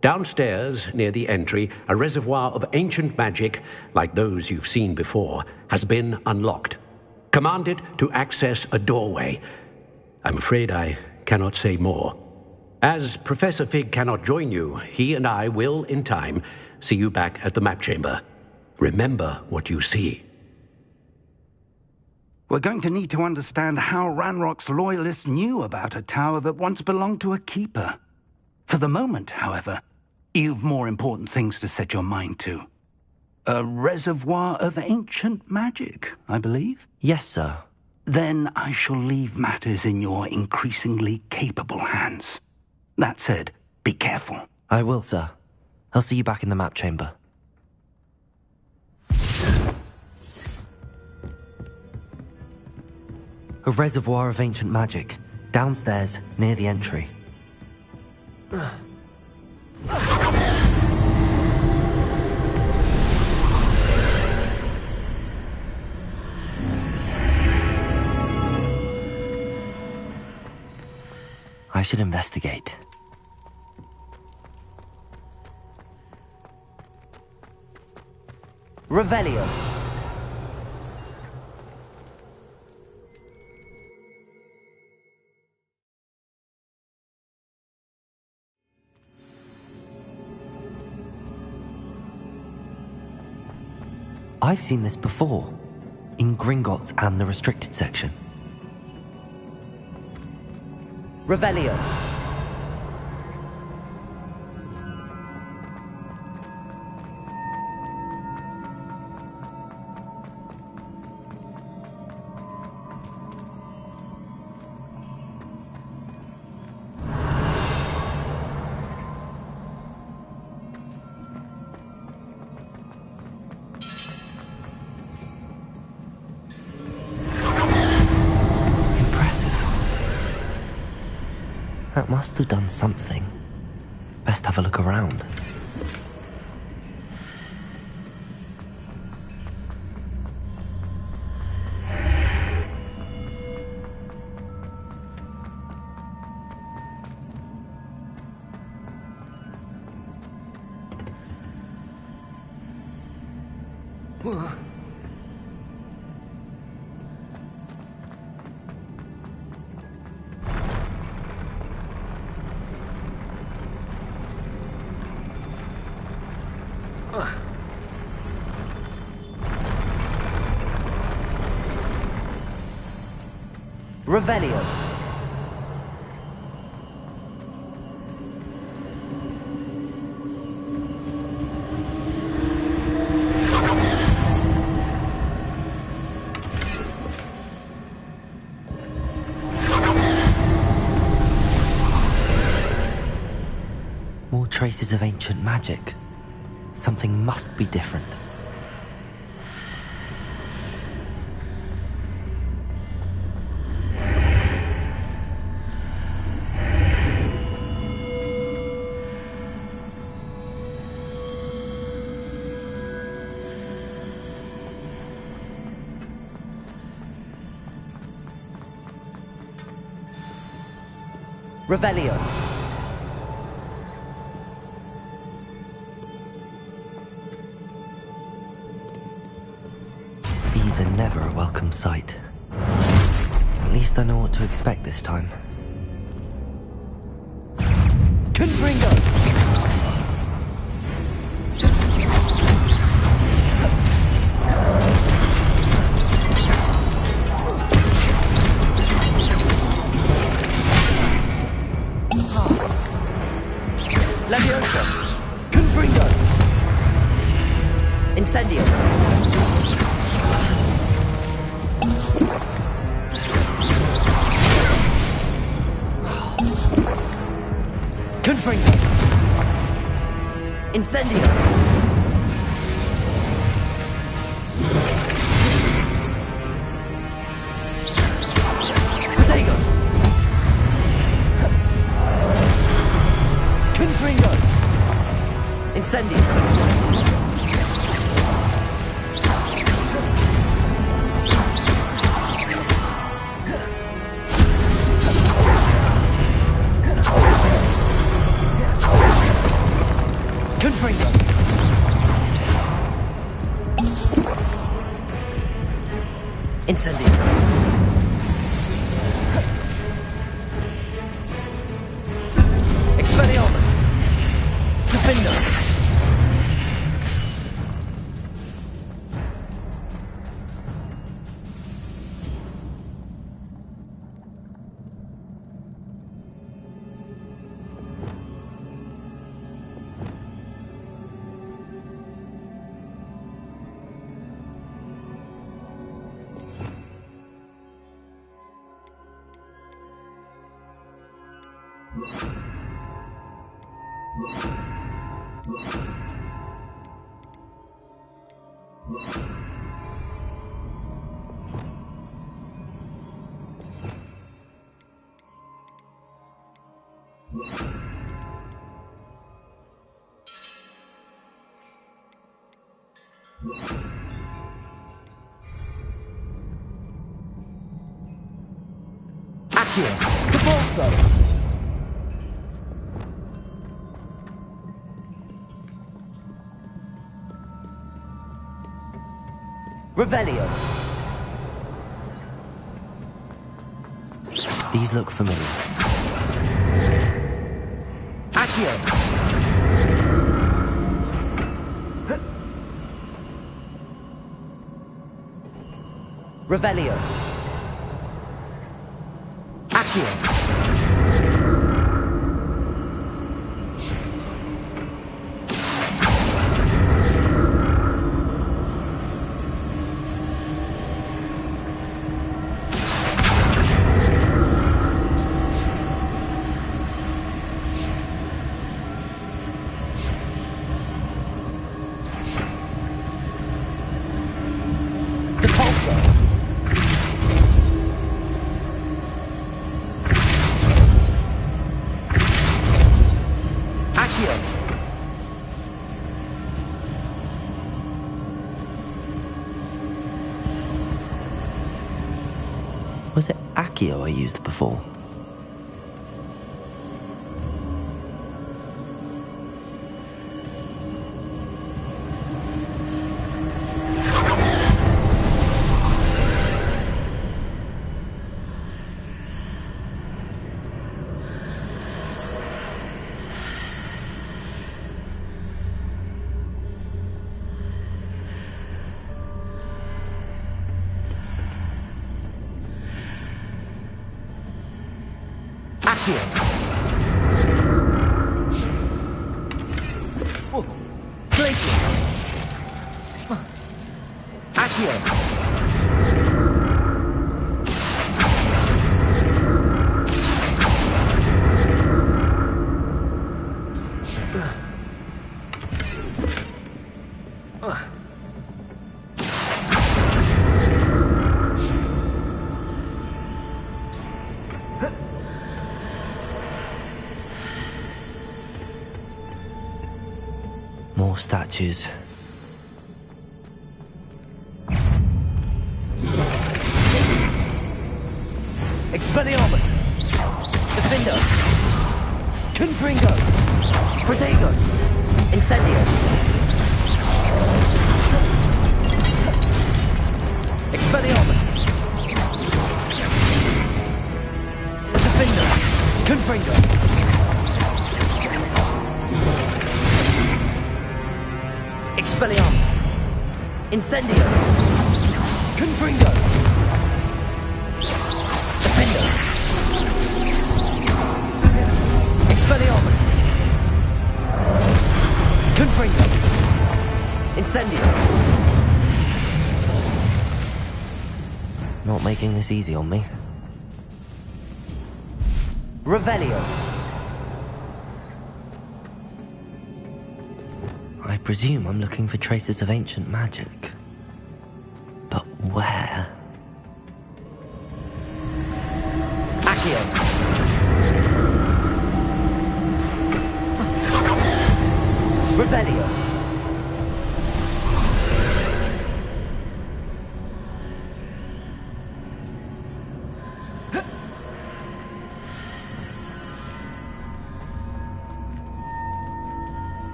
Downstairs, near the entry, a reservoir of ancient magic, like those you've seen before, has been unlocked. Command it to access a doorway. I'm afraid I cannot say more. As Professor Fig cannot join you, he and I will, in time, see you back at the map chamber. Remember what you see. We're going to need to understand how Ranrock's loyalists knew about a tower that once belonged to a keeper. For the moment, however, you've more important things to set your mind to. A reservoir of ancient magic, I believe? Yes, sir. Then I shall leave matters in your increasingly capable hands. That said, be careful. I will, sir. I'll see you back in the map chamber. A reservoir of ancient magic, downstairs, near the entry. I should investigate. Revelio. I've seen this before, in Gringotts and the restricted section. Revelio. That must have done something. Best have a look around. Revelio. More traces of ancient magic. Something must be different. Revelio. These are never a welcome sight. At least I know what to expect this time. Confringo! Leviosa! Confringo! Incendio! Confringo! Incendio! Protego! Confringo! Incendio! Confringo! Incendio! Expelliarmus! Defendo! Accio! Capolso! Revelio! These look familiar. Accio! Revelio! Accio! Was it Accio I used before? More statues. Expelliarmus! Defendo! Confringo! Protego! Incendio! Expelliarmus! Defendo! Confringo! Expelliarmus! Incendio! Confringo! Defendo! Expelliarmus! Confringo! Incendio! Not making this easy on me. Revelio! I presume I'm looking for traces of ancient magic. But where? Accio! Revelio!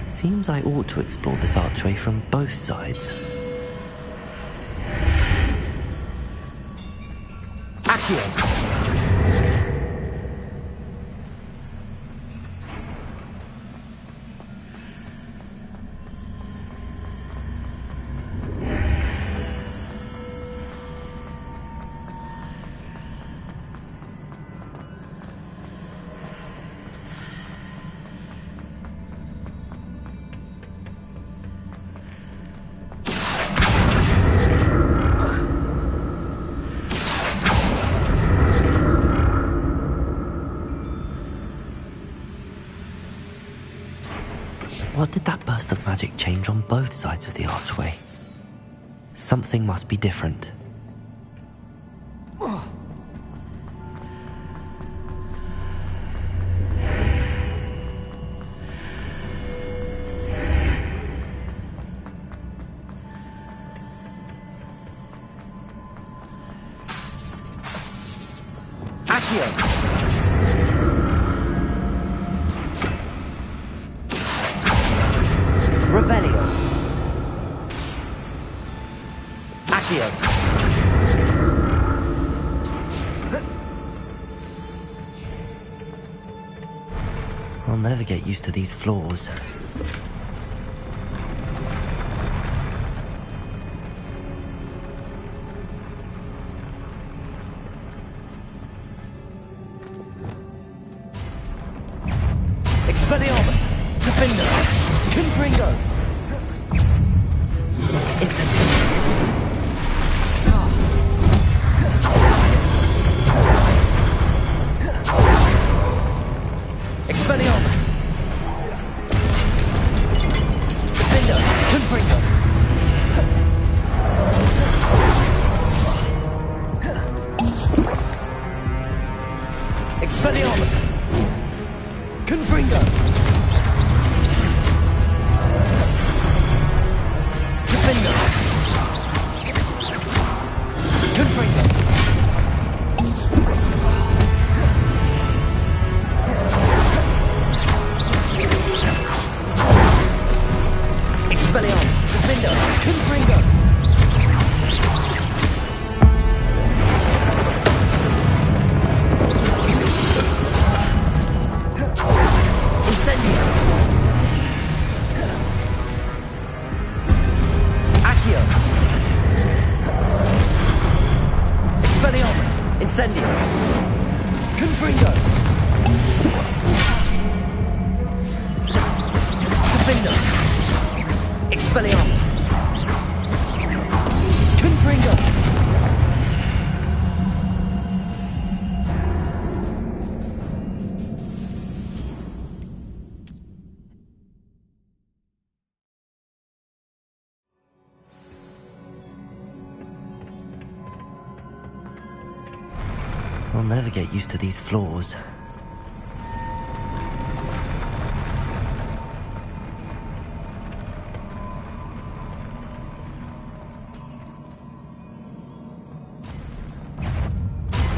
Seems I ought to explore this archway from both sides. Accio! What did that burst of magic change on both sides of the archway? Something must be different. Revelio. Accio. I'll never get used to these floors. Expelliarmus. Defender. Confringo. Incendio. Expelliarmus. Defender. Confringo. Expelliarmus. Confringo. Defender. Confringo. Expelliarmus. Defender. Confringo. Incendio. Accio. Expelliarmus. Incendio. Confringo. Defender. Expelliarmus. Confringo. I'll never get used to these floors.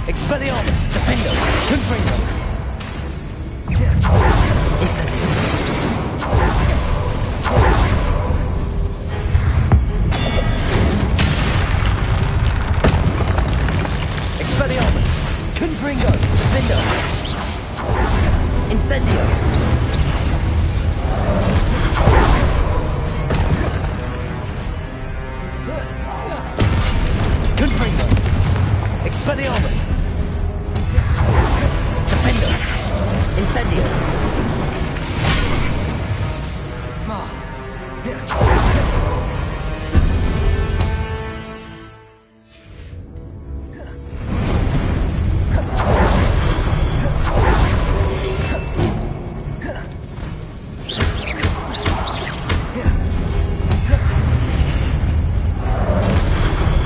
Expelliarmus. Defender. Confringo. Incendio. Expelliarmus. Confringo. Defender. Incendio. Confringo. Expelliarmus. Defender. Incendio.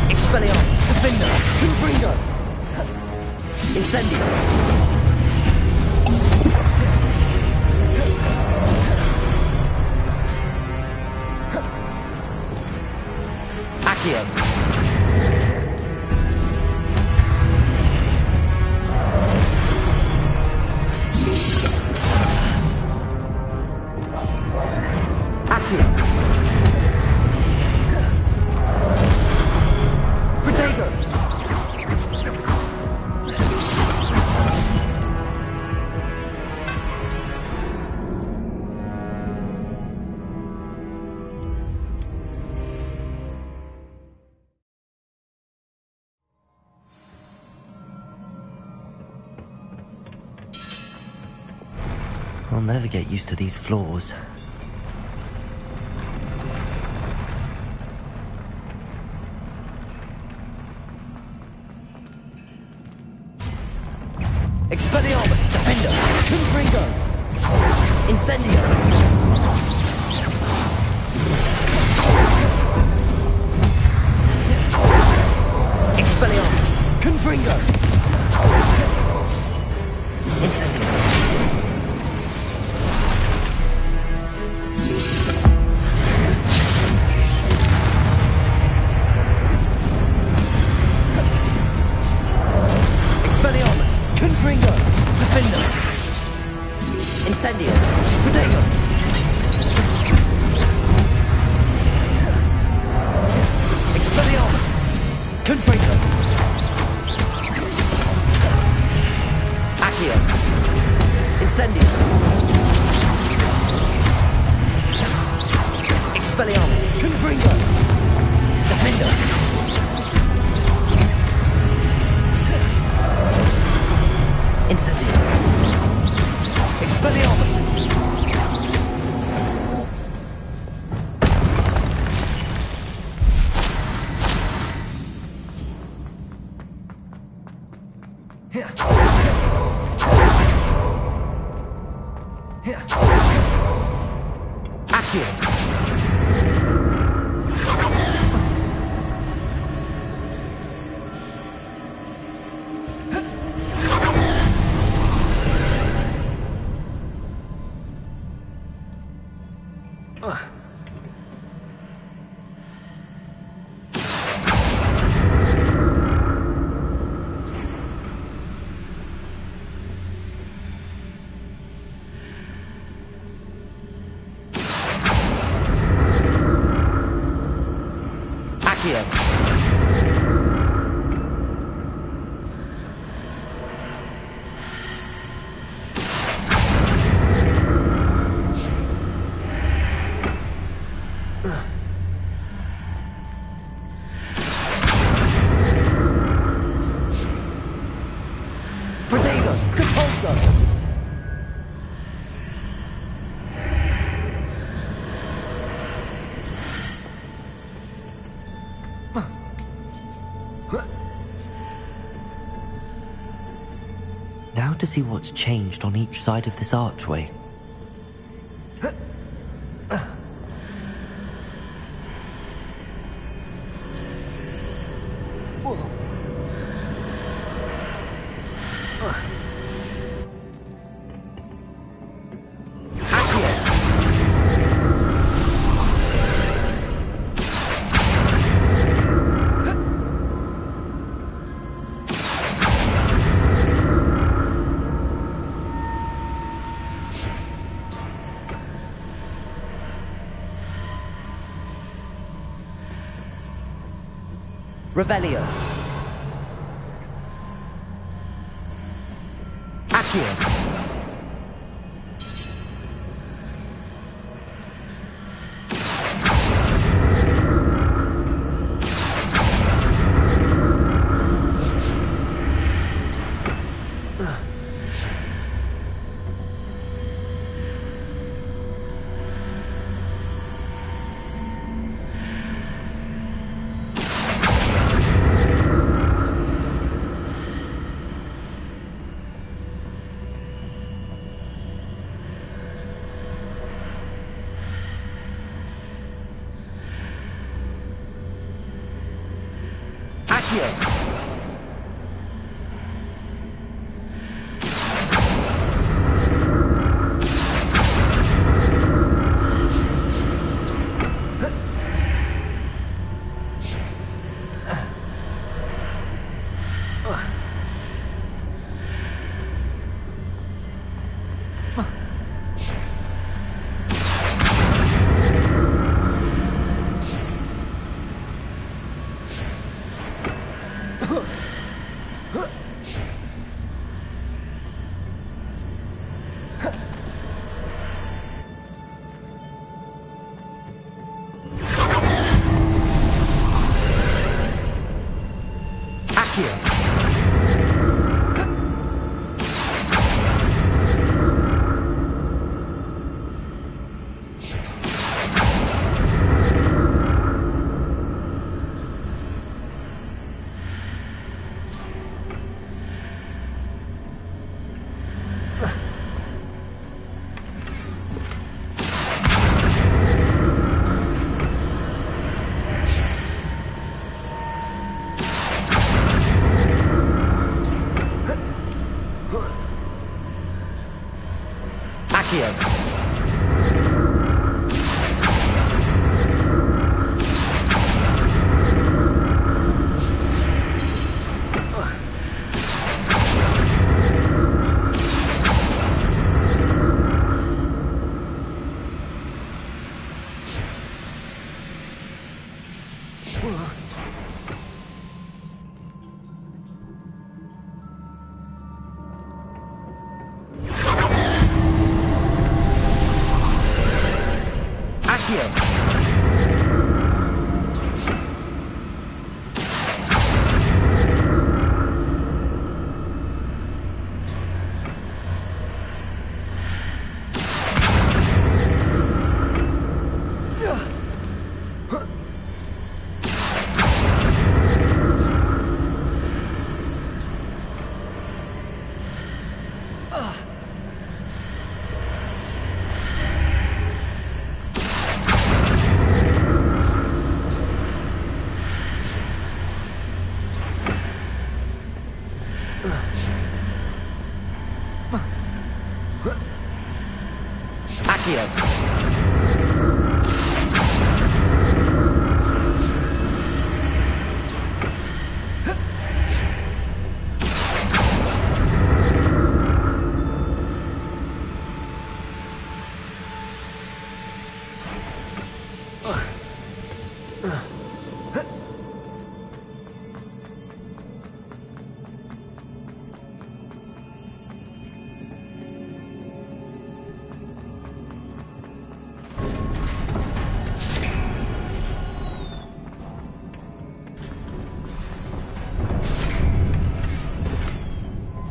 Expelliarmus. Defender. Confringo. Incendio. Accio. Accio. Protego. I'll never get used to these floors. Expelliarmus. Defender. Confringo. Incendio. Now to see what's changed on each side of this archway. Revelio. Accio.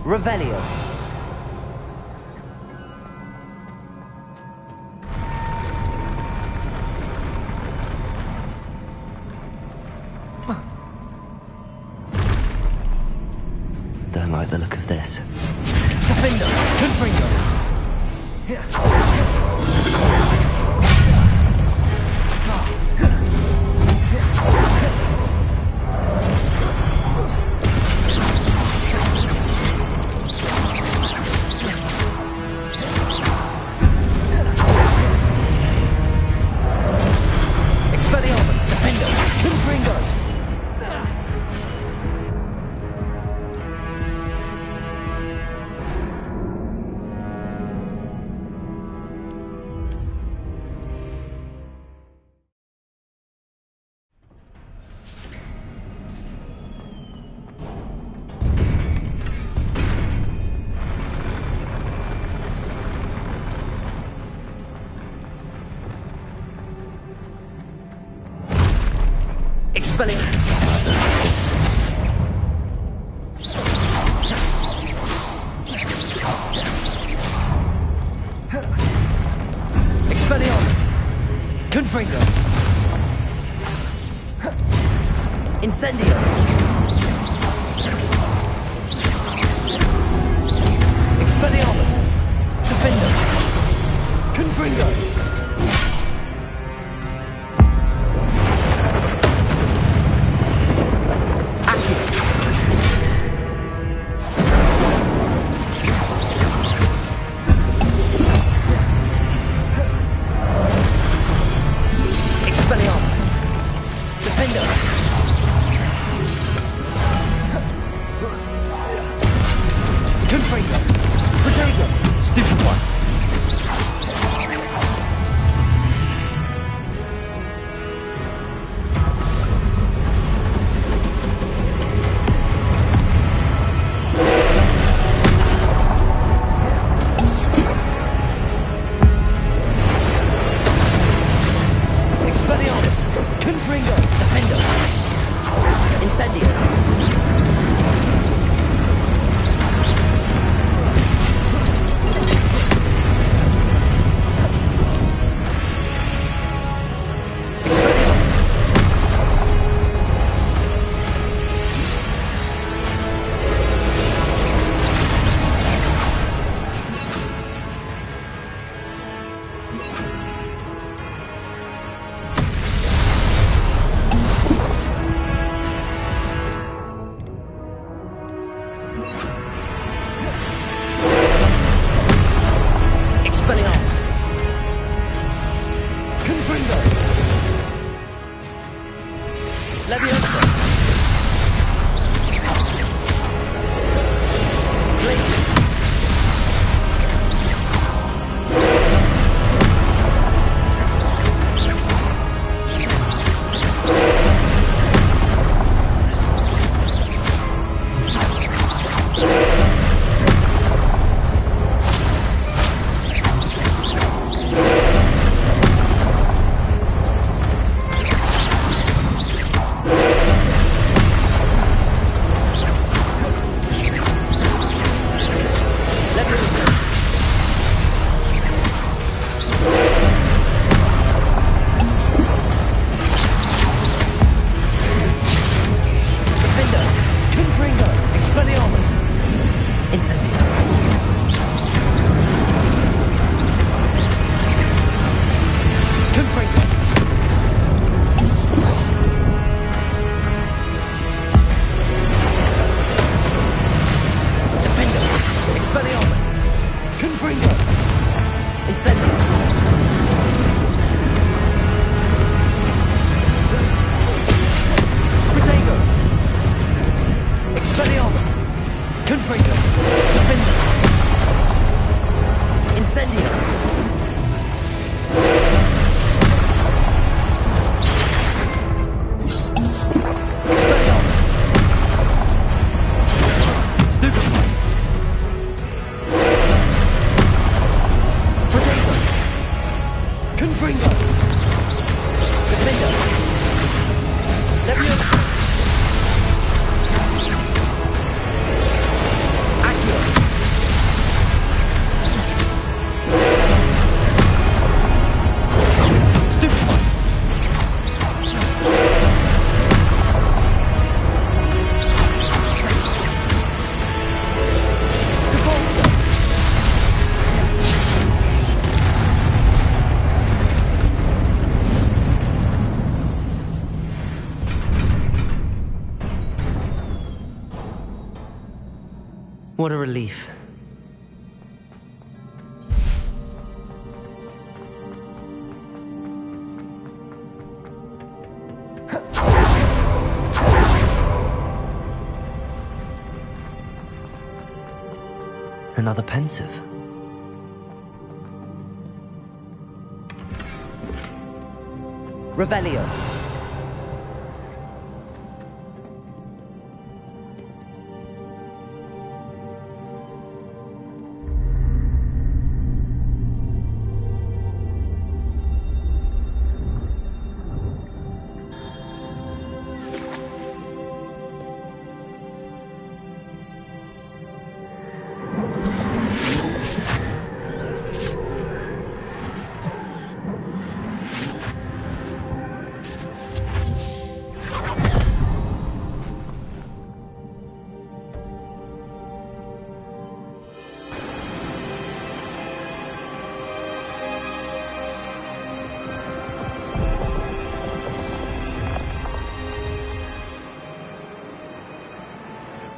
Revelio. Don't like the look of this. Defender! Confringo! Expelliarmus! Defender! Confringo! Expelliarmus! Expelliarmus! Confringo! Incendio! Expelliarmus! Defender! Confringo! Expelliarmus! Defender! Confringo! Protego! Stupid one! Expelliarmus! Confringo! Defender! Incendio! Expelliarmus! Expelliarmus! Confringo! Leviosa! Glacius! What a relief. Another pensive. Revelio.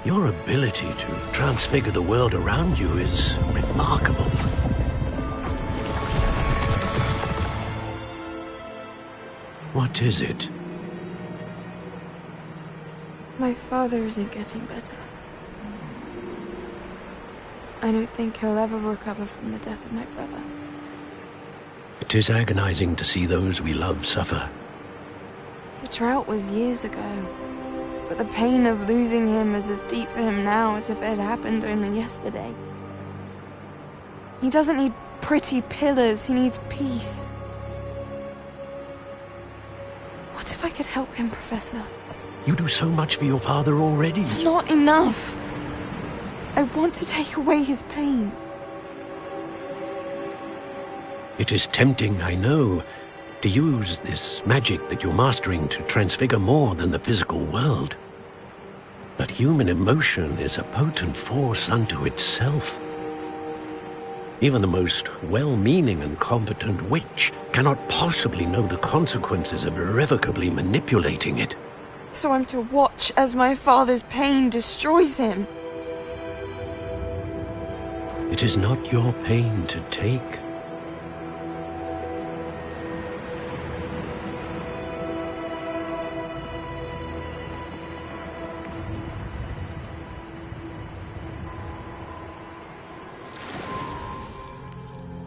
Your ability to transfigure the world around you is remarkable. What is it? My father isn't getting better. I don't think he'll ever recover from the death of my brother. It is agonizing to see those we love suffer. The drought was years ago, but the pain of losing him is as deep for him now as if it had happened only yesterday. He doesn't need pretty pillars, he needs peace. What if I could help him, Professor? You do so much for your father already. It's not enough. I want to take away his pain. It is tempting, I know, to use this magic that you're mastering to transfigure more than the physical world. But human emotion is a potent force unto itself. Even the most well-meaning and competent witch cannot possibly know the consequences of irrevocably manipulating it. So I'm to watch as my father's pain destroys him. It is not your pain to take.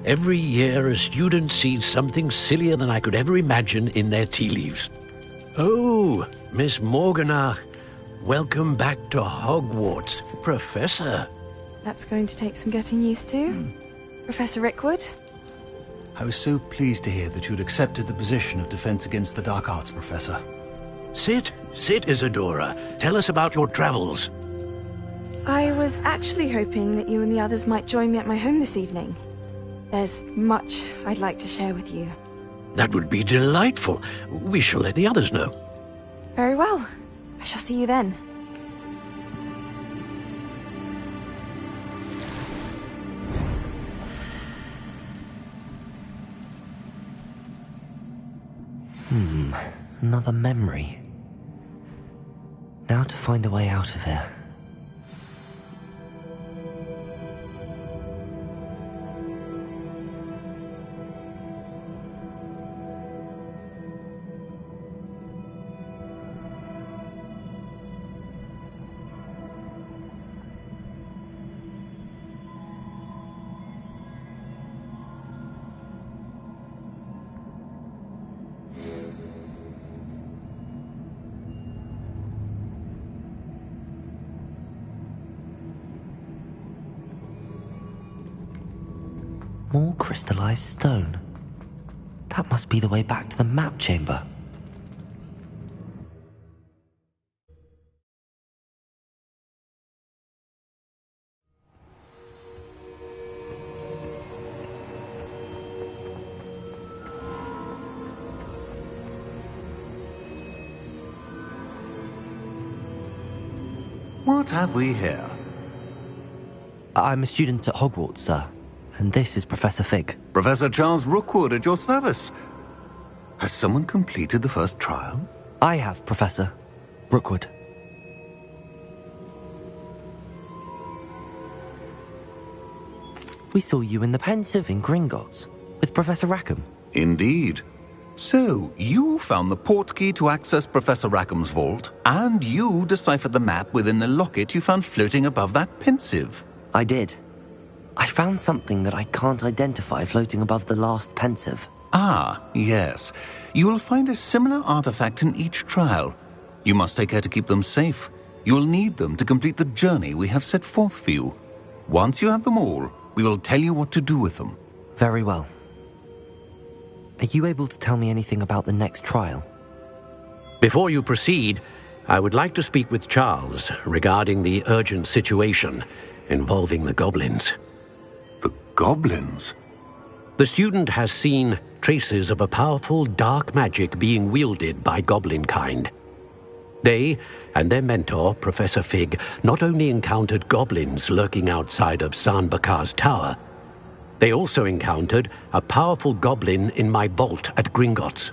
Every year, a student sees something sillier than I could ever imagine in their tea leaves. Oh, Miss Morganach, welcome back to Hogwarts, Professor. That's going to take some getting used to. Professor Rickwood? I was so pleased to hear that you'd accepted the position of Defense Against the Dark Arts, Professor. Sit, Isadora. Tell us about your travels. I was actually hoping that you and the others might join me at my home this evening. There's much I'd like to share with you. That would be delightful. We shall let the others know. Very well. I shall see you then. Another memory. Now to find a way out of here. More crystallized stone. That must be the way back to the map chamber. What have we here? I'm a student at Hogwarts, sir. And this is Professor Fig. Professor Charles Rookwood at your service. Has someone completed the first trial? I have, Professor Rookwood. We saw you in the Pensive in Gringotts, with Professor Rackham. Indeed. So, you found the portkey to access Professor Rackham's vault, and you deciphered the map within the locket you found floating above that Pensive. I did. I found something that I can't identify floating above the last Pensive. Ah, yes. You will find a similar artifact in each trial. You must take care to keep them safe. You will need them to complete the journey we have set forth for you. Once you have them all, we will tell you what to do with them. Very well. Are you able to tell me anything about the next trial? Before you proceed, I would like to speak with Charles regarding the urgent situation involving the goblins. The goblins? The student has seen traces of a powerful dark magic being wielded by goblin kind. They and their mentor, Professor Fig, not only encountered goblins lurking outside of San Bakar's tower, they also encountered a powerful goblin in my vault at Gringotts.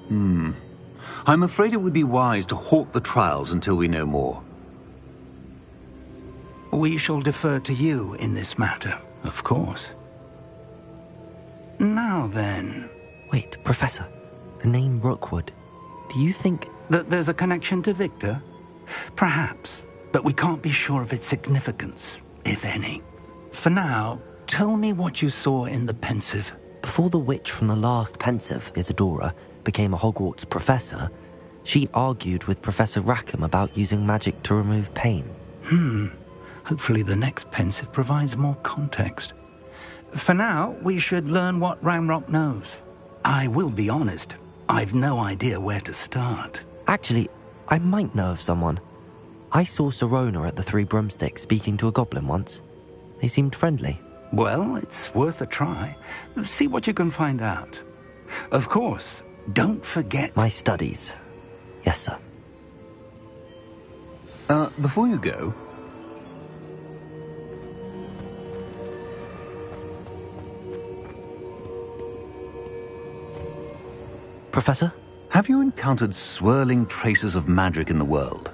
I'm afraid it would be wise to halt the trials until we know more. We shall defer to you in this matter, of course. Now then... Wait, Professor. The name Rookwood. Do you think... that there's a connection to Victor? Perhaps, but we can't be sure of its significance, if any. For now, tell me what you saw in the Pensive. Before the witch from the last Pensive, Isadora, became a Hogwarts professor, she argued with Professor Rackham about using magic to remove pain. Hopefully the next Pensive provides more context. For now, we should learn what Ranrock knows. I will be honest, I've no idea where to start. Actually, I might know of someone. I saw Sirona at the Three Broomsticks speaking to a goblin once. They seemed friendly. Well, it's worth a try. See what you can find out. Of course, don't forget... My studies. Yes, sir. Before you go... Professor? Have you encountered swirling traces of magic in the world?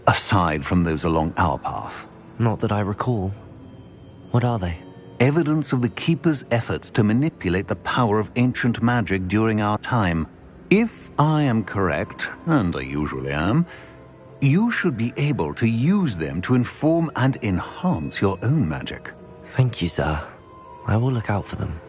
Aside from those along our path? Not that I recall. What are they? Evidence of the Keeper's efforts to manipulate the power of ancient magic during our time. If I am correct, and I usually am, you should be able to use them to inform and enhance your own magic. Thank you, sir. I will look out for them.